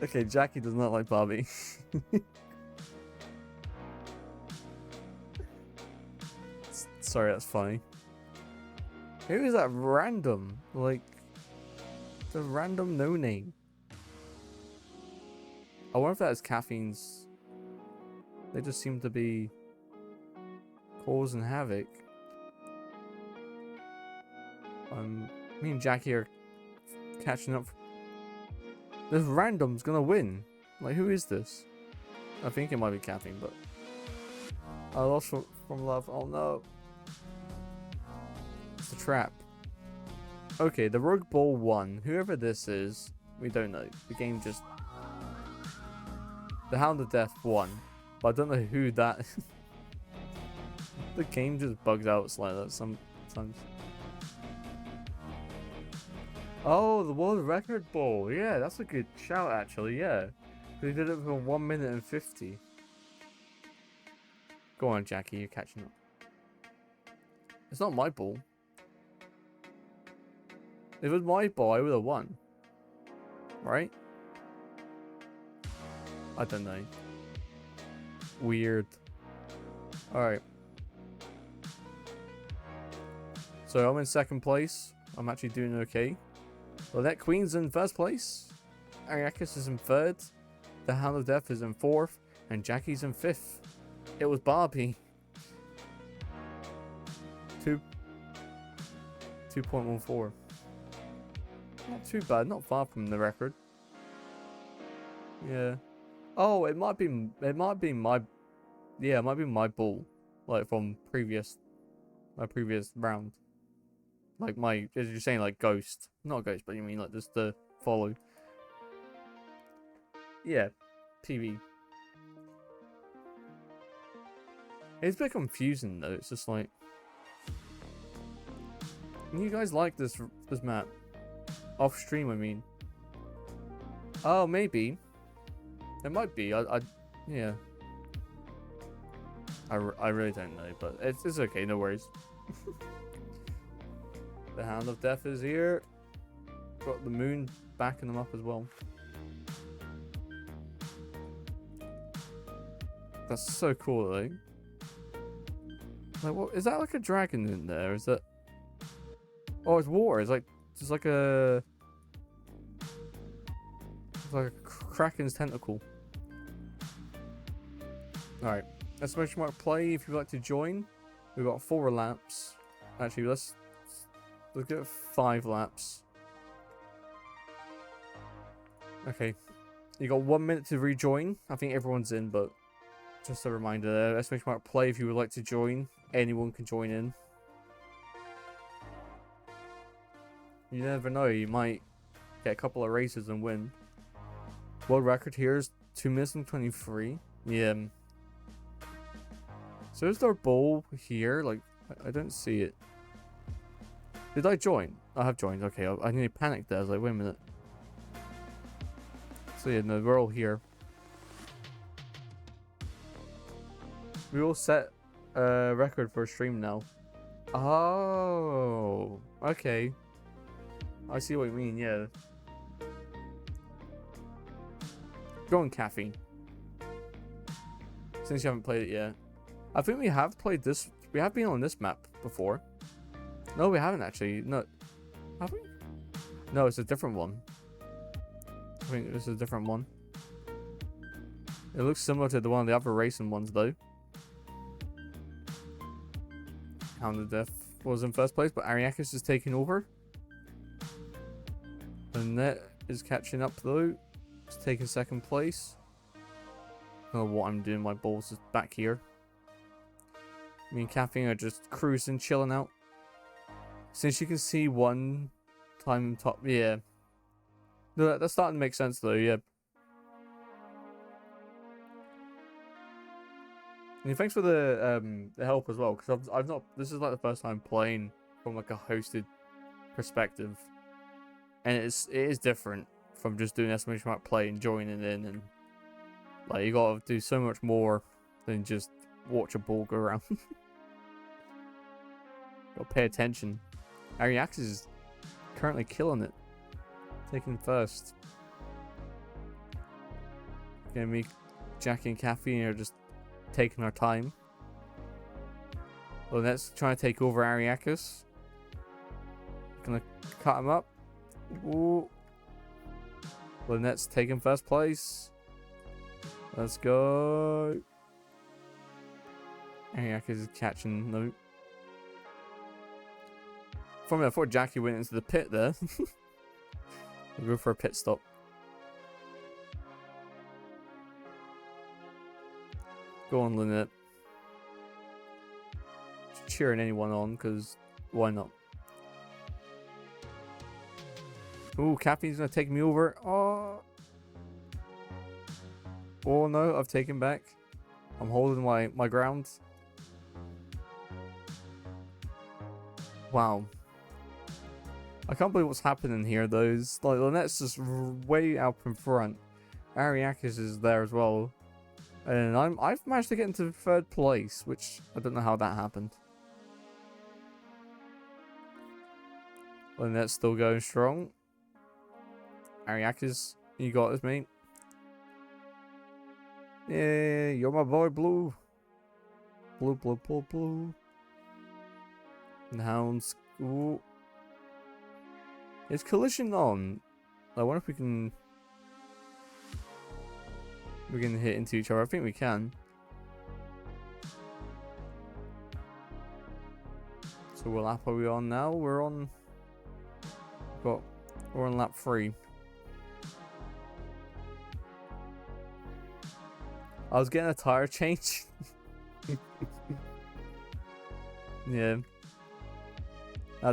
Okay, Jackie does not like Barbie. Sorry, that's funny. Who is that random? Like, the random no name. I wonder if that is Caffeine's. They just seem to be causing havoc. Me and Jackie are catching up. This random's gonna win. Like, who is this? I think it might be Caffeine, but I lost from love. Oh no. It's a trap. Okay, the Rogue Bull won. Whoever this is, we don't know. The game just... The Hound of Death won. But I don't know who that... The game just bugs out slightly sometimes. Oh, the World Record Bull. Yeah, that's a good shout, actually. Yeah. They did it for 1 minute and 50. Go on, Jackie. You're catching up. It's not my ball. If it was my ball, I would have won. Right? I don't know. Weird. Alright. So I'm in second place. I'm actually doing okay. Lynette Queen's in first place. Ariakis is in third. The Hound of Death is in fourth. And Jackie's in fifth. It was Barbie. 2.14. Not too bad. Not far from the record. Yeah. Oh, it might be my... Yeah, it might be my ball. Like, from my previous round. Like as you're saying, like Ghost. Not Ghost, but you mean like just the follow. Yeah, TV. It's a bit confusing though. It's just like, you guys like this map? Off stream, I mean. Oh, maybe. It might be. Yeah. I really don't know, but it's okay. No worries. The Hound of Death is here. Got the moon backing them up as well. That's so cool, though. Like, what is that? Like a dragon in there? Is that? Oh, it's water. It's like a kraken's tentacle. All right, let's make sure play. If you'd like to join, we've got 4 laps. Actually, let's get 5 laps. Okay, you got 1 minute to rejoin. I think everyone's in, but just a reminder there. Let's make sure play. If you would like to join, anyone can join in. You never know, you might get a couple of races and win. World record here is 2 minutes and 23. Yeah. So is there a ball here? Like, I don't see it. Did I join? I have joined. Okay, I nearly panicked there. I was like, wait a minute. So yeah, no, we're all here. We all set a record for a stream now. Oh, okay. I see what you mean, yeah. Go on, Caffeine. Since you haven't played it yet. I think we have played this. We have been on this map before. No, we haven't actually. No. Have we? No, it's a different one. I think this is a different one. It looks similar to the one of the other racing ones, though. Hound of Death was in first place, but Ariakis is taking over. The net is catching up though. It's taking second place. I don't know what I'm doing. My balls is back here. Me and Caffeine are just cruising, chilling out. Since you can see one time top, yeah. No, that's starting to make sense though. Yeah. And thanks for the help as well, because I've not. This is like the first time playing from like a hosted perspective. And it is different from just doing estimation mark play and joining in, and like you gotta do so much more than just watch a ball go around. Gotta pay attention. Ariax is currently killing it, taking first. Again, me, Jackie, and Caffeine are just taking our time. Well, let's try to take over Ariakis. Gonna cut him up. Ooh. Lynette's taking first place. Let's go. Ariakis is catching. No. From before Jackie went into the pit there. We'll go for a pit stop. Go on, Lynette. Just cheering anyone on, because why not? Ooh, Caffeine's gonna take me over. Oh. Oh no, I've taken back. I'm holding my ground. Wow. I can't believe what's happening here though. It's like Lynette's just way out in front. Ariakis is there as well. And I've managed to get into 3rd place, which I don't know how that happened. Lynette's still going strong. Ariakis, you got this, mate. Yeah, you're my boy, Blue. Blue, blue, blue, blue. And Hounds. Ooh. Is collision on? I wonder if we can hit into each other. I think we can. So what lap are we on now? We're on lap 3. I was getting a tire change. Yeah.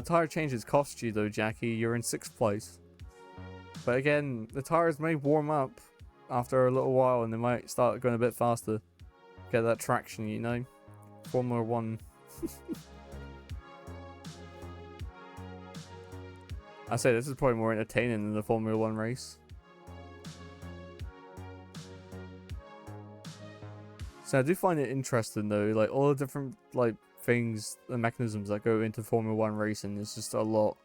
Tire changes cost you though, Jackie. You're in 6th place. But again, the tires may warm up after a little while and they might start going a bit faster. Get that traction, you know. Formula One. I say this is probably more entertaining than the Formula One race. So I do find it interesting though, like all the different like things and mechanisms that go into Formula One racing is just a lot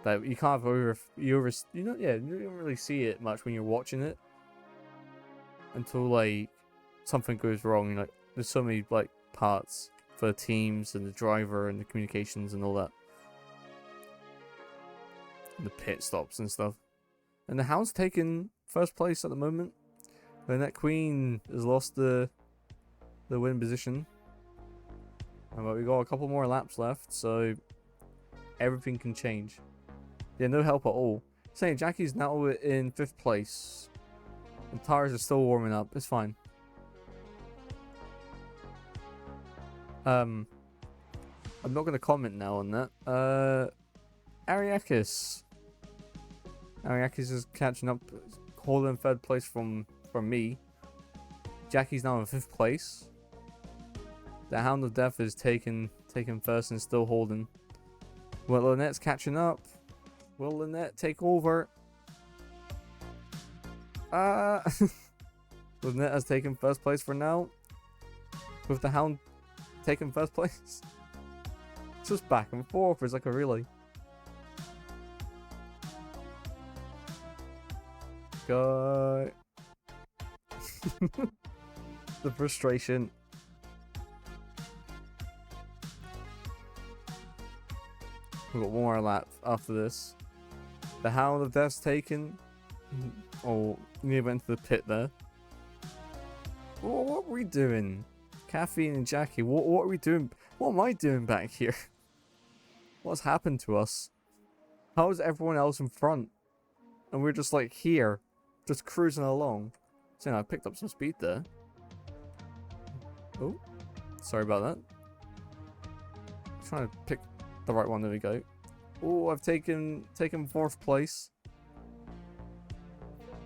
that you can't you don't really see it much when you're watching it until like something goes wrong. Like there's so many like parts for the teams and the driver and the communications and all that. And the pit stops and stuff. And the Hound's taken first place at the moment. Lynette Queen has lost the win position. But we got a couple more laps left, so everything can change. Yeah, no help at all. Saying Jackie's now in 5th place. And tires are still warming up. It's fine. I'm not going to comment now on that. Ariakis. Ariakis is catching up, holding 3rd place from me. Jackie's now in 5th place. The Hound of Death is taken first and still holding. Well, Lynette's catching up. Will Lynette take over? Lynette has taken 1st place for now. With the Hound taking 1st place. It's just back and forth. It's like a relay. Go. The frustration. We've got one more lap after this. The Hound of Death's taken. Oh, near went to the pit there. What are we doing? Caffeine and Jackie, what are we doing? What am I doing back here? What's happened to us? How is everyone else in front? And we're just like here, just cruising along. So I picked up some speed there. Oh, sorry about that. I'm trying to pick the right one. There we go. Oh, I've taken 4th place.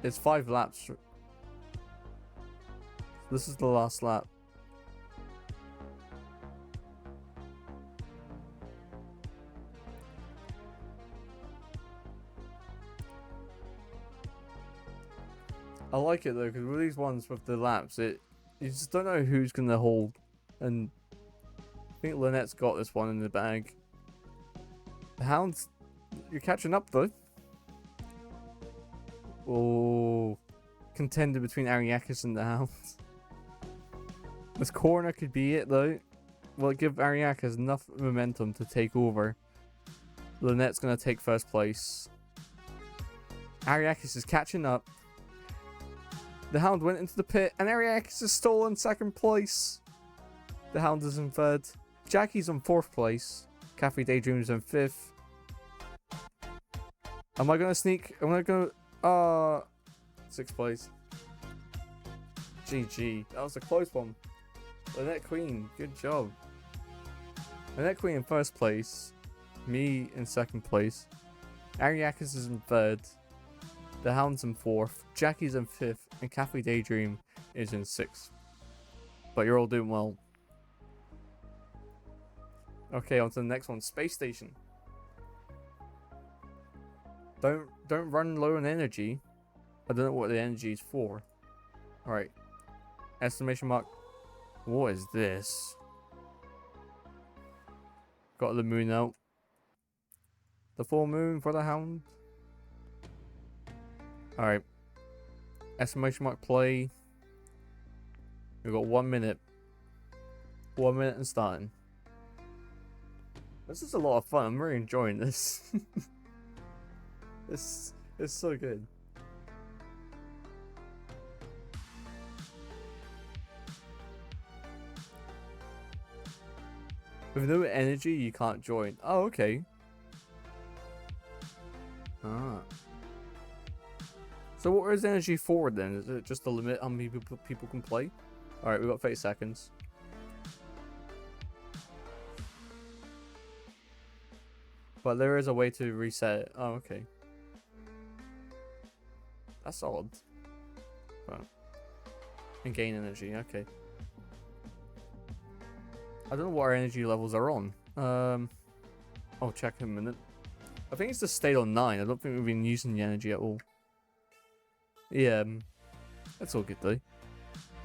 It's 5 laps. This is the last lap. I like it though, because with these ones with the laps, you just don't know who's gonna hold, and I think Lynette's got this one in the bag. The Hounds, you're catching up though. Oh, contender between Ariakis and the Hounds. This corner could be it though. Will it give Ariakis enough momentum to take over? Lynette's gonna take 1st place. Ariakis is catching up. The Hound went into the pit, and Ariakis is still in 2nd place. The Hound is in 3rd. Jackie's on 4th place. Cafe Daydream's in 5th. Am I gonna sneak? I'm gonna go. 6th place. GG. That was a close one. Lynette Queen, good job. Lynette Queen in 1st place. Me in 2nd place. Ariakis is in 3rd. The Hound's in 4th, Jackie's in 5th, and Cafe Daydream is in 6th. But you're all doing well. Okay, on to the next one, Space Station. Don't run low on energy. I don't know what the energy is for. Alright. Exclamation mark. What is this? Got the moon out. The full moon for the Hound. Alright. Exclamation mark play. We've got 1 minute. 1 minute and starting. This is a lot of fun. I'm really enjoying this. This is so good. With no energy, you can't join. Oh, okay. Ah. So what is energy for then? Is it just the limit how many people can play? Alright, we've got 30 seconds. But there is a way to reset it. Oh, okay. That's odd. Well, and gain energy, okay. I don't know what our energy levels are on. I'll check in a minute. I think it's just stayed on 9. I don't think we've been using the energy at all. Yeah, that's all good though.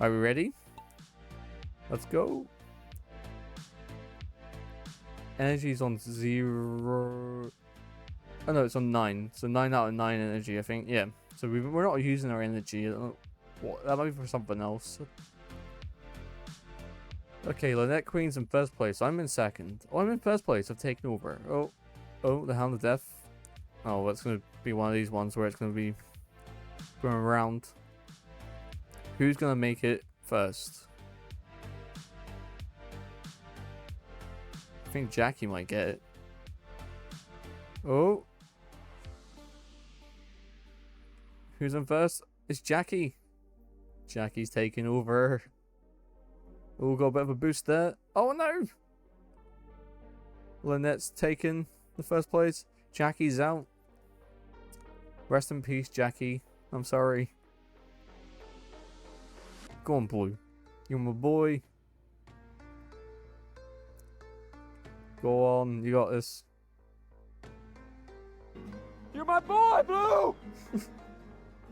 Are we ready? Let's go. Energy's on 0. Oh no, it's on 9. So 9 out of 9 energy, I think. Yeah. So we're not using our energy. That might be for something else. Okay, Lynette Queen's in first place. I'm in second. Oh, I'm in first place. I've taken over. Oh, the Hound of Death. Oh, that's going to be one of these ones where it's going to be going around. Who's going to make it first? I think Jackie might get it. Oh. Who's in first? It's Jackie. Jackie's taking over. Oh, got a bit of a boost there. Oh no! Lynette's taken the first place. Jackie's out. Rest in peace, Jackie. I'm sorry. Go on, Blue. You're my boy. Go on, you got this. You're my boy, Blue!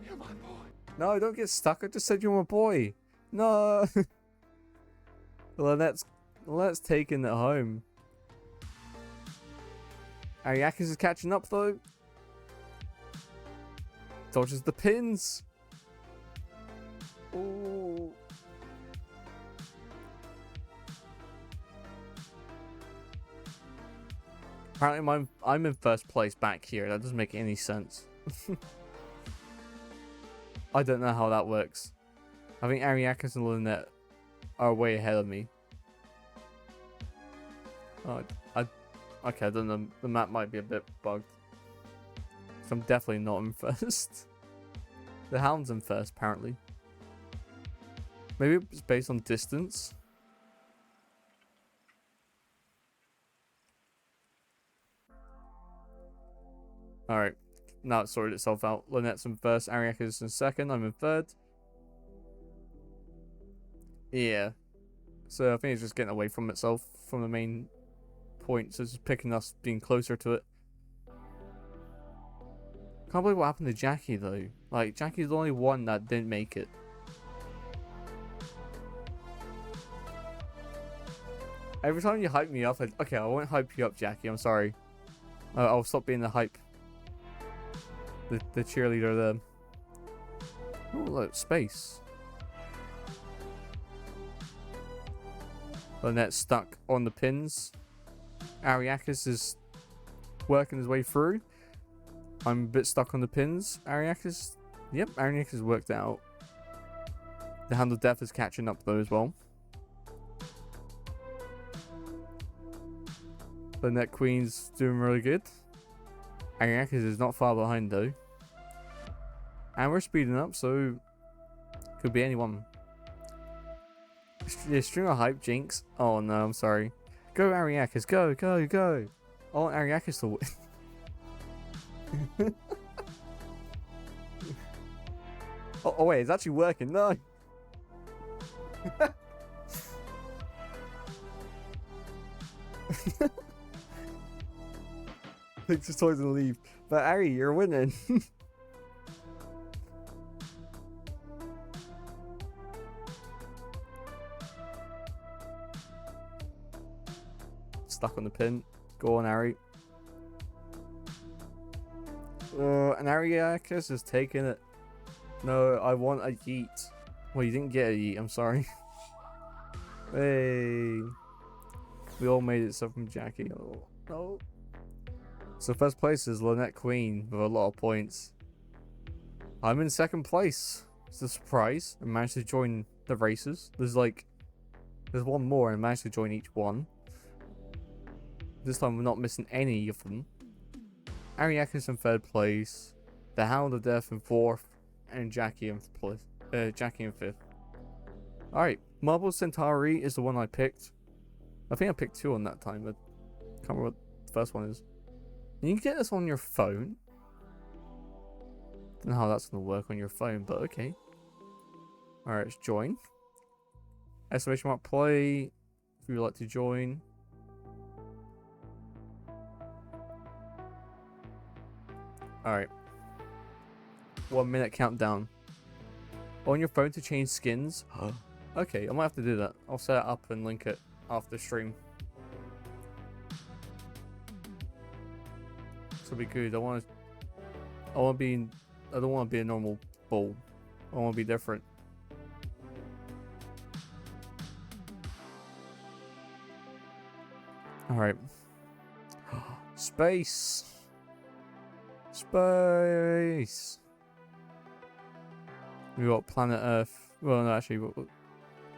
You're my boy. No, don't get stuck. I just said you're my boy. No. Lynette's taking it home. Ariakis is catching up though. Dodges the pins. Ooh. Apparently I'm in first place back here. That doesn't make any sense. I don't know how that works. I think Ariakis and Lynette are way ahead of me. Okay, I don't know. The map might be a bit bugged. So I'm definitely not in first. The Hound's in first, apparently. Maybe it's based on distance. Alright. Now it's sorted itself out. Lynette's in first, Ariakis is in second, I'm in third. Yeah. So I think it's just getting away from itself, from the main point. So it's just picking us being closer to it. Can't believe what happened to Jackie though. Like, Jackie's the only one that didn't make it. Every time you hype me up, okay, I won't hype you up, Jackie, I'm sorry. I'll stop being the hype. The cheerleader there. Oh, look, space. Lynette's stuck on the pins. Ariakis is working his way through. I'm a bit stuck on the pins. Ariakis, yep, Ariakis worked it out. The Hand of Death is catching up though as well. Lynette Queen's doing really good. Ariakis is not far behind though. And we're speeding up, so could be anyone. Yeah, string of hype, Jinx. Oh no, I'm sorry. Go Ariakis, go, go, go. I want Ariakis to win. oh wait, it's actually working. No. Takes his toys and leave. But Ari, you're winning. Stuck on the pin. Go on, Ari. And Ariakis is taking it. No, I want a yeet. Well, you didn't get a yeet, I'm sorry. Hey. We all made it except from Jackie. Oh, no. So first place is Lynette Queen with a lot of points. I'm in second place. It's a surprise. I managed to join the races. There's one more and I managed to join each one. This time we're not missing any of them. Ariakis in third place. The Hound of Death in fourth. And Jackie in fifth. Alright, Marble Centauri is the one I picked. I think I picked 2 on that time, but I can't remember what the first one is. You can get this on your phone. Don't know how that's going to work on your phone, but okay. Alright, let's join. Exclamation mark play. if you would like to join. Alright. 1 minute countdown. On your phone to change skins. Okay, I might have to do that. I'll set it up and link it after stream. This will be good. I don't want to be a normal bull. I want to be different. Alright. Space. Space. We got planet Earth. Well, no, actually,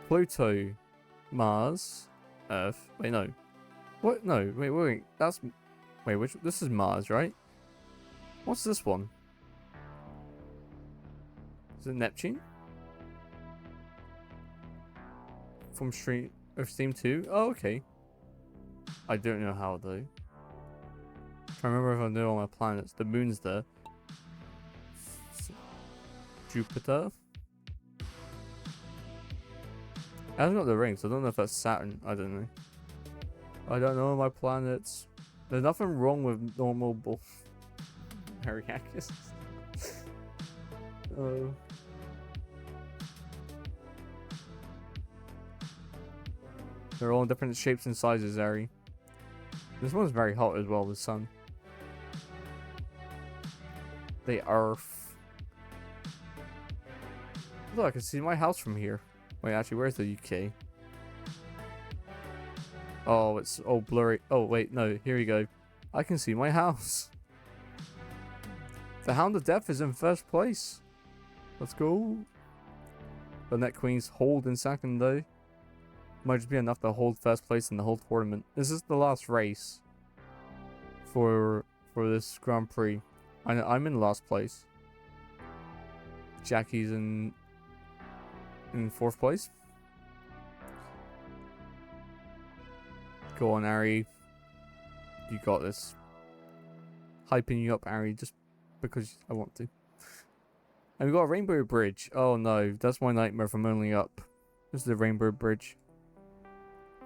Pluto, Mars, Earth. Wait, no. What? No, wait. Wait, this is Mars, right? What's this one? Is it Neptune? From Steam 2? Oh, okay. I don't know how though. I remember if I know all my planets. The moon's there. Jupiter. It hasn't got the rings. I don't know if that's Saturn. I don't know. I don't know my planets. There's nothing wrong with normal bull. Ariakis. Oh. They're all in different shapes and sizes, Ari. This one's very hot as well, the sun. The Earth. Look, I can see my house from here. Wait, actually, where's the UK? Oh, it's all blurry. Oh, wait, no, here we go. I can see my house. The Hound of Death is in first place. Let's go. The Net Queen's hold in second, though. Might just be enough to hold first place in the whole tournament. This is the last race for this Grand Prix. I'm in last place. Jackie's in fourth place. Go on, Ari. You got this. Hyping you up, Ari, just because I want to. And we got a Rainbow Bridge. Oh no, that's my nightmare from only up. This is the Rainbow Bridge.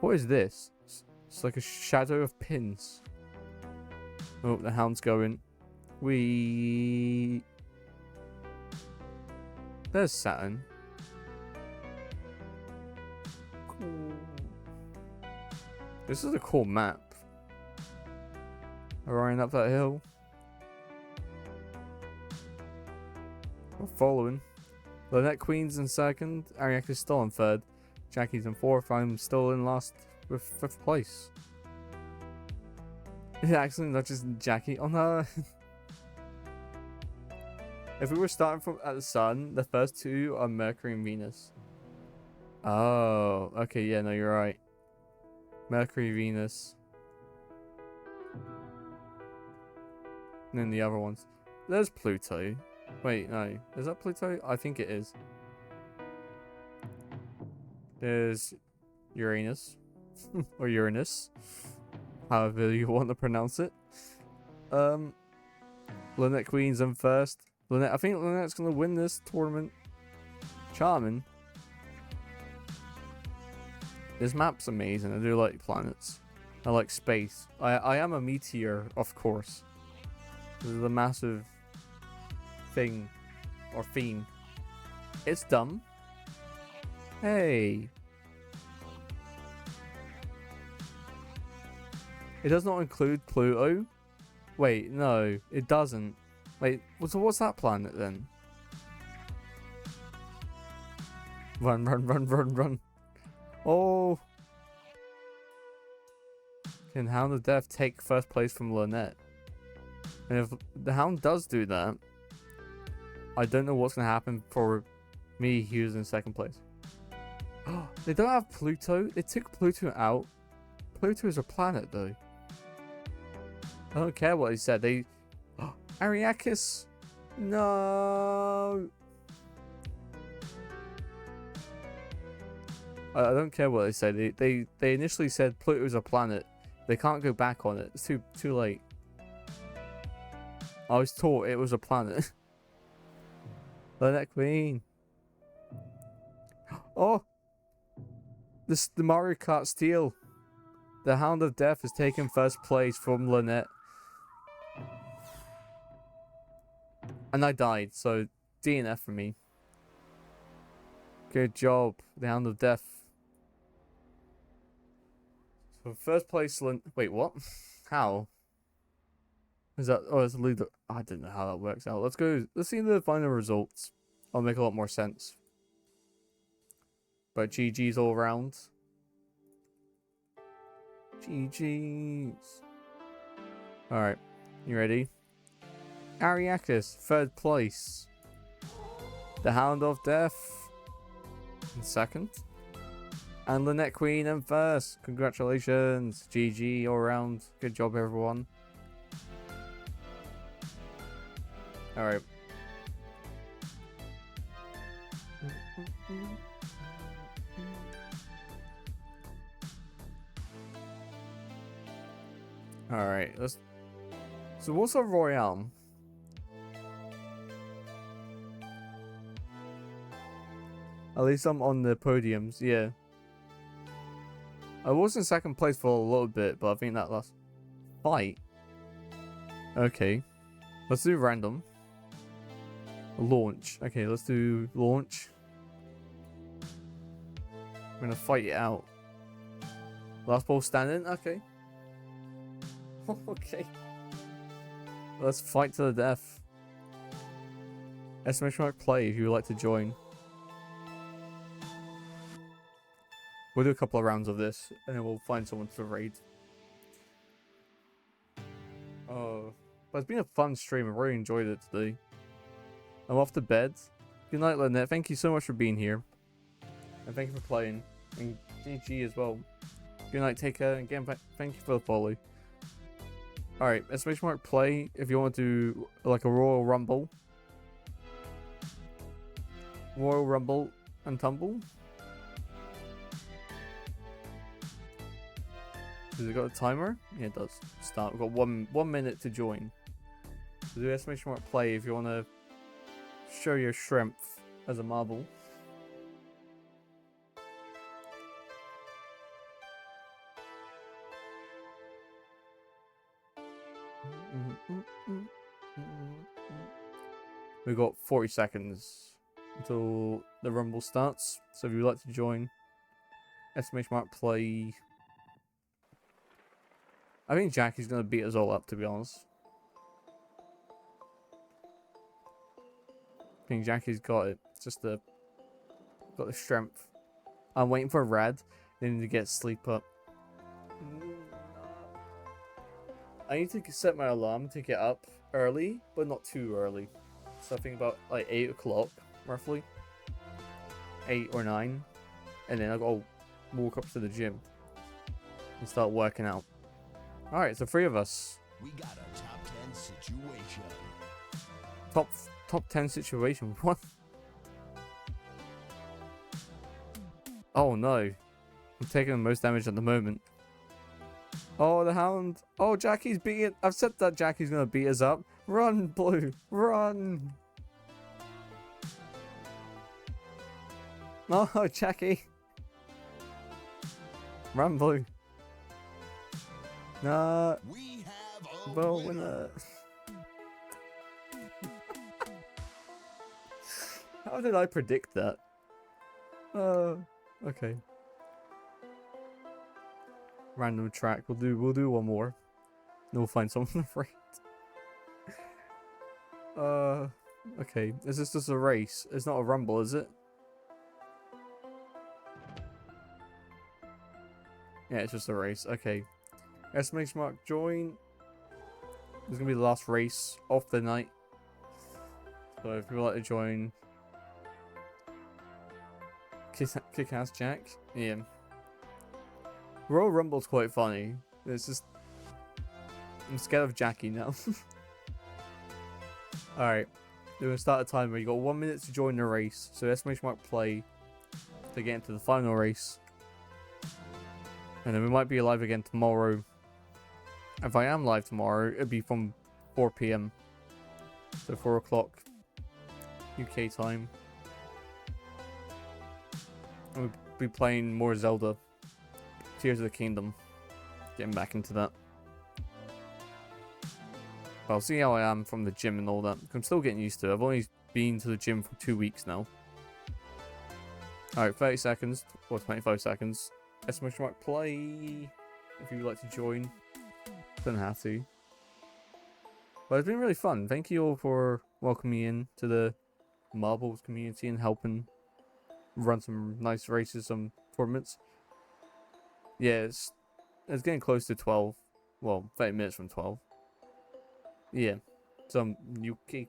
What is this? It's like a shadow of pins. Oh, the Hound's going. There's Saturn. Cool. This is a cool map. Running up that hill. We're following. The Net Queen's in second. Ariak is still in third. Jackie's in fourth. I'm still in last with fifth place. It's actually not just Jackie. Oh no. If we were starting from at the sun, the first two are Mercury and Venus. Oh, okay, yeah, no, you're right. Mercury, Venus. And then the other ones. There's Pluto. Wait, no. Is that Pluto? I think it is. There's Uranus. Or Uranus. However you want to pronounce it. Lynette Queen's in first. I think Lynette's going to win this tournament. Charming. This map's amazing. I do like planets. I like space. I am a meteor, of course. This is a massive thing. Or theme. It's dumb. Hey. It does not include Pluto. Wait, no, it doesn't. Wait, so what's that planet then? Run, run, run, run, run. Oh. Can Hound of Death take first place from Lynette? And if the Hound does do that, I don't know what's going to happen for me who's in second place. They don't have Pluto. They took Pluto out. Pluto is a planet though. I don't care what he said. Ariakis. No. I don't care what they said. They initially said Pluto's a planet. They can't go back on it. It's too late. I was taught it was a planet. Lynette Queen. Oh. the Mario Kart Steel. The Hound of Death has taken first place from Lynette. And I died, so DNF for me. Good job, the Hound of Death. So first place, wait, what? How? Is that? Oh, it's a leader. I don't know how that works out. Let's go. Let's see the final results. I'll make a lot more sense. But GG's all around. GG's. All right, you ready? Ariakis, third place. The Hound of Death in second. And Lynette Queen in first. Congratulations. GG all around. Good job, everyone. Alright. Alright, let's... So what's our Royale? At least I'm on the podiums, yeah. I was in second place for a little bit, but I think that last fight. Okay. Let's do random. Launch. Okay, let's do launch. I'm gonna fight it out. Last ball standing? Okay. Okay. Let's fight to the death. Exclamation mark play if you would like to join. We'll do a couple of rounds of this, and then we'll find someone to raid. Oh, but it's been a fun stream. I really enjoyed it today. I'm off to bed. Good night, Lynette. Thank you so much for being here. And thank you for playing. And GG as well. Good night, take care. And again, thank you for the follow. Alright, exclamation mark play if you want to do like a Royal Rumble. Royal Rumble and Tumble. Does it got a timer? Yeah, it does. Start. We've got one minute to join. So do exclamation mark play if you want to show your strength as a marble. We've got 40 seconds until the rumble starts. So if you'd like to join, exclamation mark play. I think Jackie's going to beat us all up, to be honest. I think Jackie's got it. It's just got the strength. I'm waiting for Rad. They need to get sleep up. I need to set my alarm to get up early, but not too early. So I think about like 8 o'clock, roughly. 8 or 9. And then I've got to walk up to the gym and start working out. Alright, so 3 of us. We got a top 10 situation. Top 10 situation? What? Oh no. I'm taking the most damage at the moment. Oh, the Hound. Oh, Jackie's beating. I've said that Jackie's gonna beat us up. Run, Blue. Run. No, Jackie. Run, Blue. Nah. We have a Well, winner. How did I predict that? Okay. Random track. We'll do one more. Then we'll find someone to raid. Okay. Is this just a race? It's not a rumble, is it? Yeah, it's just a race. Okay. Exclamation mark join. This is gonna be the last race of the night. So if you would like to join, kick ass Jack. Yeah. Royal Rumble's quite funny. It's just I'm scared of Jackie now. Alright. We're gonna start a timer. You got 1 minute to join the race. So exclamation mark play to get into the final race. And then we might be live again tomorrow. If I am live tomorrow, it'll be from 4 PM. So 4 o'clock UK time. And we'll be playing more Zelda. Tears of the Kingdom. Getting back into that. But I'll see how I am from the gym and all that. I'm still getting used to it. I've only been to the gym for 2 weeks now. Alright, 30 seconds. Or 25 seconds. Exclamation mark play. If you would like to join. Don't have to. But it's been really fun. Thank you all for welcoming me in to the Marbles community and helping run some nice races, some tournaments. Yeah, it's getting close to 12. Well, 30 minutes from 12. Yeah, some new key.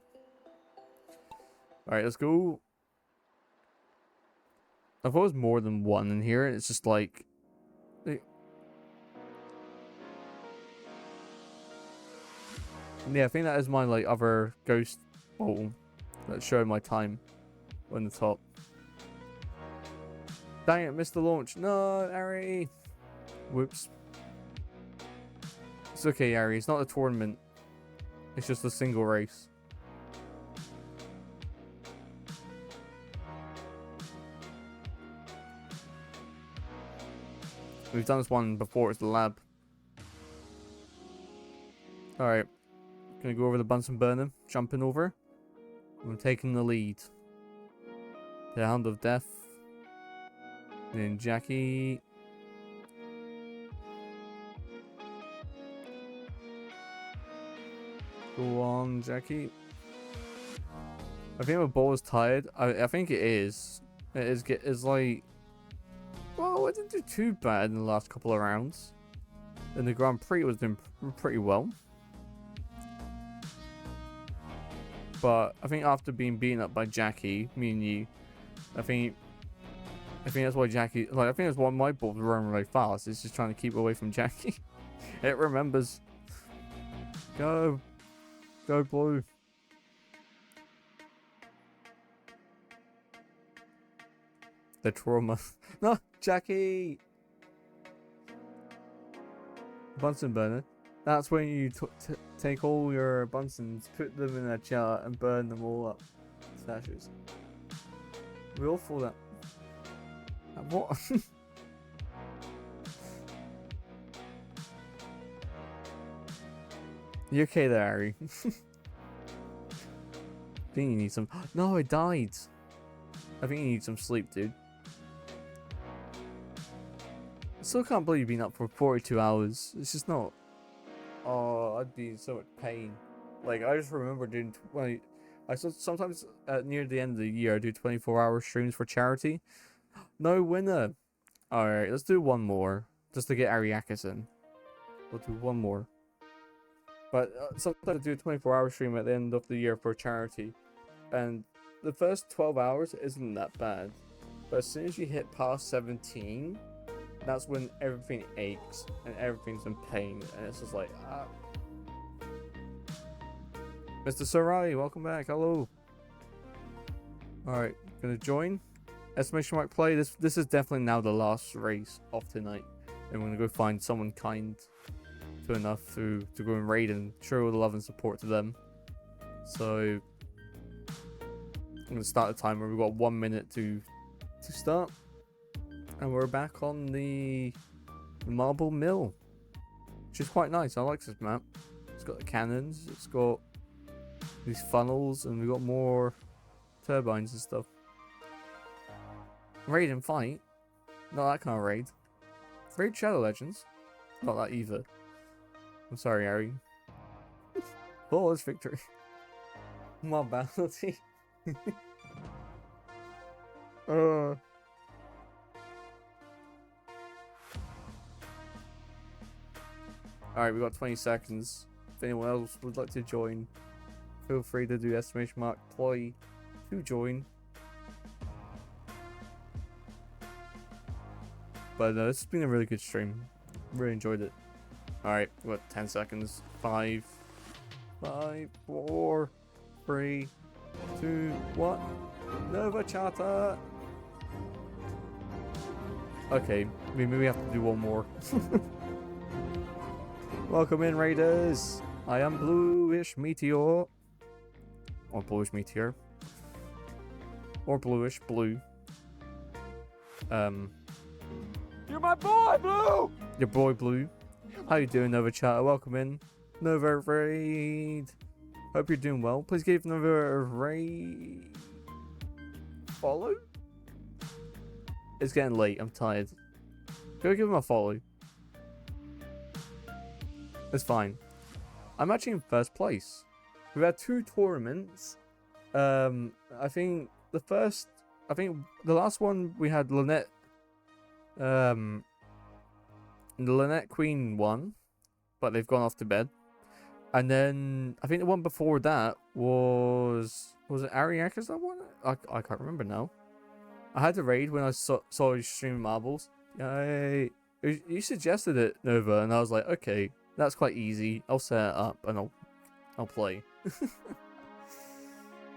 Alright, let's go. I thought it was more than one in here. It's just like... Yeah, I think that is my like other ghost ball that's showing my time on the top. Dang it, missed the launch. No, Ari. Whoops. It's okay, Ari. It's not a tournament. It's just a single race. We've done this one before. It's the lab. Alright. Gonna go over the Bunsen burner. Jumping over. I'm taking the lead. The Hound of Death. Then Jackie. Go on, Jackie. I think my ball is tired. I think it is. It's like... Well, I didn't do too bad in the last couple of rounds. In the Grand Prix, it was doing pretty well. But I think after being beaten up by Jackie, me and you, I think that's why Jackie... Like, I think that's why my ball's running really fast. It's just trying to keep away from Jackie. It remembers. Go. Go, Blue. The trauma. No, Jackie! Bunsen burner. That's when you take all your Bunsens, put them in a jar, and burn them all up. Stashes. We all fall that. What? You okay there, Harry? I think you need some... No, I died. I think you need some sleep, dude. I still can't believe you've been up for 42 hours. It's just not... Oh, I'd be in so much pain. Like, I just remember doing... sometimes near the end of the year, I do 24-hour streams for charity. No winner. Alright, let's do one more. Just to get Ariakis in. We'll do one more. But sometimes I do a 24-hour stream at the end of the year for charity. And the first 12 hours isn't that bad. But as soon as you hit past 17, that's when everything aches and everything's in pain. And it's just like, ah. Mr. Sarai, welcome back. Hello. Alright, gonna join. Exclamation mark play. This is definitely now the last race of tonight. And we're gonna go find someone kind enough to go and raid and show all the love and support to them. So I'm gonna start the timer. We've got 1 minute to start, and we're back on the Marble Mill, which is quite nice. I like this map. It's got the cannons, it's got these funnels, and we've got more turbines and stuff. Raid and fight, not that kind of raid. Raid Shadow Legends, not that either. I'm sorry, Harry. Flawless victory. Mobility. Alright, we got 20 seconds. If anyone else would like to join, feel free to do exclamation mark ploy to join. But this has been a really good stream. Really enjoyed it. Alright, we got 10 seconds. 5, 4, 3, 2, 1. Nova Charter! Okay, maybe we have to do one more. Welcome in, Raiders! I am Bluish Meteor. Or Bluish Meteor. Or Bluish Blue. You're my boy, Blue! Your boy Blue. How you doing, Nova Chatter? Welcome in. Nova Raid. Hope you're doing well. Please give Nova a raid. Follow? It's getting late. I'm tired. Go give him a follow. It's fine. I'm actually in first place. We've had 2 tournaments. I think the last one we had Lynette. Lynette Queen won, but they've gone off to bed. And then I think the one before that was it Ariakis that won it? I can't remember now. I had to raid when I saw you stream marbles. You suggested it, Nova, and I was like, okay, that's quite easy. I'll set it up and I'll play.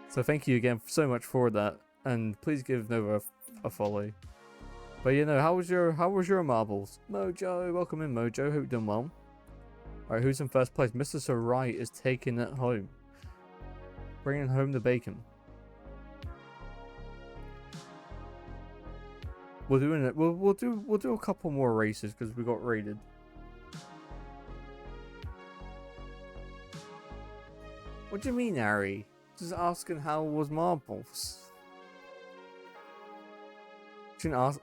So thank you again so much for that, and please give Nova a follow. But you know, how was your marbles? Mojo, welcome in, Mojo. Hope you're doing well. Alright, who's in first place? Mr. Sarai is taking it home. Bringing home the bacon. We're doing it. We'll do a couple more races because we got raided. What do you mean, Ari? Just asking how was marbles. Shouldn't ask.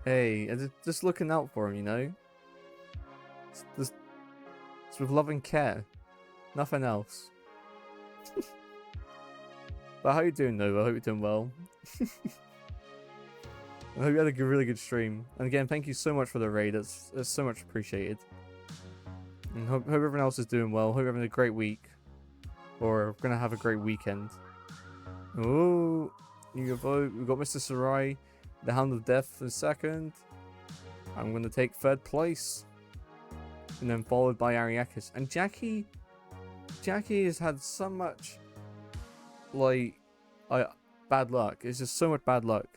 Hey, just looking out for him, you know. It's with love and care, nothing else. But how you doing, Nova? I hope you're doing well. I hope you had a really good stream. And again, thank you so much for the raid. It's so much appreciated. And hope everyone else is doing well. Hope you're having a great week, or gonna have a great weekend. Oh, you go vote. We've got Mr. Sarai, the Hound of Death in second. I'm gonna take third place. And then followed by Ariakis. And Jackie has had so much, like, bad luck. It's just so much bad luck.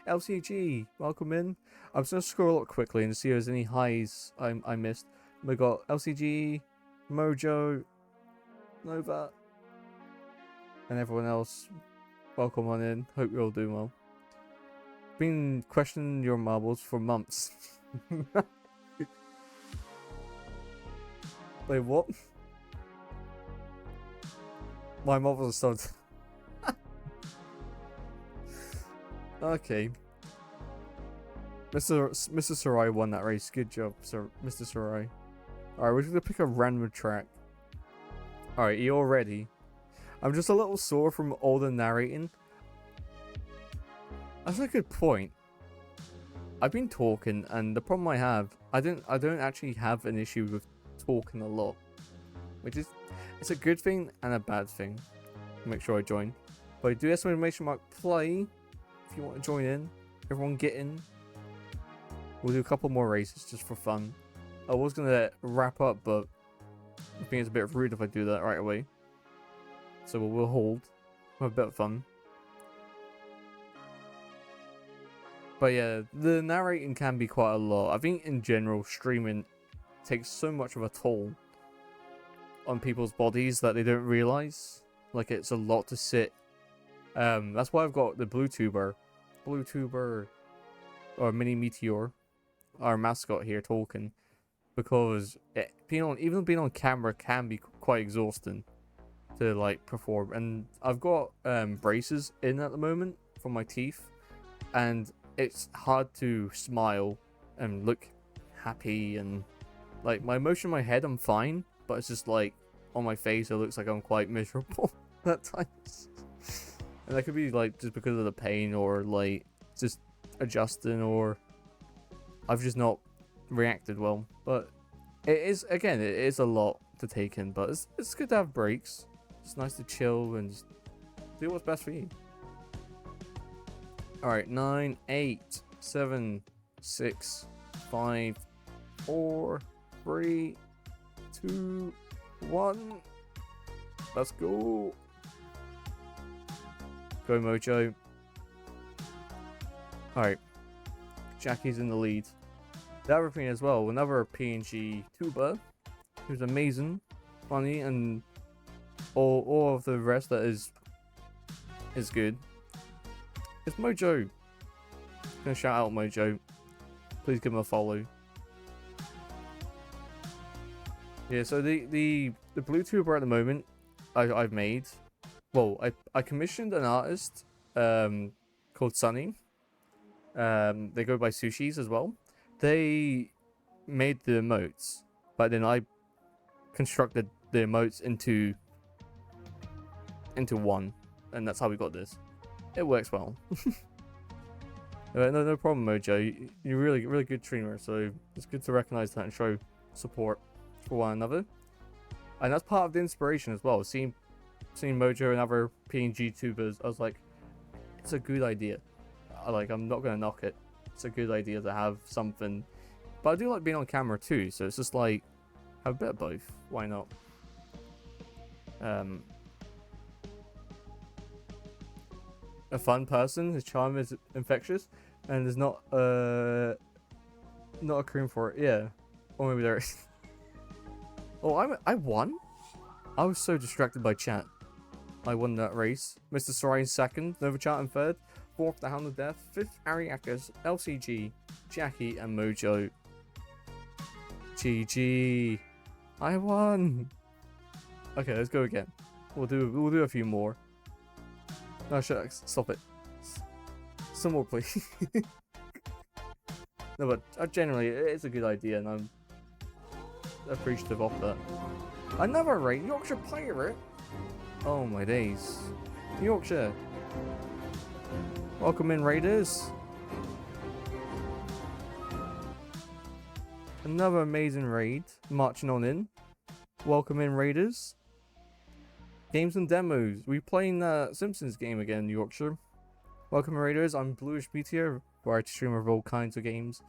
LCG, welcome in. I'm just going to scroll up quickly and see if there's any highs I missed. We got LCG, Mojo, Nova, and everyone else. Welcome on in. Hope you're all doing well. Been questioning your marbles for months. Wait, what? My marbles are started. Okay. Mr. Sarai won that race. Good job, Mr. Sarai. Alright, we're gonna pick a random track. Alright, you all ready? I'm just a little sore from all the narrating. That's a good point. I've been talking, and the problem I have, I don't actually have an issue with talking a lot, which is, it's a good thing and a bad thing. Make sure I join, but do exclamation mark play if you want to join in. Everyone get in. We'll do a couple more races just for fun. I was gonna wrap up, but I think it's a bit rude if I do that right away, so we'll hold. We'll have a bit of fun. But yeah, the narrating can be quite a lot. I think in general, streaming takes so much of a toll on people's bodies that they don't realize. Like, it's a lot to sit. That's why I've got the Bluetuber, or Mini Meteor, our mascot here, talking, because even being on camera can be quite exhausting to like perform. And I've got braces in at the moment for my teeth, and it's hard to smile and look happy, and like my emotion in my head, I'm fine, but it's just like on my face it looks like I'm quite miserable at times. And that could be like just because of the pain, or like just adjusting, or I've just not reacted well. But it is a lot to take in, but it's good to have breaks. It's nice to chill and just do what's best for you. Alright, 9, 8, 7, 6, 5, 4, 3, 2, 1. Let's go. Go, Mojo. Alright. Jackie's in the lead. The other thing as well, another PNG tuber who's amazing, funny, and all of the rest that is good. It's Mojo. Gonna shout out Mojo. Please give him a follow. Yeah, so the blue tuber at the moment I've made. Well, I commissioned an artist called Sunny. They go by Sushis as well. They made the emotes, but then I constructed the emotes into one, and that's how we got this. It works well. No problem, Mojo. You're really good streamer, so it's good to recognize that and show support for one another. And that's part of the inspiration as well. Seeing Mojo and other PNG tubers, I was like, it's a good idea. I'm not gonna knock it. It's a good idea to have something, but I do like being on camera too. So it's just like have a bit of both. Why not? A fun person. His charm is infectious, and there's not a cream for it. Yeah, or maybe there is. Oh, I won. I was so distracted by chat. I won that race. Mr. Sarai in second, Nova Chat in third, fourth the Hound of Death, fifth Ariakas, LCG, Jackie, and Mojo. GG. I won. Okay, let's go again. We'll do a few more. No, stop it. Some more, please. No, but generally, it's a good idea, and I'm appreciative of that. Another raid, Yorkshire Pirate. Oh my days, Yorkshire. Welcome in, Raiders. Another amazing raid marching on in. Welcome in, Raiders. Games and demos. We playing that Simpsons game again, Yorkshire. Welcome, Raiders. I'm Bluish Meteor, variety streamer of all kinds of games.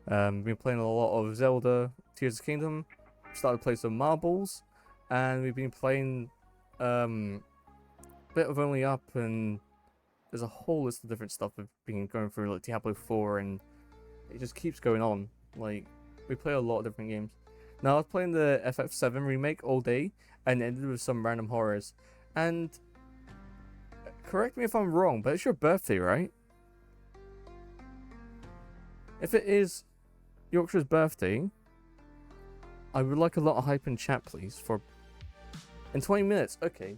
Been playing a lot of Zelda, Tears of the Kingdom. Started to play some marbles, and we've been playing bit of Only Up, and there's a whole list of different stuff we've been going through, like Diablo 4, and it just keeps going on. Like, we play a lot of different games. Now, I was playing the FF7 remake all day, and ended with some random horrors. And correct me if I'm wrong, but it's your birthday, right? If it is Yorkshire's birthday, I would like a lot of hype in chat, please, for... In 20 minutes, okay.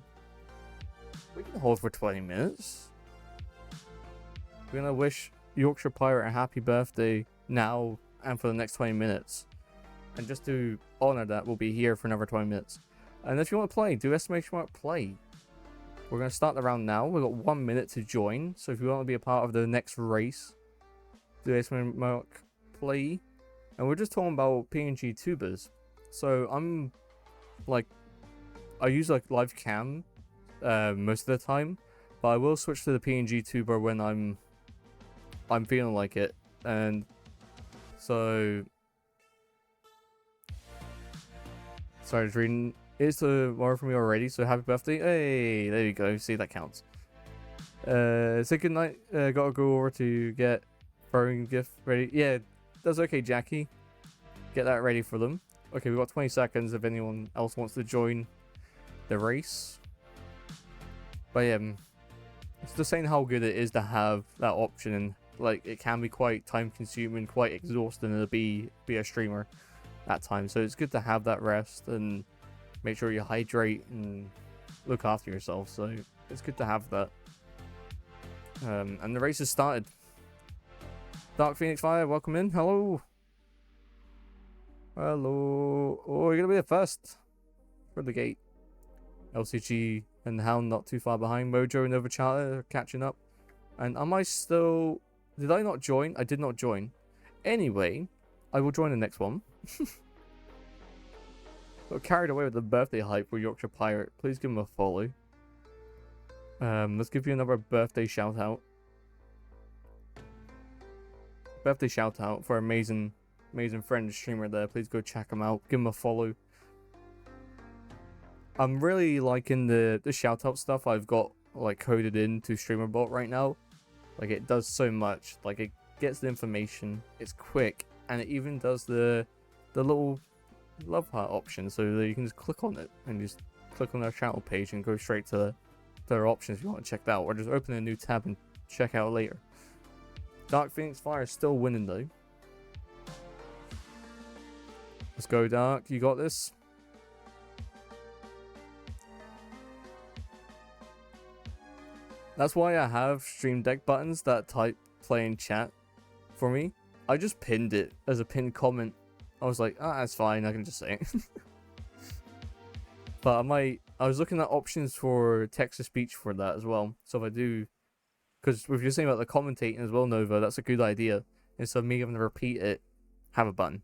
We can hold for 20 minutes. We're gonna wish Yorkshire Pirate a happy birthday now and for the next 20 minutes. And just to honor that, we'll be here for another 20 minutes. And if you want to play, do estimation mark play. We're gonna start the round now. We've got 1 minute to join. So if you want to be a part of the next race, do estimation mark play. And we're just talking about PNG tubers. So I'm like, I use like live cam most of the time, but I will switch to the PNG tuber when I'm feeling like it. And so, sorry, I was reading. It's the word from me already. So happy birthday! Hey, there you go. See, that counts. Say good night. Gotta go over to get throwing gift ready. Yeah, that's okay, Jackie. Get that ready for them. Okay, we've got 20 seconds if anyone else wants to join the race. But yeah, it's just saying how good it is to have that option, and like it can be quite time consuming, quite exhausting to be a streamer at times. So it's good to have that rest and make sure you hydrate and look after yourself. So it's good to have that. And the race has started. Dark Phoenix Fire, welcome in. Hello. Hello. Oh, you're gonna be the first for the gate. LCG and Hound not too far behind. Mojo and Nova Chat are catching up. And am I still... Did I not join? I did not join. Anyway, I will join the next one. Got carried away with the birthday hype for Yorkshire Pirate. Please give him a follow. Let's give you another birthday shout out. Birthday shout out for amazing friend and streamer there. Please go check him out. Give him a follow. I'm really liking the shout out stuff I've got like coded into StreamerBot right now. Like it does so much. Like it gets the information. It's quick, and it even does the little love heart option, so that you can just click on it and just click on their channel page and go straight to their options if you want to check that out, or just open a new tab and check out later. Dark Phoenix Fire is still winning though. Let's go, Dark. You got this. That's why I have Stream Deck buttons that type play in chat for me. I just pinned it as a pinned comment. I was like, ah, that's fine. I can just say it. But I was looking at options for text-to-speech for that as well. So if I do, because if you're saying about the commentating as well, Nova, that's a good idea. Instead of me having to repeat it, have a button.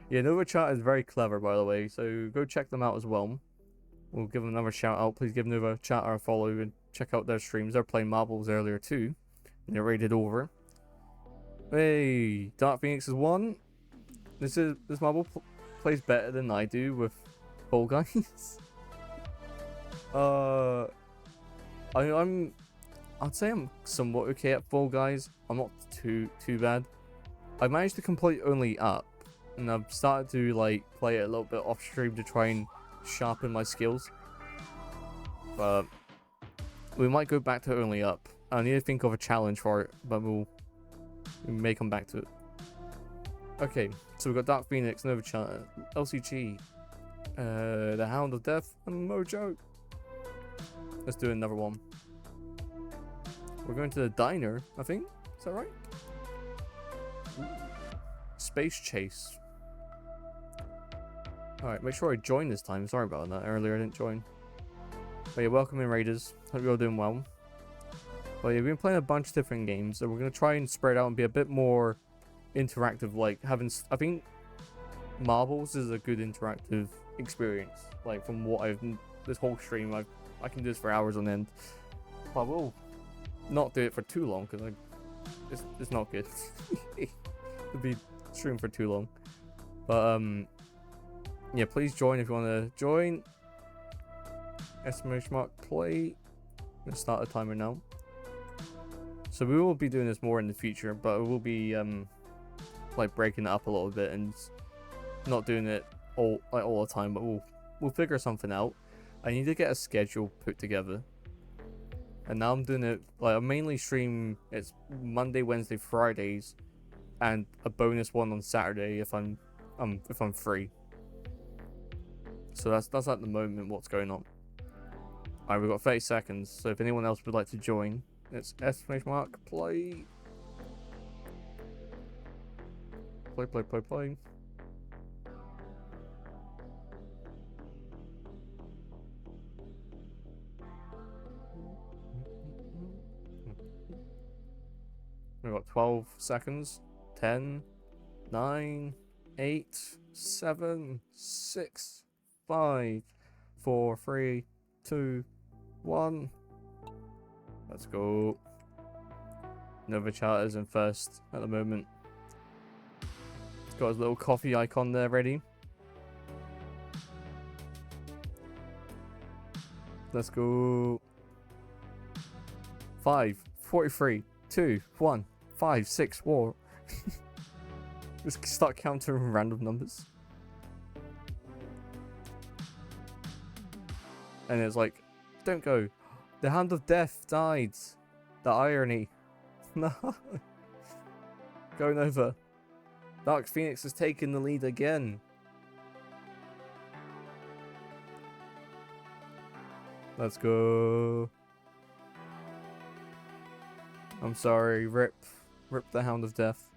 Yeah, Nova Chat is very clever, by the way. So go check them out as well. We'll give them another shout out. Please give Nova Chat a follow and check out their streams. They're playing marbles earlier too. And they rated over. Hey, Dark Phoenix is won. This marble plays better than I do with Fall Guys. I'd say I'm somewhat okay at Fall Guys. I'm not too bad. I managed to complete only up, and I've started to like play it a little bit off stream to try and sharpen my skills. But we might go back to only up. I need to think of a challenge for it, but we may come back to it. Okay, so we've got Dark Phoenix, Nova Chat, LCG, the Hound of Death, and Mojo. Let's do another one. We're going to the diner, I think. Is that right? Ooh. Space Chase. Alright, make sure I join this time. Sorry about that. Earlier I didn't join. But yeah, welcome in, Raiders. Hope you're all doing well. But yeah, we've been playing a bunch of different games, and we're going to try and spread out and be a bit more interactive. Like, I think Marbles is a good interactive experience. Like, from what this whole stream, I can do this for hours on end. But I will not do it for too long, because it's not good to be streaming for too long. But yeah, please join if you want to join. Exclamation mark play. I'm gonna start the timer now. So we will be doing this more in the future, but we will be like breaking it up a little bit and not doing it all the time. But we'll figure something out. I need to get a schedule put together. And now I'm doing it like I mainly stream. It's Monday, Wednesday, Fridays, and a bonus one on Saturday if I'm free. So that's at the moment what's going on. Alright, we've got 30 seconds. So if anyone else would like to join, it's exclamation mark play. Play. We've got 12 seconds. 10, 9, 8, 7, 6, 5, 4, 3, 2, 1. Let's go. Nova Chat is in first at the moment. He's got his little coffee icon there ready. Let's go. 5, 43, 2, 1, 5, 6, 4. Just start counting random numbers. And it's like, don't go. The Hand of Death died. The irony. No. Going over. Dark Phoenix has taken the lead again. Let's go. I'm sorry. Rip the Hound of Death.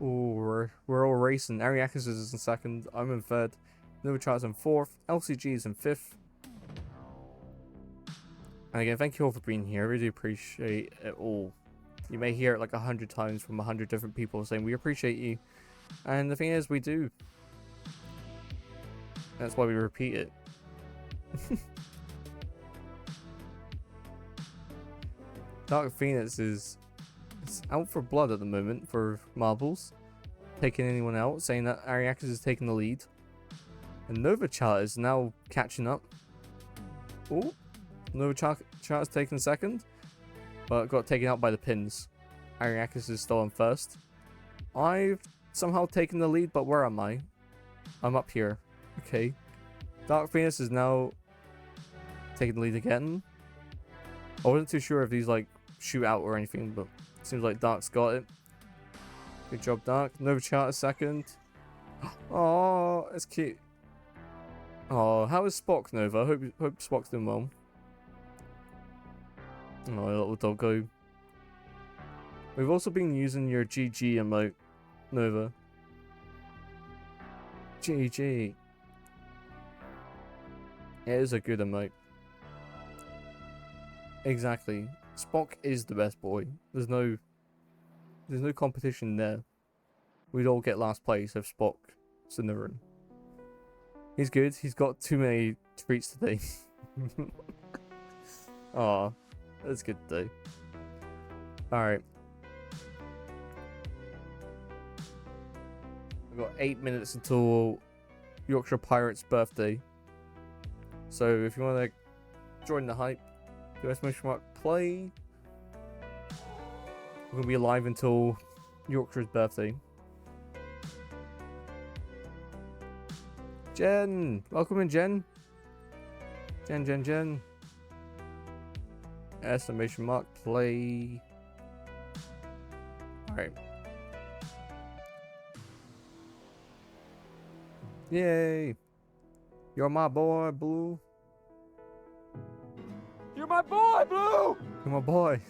Ooh, we're all racing. Ariakis is in second. I'm in third. Nova Chat's in fourth. LCG is in fifth. And again, thank you all for being here. I really appreciate it all. You may hear it like 100 times from 100 different people saying we appreciate you. And the thing is, we do. That's why we repeat it. Dark Phoenix is out for blood at the moment for marbles. Taking anyone out, saying that Ariakis is taking the lead. And Nova Chat is now catching up. Oh, Nova Chat is taking second, but got taken out by the pins. Ariakis is still in first. I've somehow taken the lead, but where am I? I'm up here. Okay. Dark Phoenix is now taking the lead again. I wasn't too sure if he's like shootout or anything, but seems like Dark's got it. Good job, Dark. Nova Charter second. Oh, it's cute. Oh, how is Spock, Nova? I hope Spock's doing well. Oh, little doggo. We've also been using your GG emote, Nova. GG. It is a good emote. Exactly. Spock is the best boy. There's no competition there. We'd all get last place if Spock's in the room. He's good. He's got too many treats today. Aw, that's good though. Alright. We've got 8 minutes until Yorkshire Pirates' birthday. So if you want to join the hype, do exclamation mark play. We're going to be live until Yorkshire's birthday. Jen! Welcome in, Jen. Jen. Exclamation mark play. Alright. Yay! You're my boy, Blue. You're my boy, Blue! You're my boy.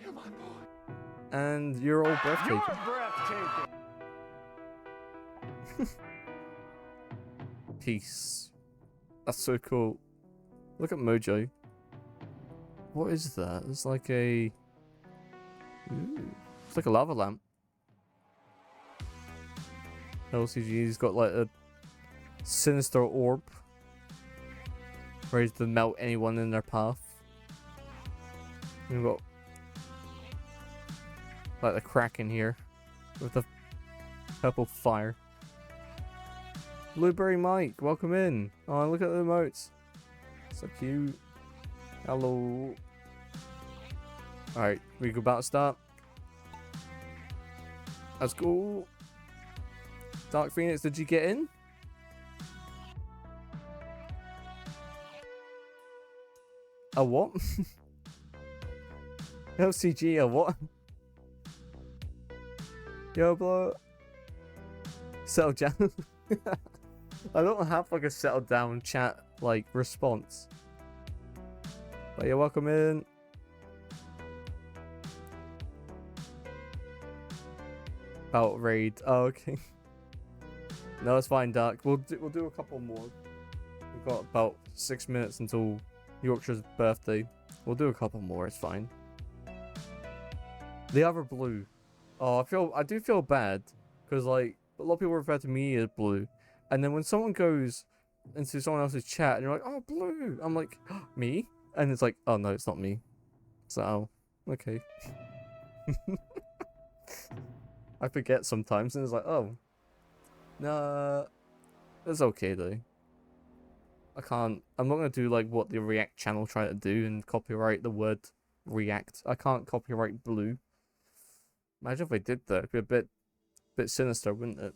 You're my boy. And you're all breathtaking. You're breathtaking. Peace. That's so cool. Look at Mojo. What is that? It's like a... Ooh. It's like a lava lamp. LCG's got like a sinister orb. Ready to melt anyone in their path. We've got like the Kraken here with the purple fire. Blueberry Mike, welcome in. Oh, look at the emotes. So cute. Hello. Alright, we go about to start. Let's go. Dark Phoenix, did you get in? A what? LCG, a what? Yo, bro. Settle down. I don't have like a settle down chat like response. But you're welcome in. About raid. Oh, okay. No, it's fine, Dark. We'll do a couple more. We've got about 6 minutes until Yorkshire's birthday. We'll do a couple more. It's fine. The other Blue. Oh, I do feel bad because like a lot of people refer to me as Blue, and then when someone goes into someone else's chat and you're like, "Oh, Blue," I'm like, oh, "Me?" And it's like, "Oh no, it's not me." So, oh, okay. I forget sometimes, and it's like, "Oh, nah, it's okay though." I'm not gonna do like what the React channel tried to do and copyright the word React. I can't copyright Blue. Imagine if I did that. It'd be a bit sinister, wouldn't it?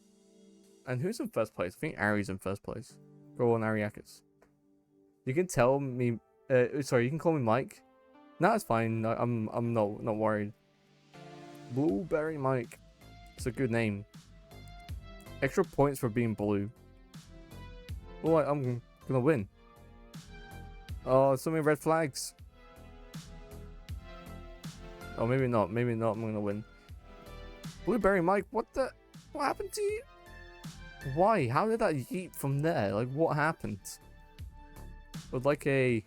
And who's in first place? I think Ari's in first place. Go on, Ariakis. You can tell me. Sorry, you can call me Mike. No, it's fine. I'm not worried. Blueberry Mike. It's a good name. Extra points for being blue. Oh, I'm gonna win. Oh, so many red flags. Oh, maybe not. Maybe not. I'm gonna win. Blueberry Mike, what happened to you? Why? How did that yeet from there? Like, what happened? Would like a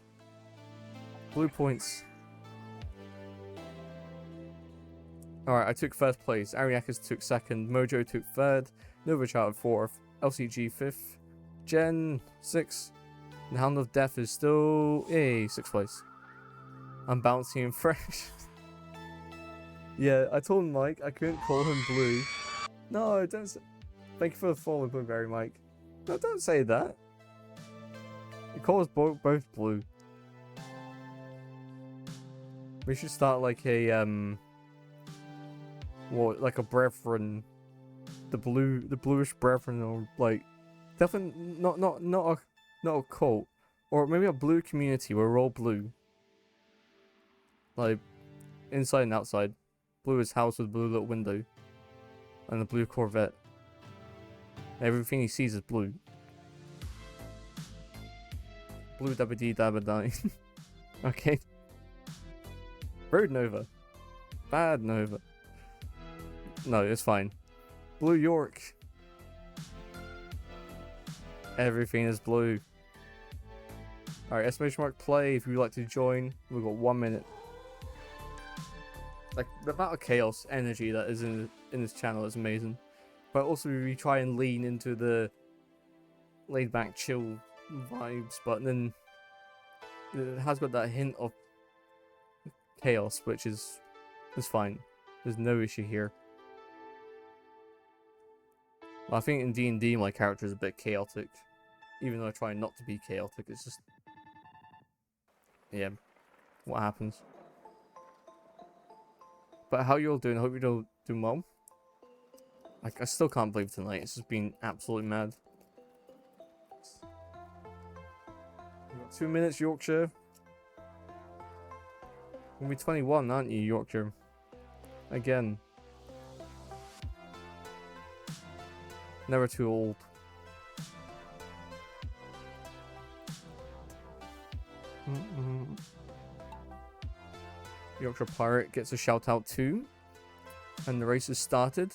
blue points. Alright, I took first place. Ariakis took second. Mojo took third. Nova Charter fourth. LCG fifth. Jen 6th. The Hound of Death is still 6th place. I'm bouncy and fresh. Yeah, I told Mike I couldn't call him Blue. No, don't say... Thank you for the follow, Blueberry Mike. No, don't say that. You call us both Blue. We should start like a, what, like a brethren. The bluish brethren, or like... Definitely not a cult. Or maybe a blue community where we're all blue. Like... inside and outside. Blue is house with blue little window. And a blue Corvette. Everything he sees is blue. Blue dabba dee dabba die. Okay. Rude Nova. Bad Nova. No, it's fine. Blue York. Everything is blue. Alright, exclamation mark play if you'd like to join. We've got 1 minute. Like, the amount of chaos energy that is in this channel is amazing. But also we try and lean into the laid back chill vibes, but then it has got that hint of chaos, which is fine. There's no issue here. Well, I think in D&D my character is a bit chaotic. Even though I try not to be chaotic, it's just... yeah, what happens. But how you all doing? I hope you're all doing well. Like, I still can't believe tonight. It's just been absolutely mad. 2 minutes, Yorkshire. You'll be 21, aren't you, Yorkshire? Again. Never too old. Yorkshire Pirate gets a shout out too. And the race has started.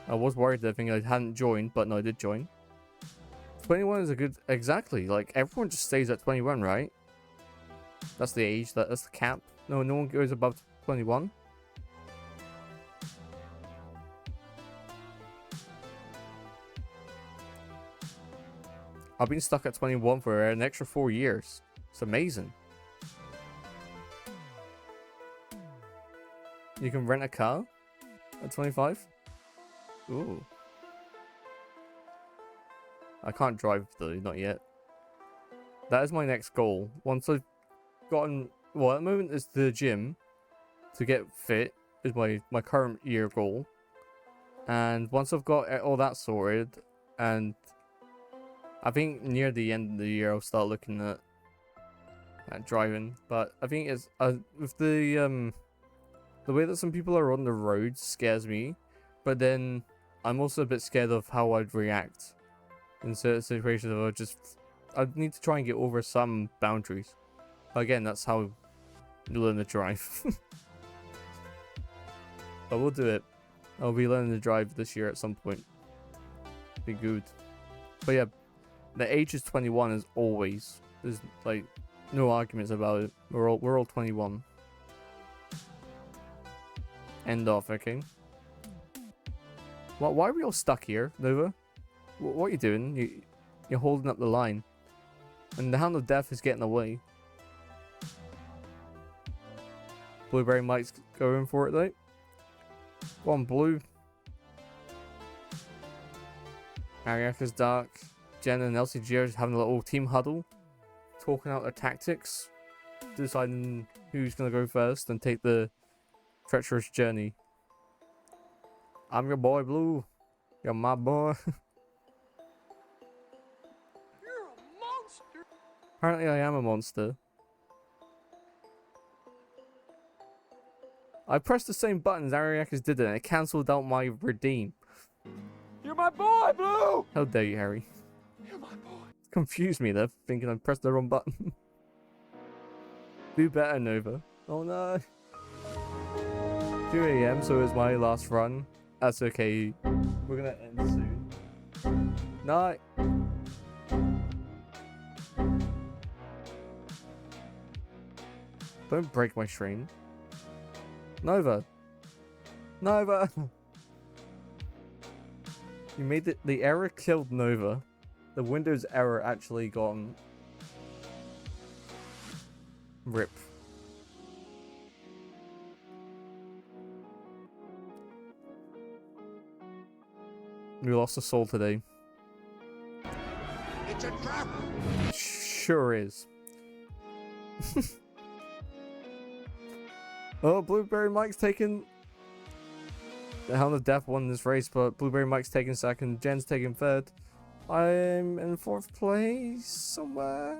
I was worried that I think I hadn't joined, but no, I did join. 21 is a good... exactly. Like, everyone just stays at 21, right? That's the age, that's the cap. No one goes above 21. I've been stuck at 21 for an extra 4 years. It's amazing. You can rent a car at 25? Ooh. I can't drive though, not yet. That is my next goal. Once I've gotten... well, at the moment it's the gym. To get fit is my current year goal. And once I've got all that sorted, and I think near the end of the year I'll start looking at driving. But I think it's with the way that some people are on the road scares me. But then I'm also a bit scared of how I'd react in certain situations. I'd need to try and get over some boundaries. Again, that's how you learn to drive. But we'll do it. I'll be learning to drive this year at some point. Be good. But yeah, the age is 21 as always. There's like no arguments about it. We're all 21. End off, okay. Why are we all stuck here, Nova? What are you doing? You're holding up the line. And the Hound of Death is getting away. Blueberry Mike's going for it though. Go on, Blue. Ariaka's dark. Jen and LCG are just having a little team huddle. Talking out their tactics. Deciding who's going to go first and take the treacherous journey. I'm your boy, Blue. You're my boy. You're a monster. Apparently I am a monster. I pressed the same buttons Ariaka's did it and it cancelled out my redeem. You're my boy, Blue. How dare you, Harry? You're my boy. Confused me there, thinking I pressed the wrong button. Do better, Nova. Oh no. 2 AM, so it's my last run. That's okay. We're gonna end soon. Night. Don't break my stream. Nova. Nova. You made it. The error killed Nova. The Windows error actually gone. Rip. We lost a soul today. It's a trap. Sure is. Oh, Blueberry Mike's taking... The Hound of Death won this race, but Blueberry Mike's taking second. Jen's taking third. I'm in 4th place somewhere.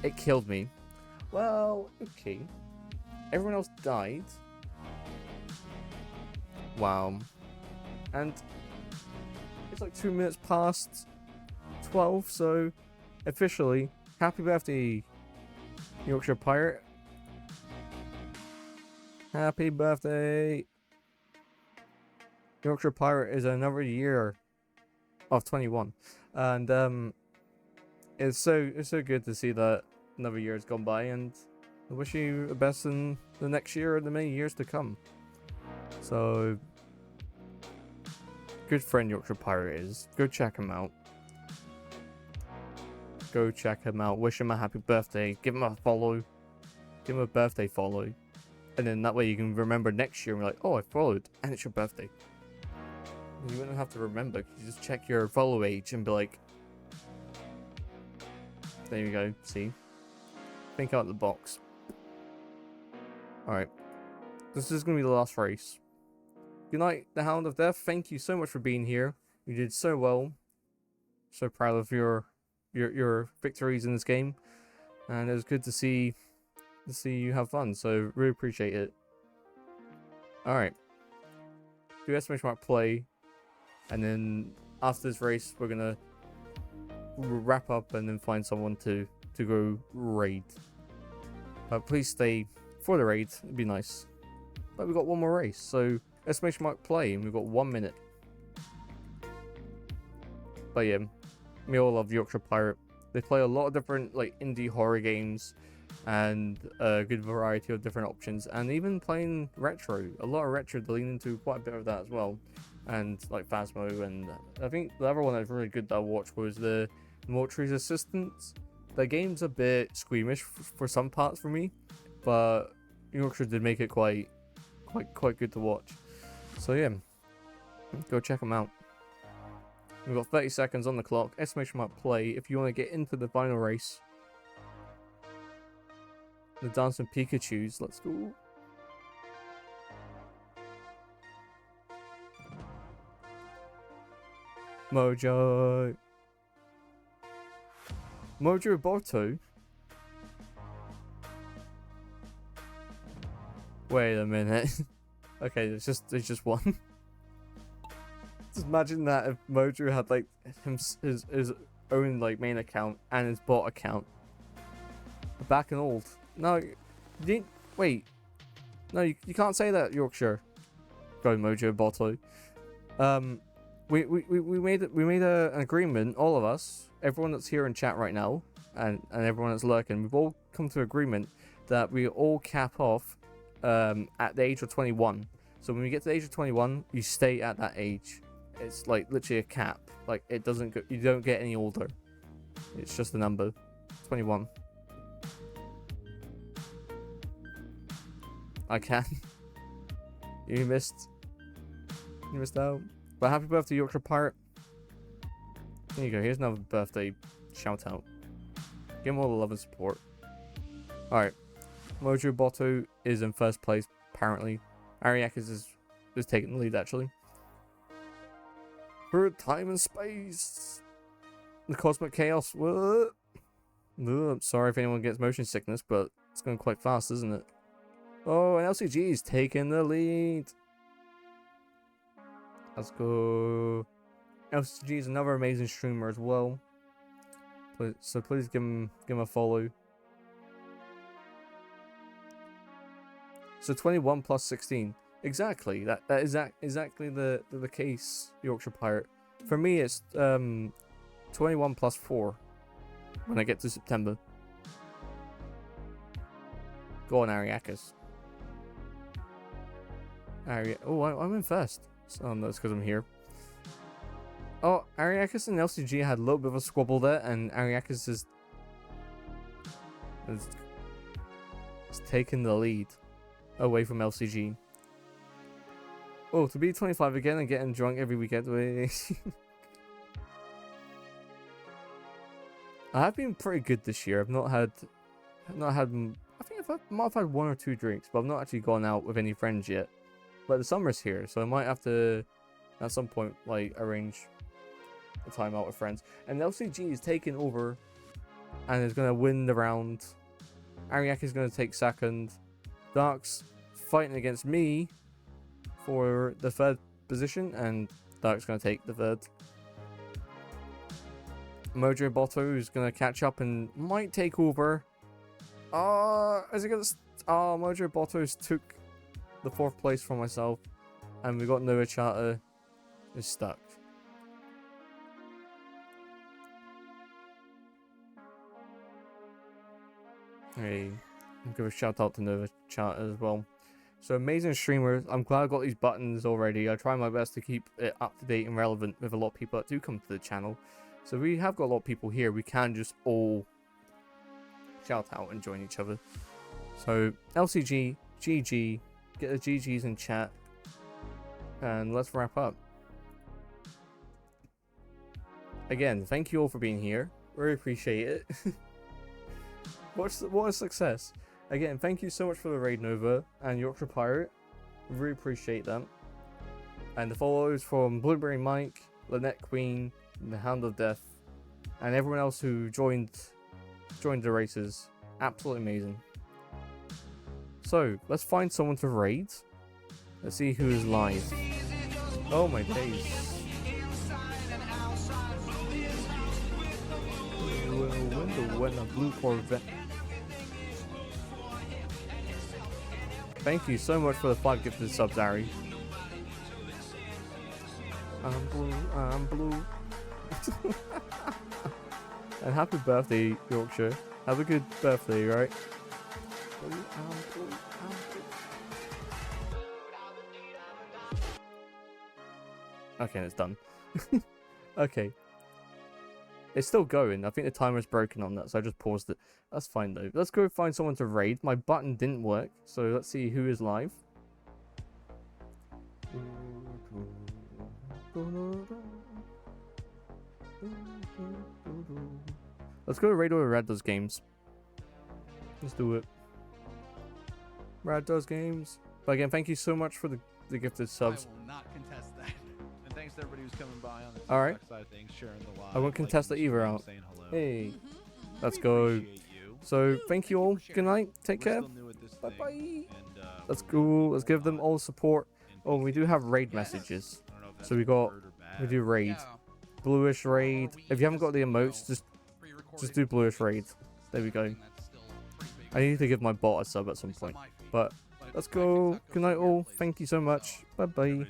It killed me. Well, okay. everyone else died. Wow. And it's like 2 minutes past 12, so officially, happy birthday, Yorkshire Pirate. Happy birthday. Yorkshire Pirate is another year of 21. And it's so good to see that another year has gone by, and I wish you the best in the next year and the many years to come. So good friend Yorkshire Pirate is. Go check him out. Go check him out. Wish him a happy birthday. Give him a follow. Give him a birthday follow. And then that way you can remember next year and be like, oh, I followed and it's your birthday. You wouldn't have to remember. You just check your follow age and be like, there you go. See? Think out the box. Alright. This is going to be the last race. Good night, the Hound of Death. Thank you so much for being here. You did so well. So proud of your victories in this game. And it was good to see you have fun. So really appreciate it. Alright. Do exclamation mark play. And then after this race, we're gonna wrap up and then find someone to go raid. But please stay for the raid. It'd be nice. But we've got one more race, so exclamation mark play, and we've got 1 minute. But yeah, we all love Yorkshire Pirate. They play a lot of different like indie horror games, and a good variety of different options, and even playing retro. A lot of retro. They lean into quite a bit of that as well. And like Phasmo, and I think the other one that was really good that I watched was the Mortuary's Assistants. The game's a bit squeamish for some parts for me, but Yorkshire did make it quite good to watch. So yeah, go check them out. We've got 30 seconds on the clock. Exclamation mark play if you want to get into the final race. The Dancing Pikachus. Let's go. Mojo Roboto. Wait a minute. Okay, there's just one. Just imagine that if Mojo had like his own like main account and his bot account. Back and old. No, you didn't. Wait. No, you can't say that, Yorkshire. Go Mojo Boto. We made an agreement, all of us, everyone that's here in chat right now, and everyone that's lurking. We've all come to agreement that we all cap off at the age of 21. So when we get to the age of 21, you stay at that age. It's like literally a cap. Like it doesn't go. You don't get any older. It's just a number. 21. I can. You missed out. But happy birthday, Yorkshire Pirate. There you go. Here's another birthday shout out. Give him all the love and support. Alright. Mojo Boto is in first place, apparently. Ariakis is taking the lead, actually. For time and space. The Cosmic Chaos. What? I'm sorry if anyone gets motion sickness, but it's going quite fast, isn't it? Oh, and LCG is taking the lead. Let's go. LCG is another amazing streamer as well. So please give him a follow. So 21 plus 16. Exactly. That is exactly the case, Yorkshire Pirate. For me, it's 21 plus 4 when I get to September. Go on, Ariakis. Oh, I'm in first. Oh, no, it's because I'm here. Oh, Ariakis and LCG had a little bit of a squabble there, and Ariakis is taking the lead away from LCG. Oh, to be 25 again and getting drunk every weekend. I have been pretty good this year. I've not had. I think I might have had 1 or 2 drinks, but I've not actually gone out with any friends yet. But the summer's here, so I might have to, at some point, like, arrange a time out with friends. And LCG is taking over and is going to win the round. Ariak is going to take second. Dark's fighting against me for the third position, and Dark's going to take the third. Mojo Botto is going to catch up and might take over. Is it going to... Mojo Botto's took the 4th place for myself, and we got Noah Chata is stuck. Hey, I'll give a shout out to Noah Chata as well. So amazing streamers. I'm glad I got these buttons already. I try my best to keep it up to date and relevant with a lot of people that do come to the channel. So we have got a lot of people here. We can just all shout out and join each other. So LCG, GG, get the GGs in chat, and let's wrap up. Again, thank you all for being here. Really appreciate it. What a success. Again, thank you so much for the raid, Nova and Yorkshire Pirate. Really appreciate that. And the follows from Blueberry Mike, Lynette Queen, the Hound of Death, and everyone else who joined the races. Absolutely amazing. So, let's find someone to raid. Let's see who is live. Oh my days. When a blue Corvette. Thank you so much for the 5 gifted subs, Ari. I'm blue. And happy birthday, Yorkshire. Have a good birthday, right? Okay, it's done. Okay. It's still going. I think the timer's broken on that, so I just paused it. That's fine though. Let's go find someone to raid. My button didn't work, so let's see who is live. Let's go raid where Rad does games. Let's do it. Rad does games. But again, thank you so much for the gifted subs. I will not contest that. And thanks to everybody who's coming by on the Alright. side of things, sharing the live. I won't contest the either out. Hey, let's go. So thank you all. Good night. Take care. Bye bye. Let's go. Let's give them all support. Oh, we do have raid messages. So we do raid. Bluish raid. If you haven't got the emotes, just do bluish raid. There we go. I need to give my bot a sub at some point. But let's go. Good night all. Thank you so much. Bye bye.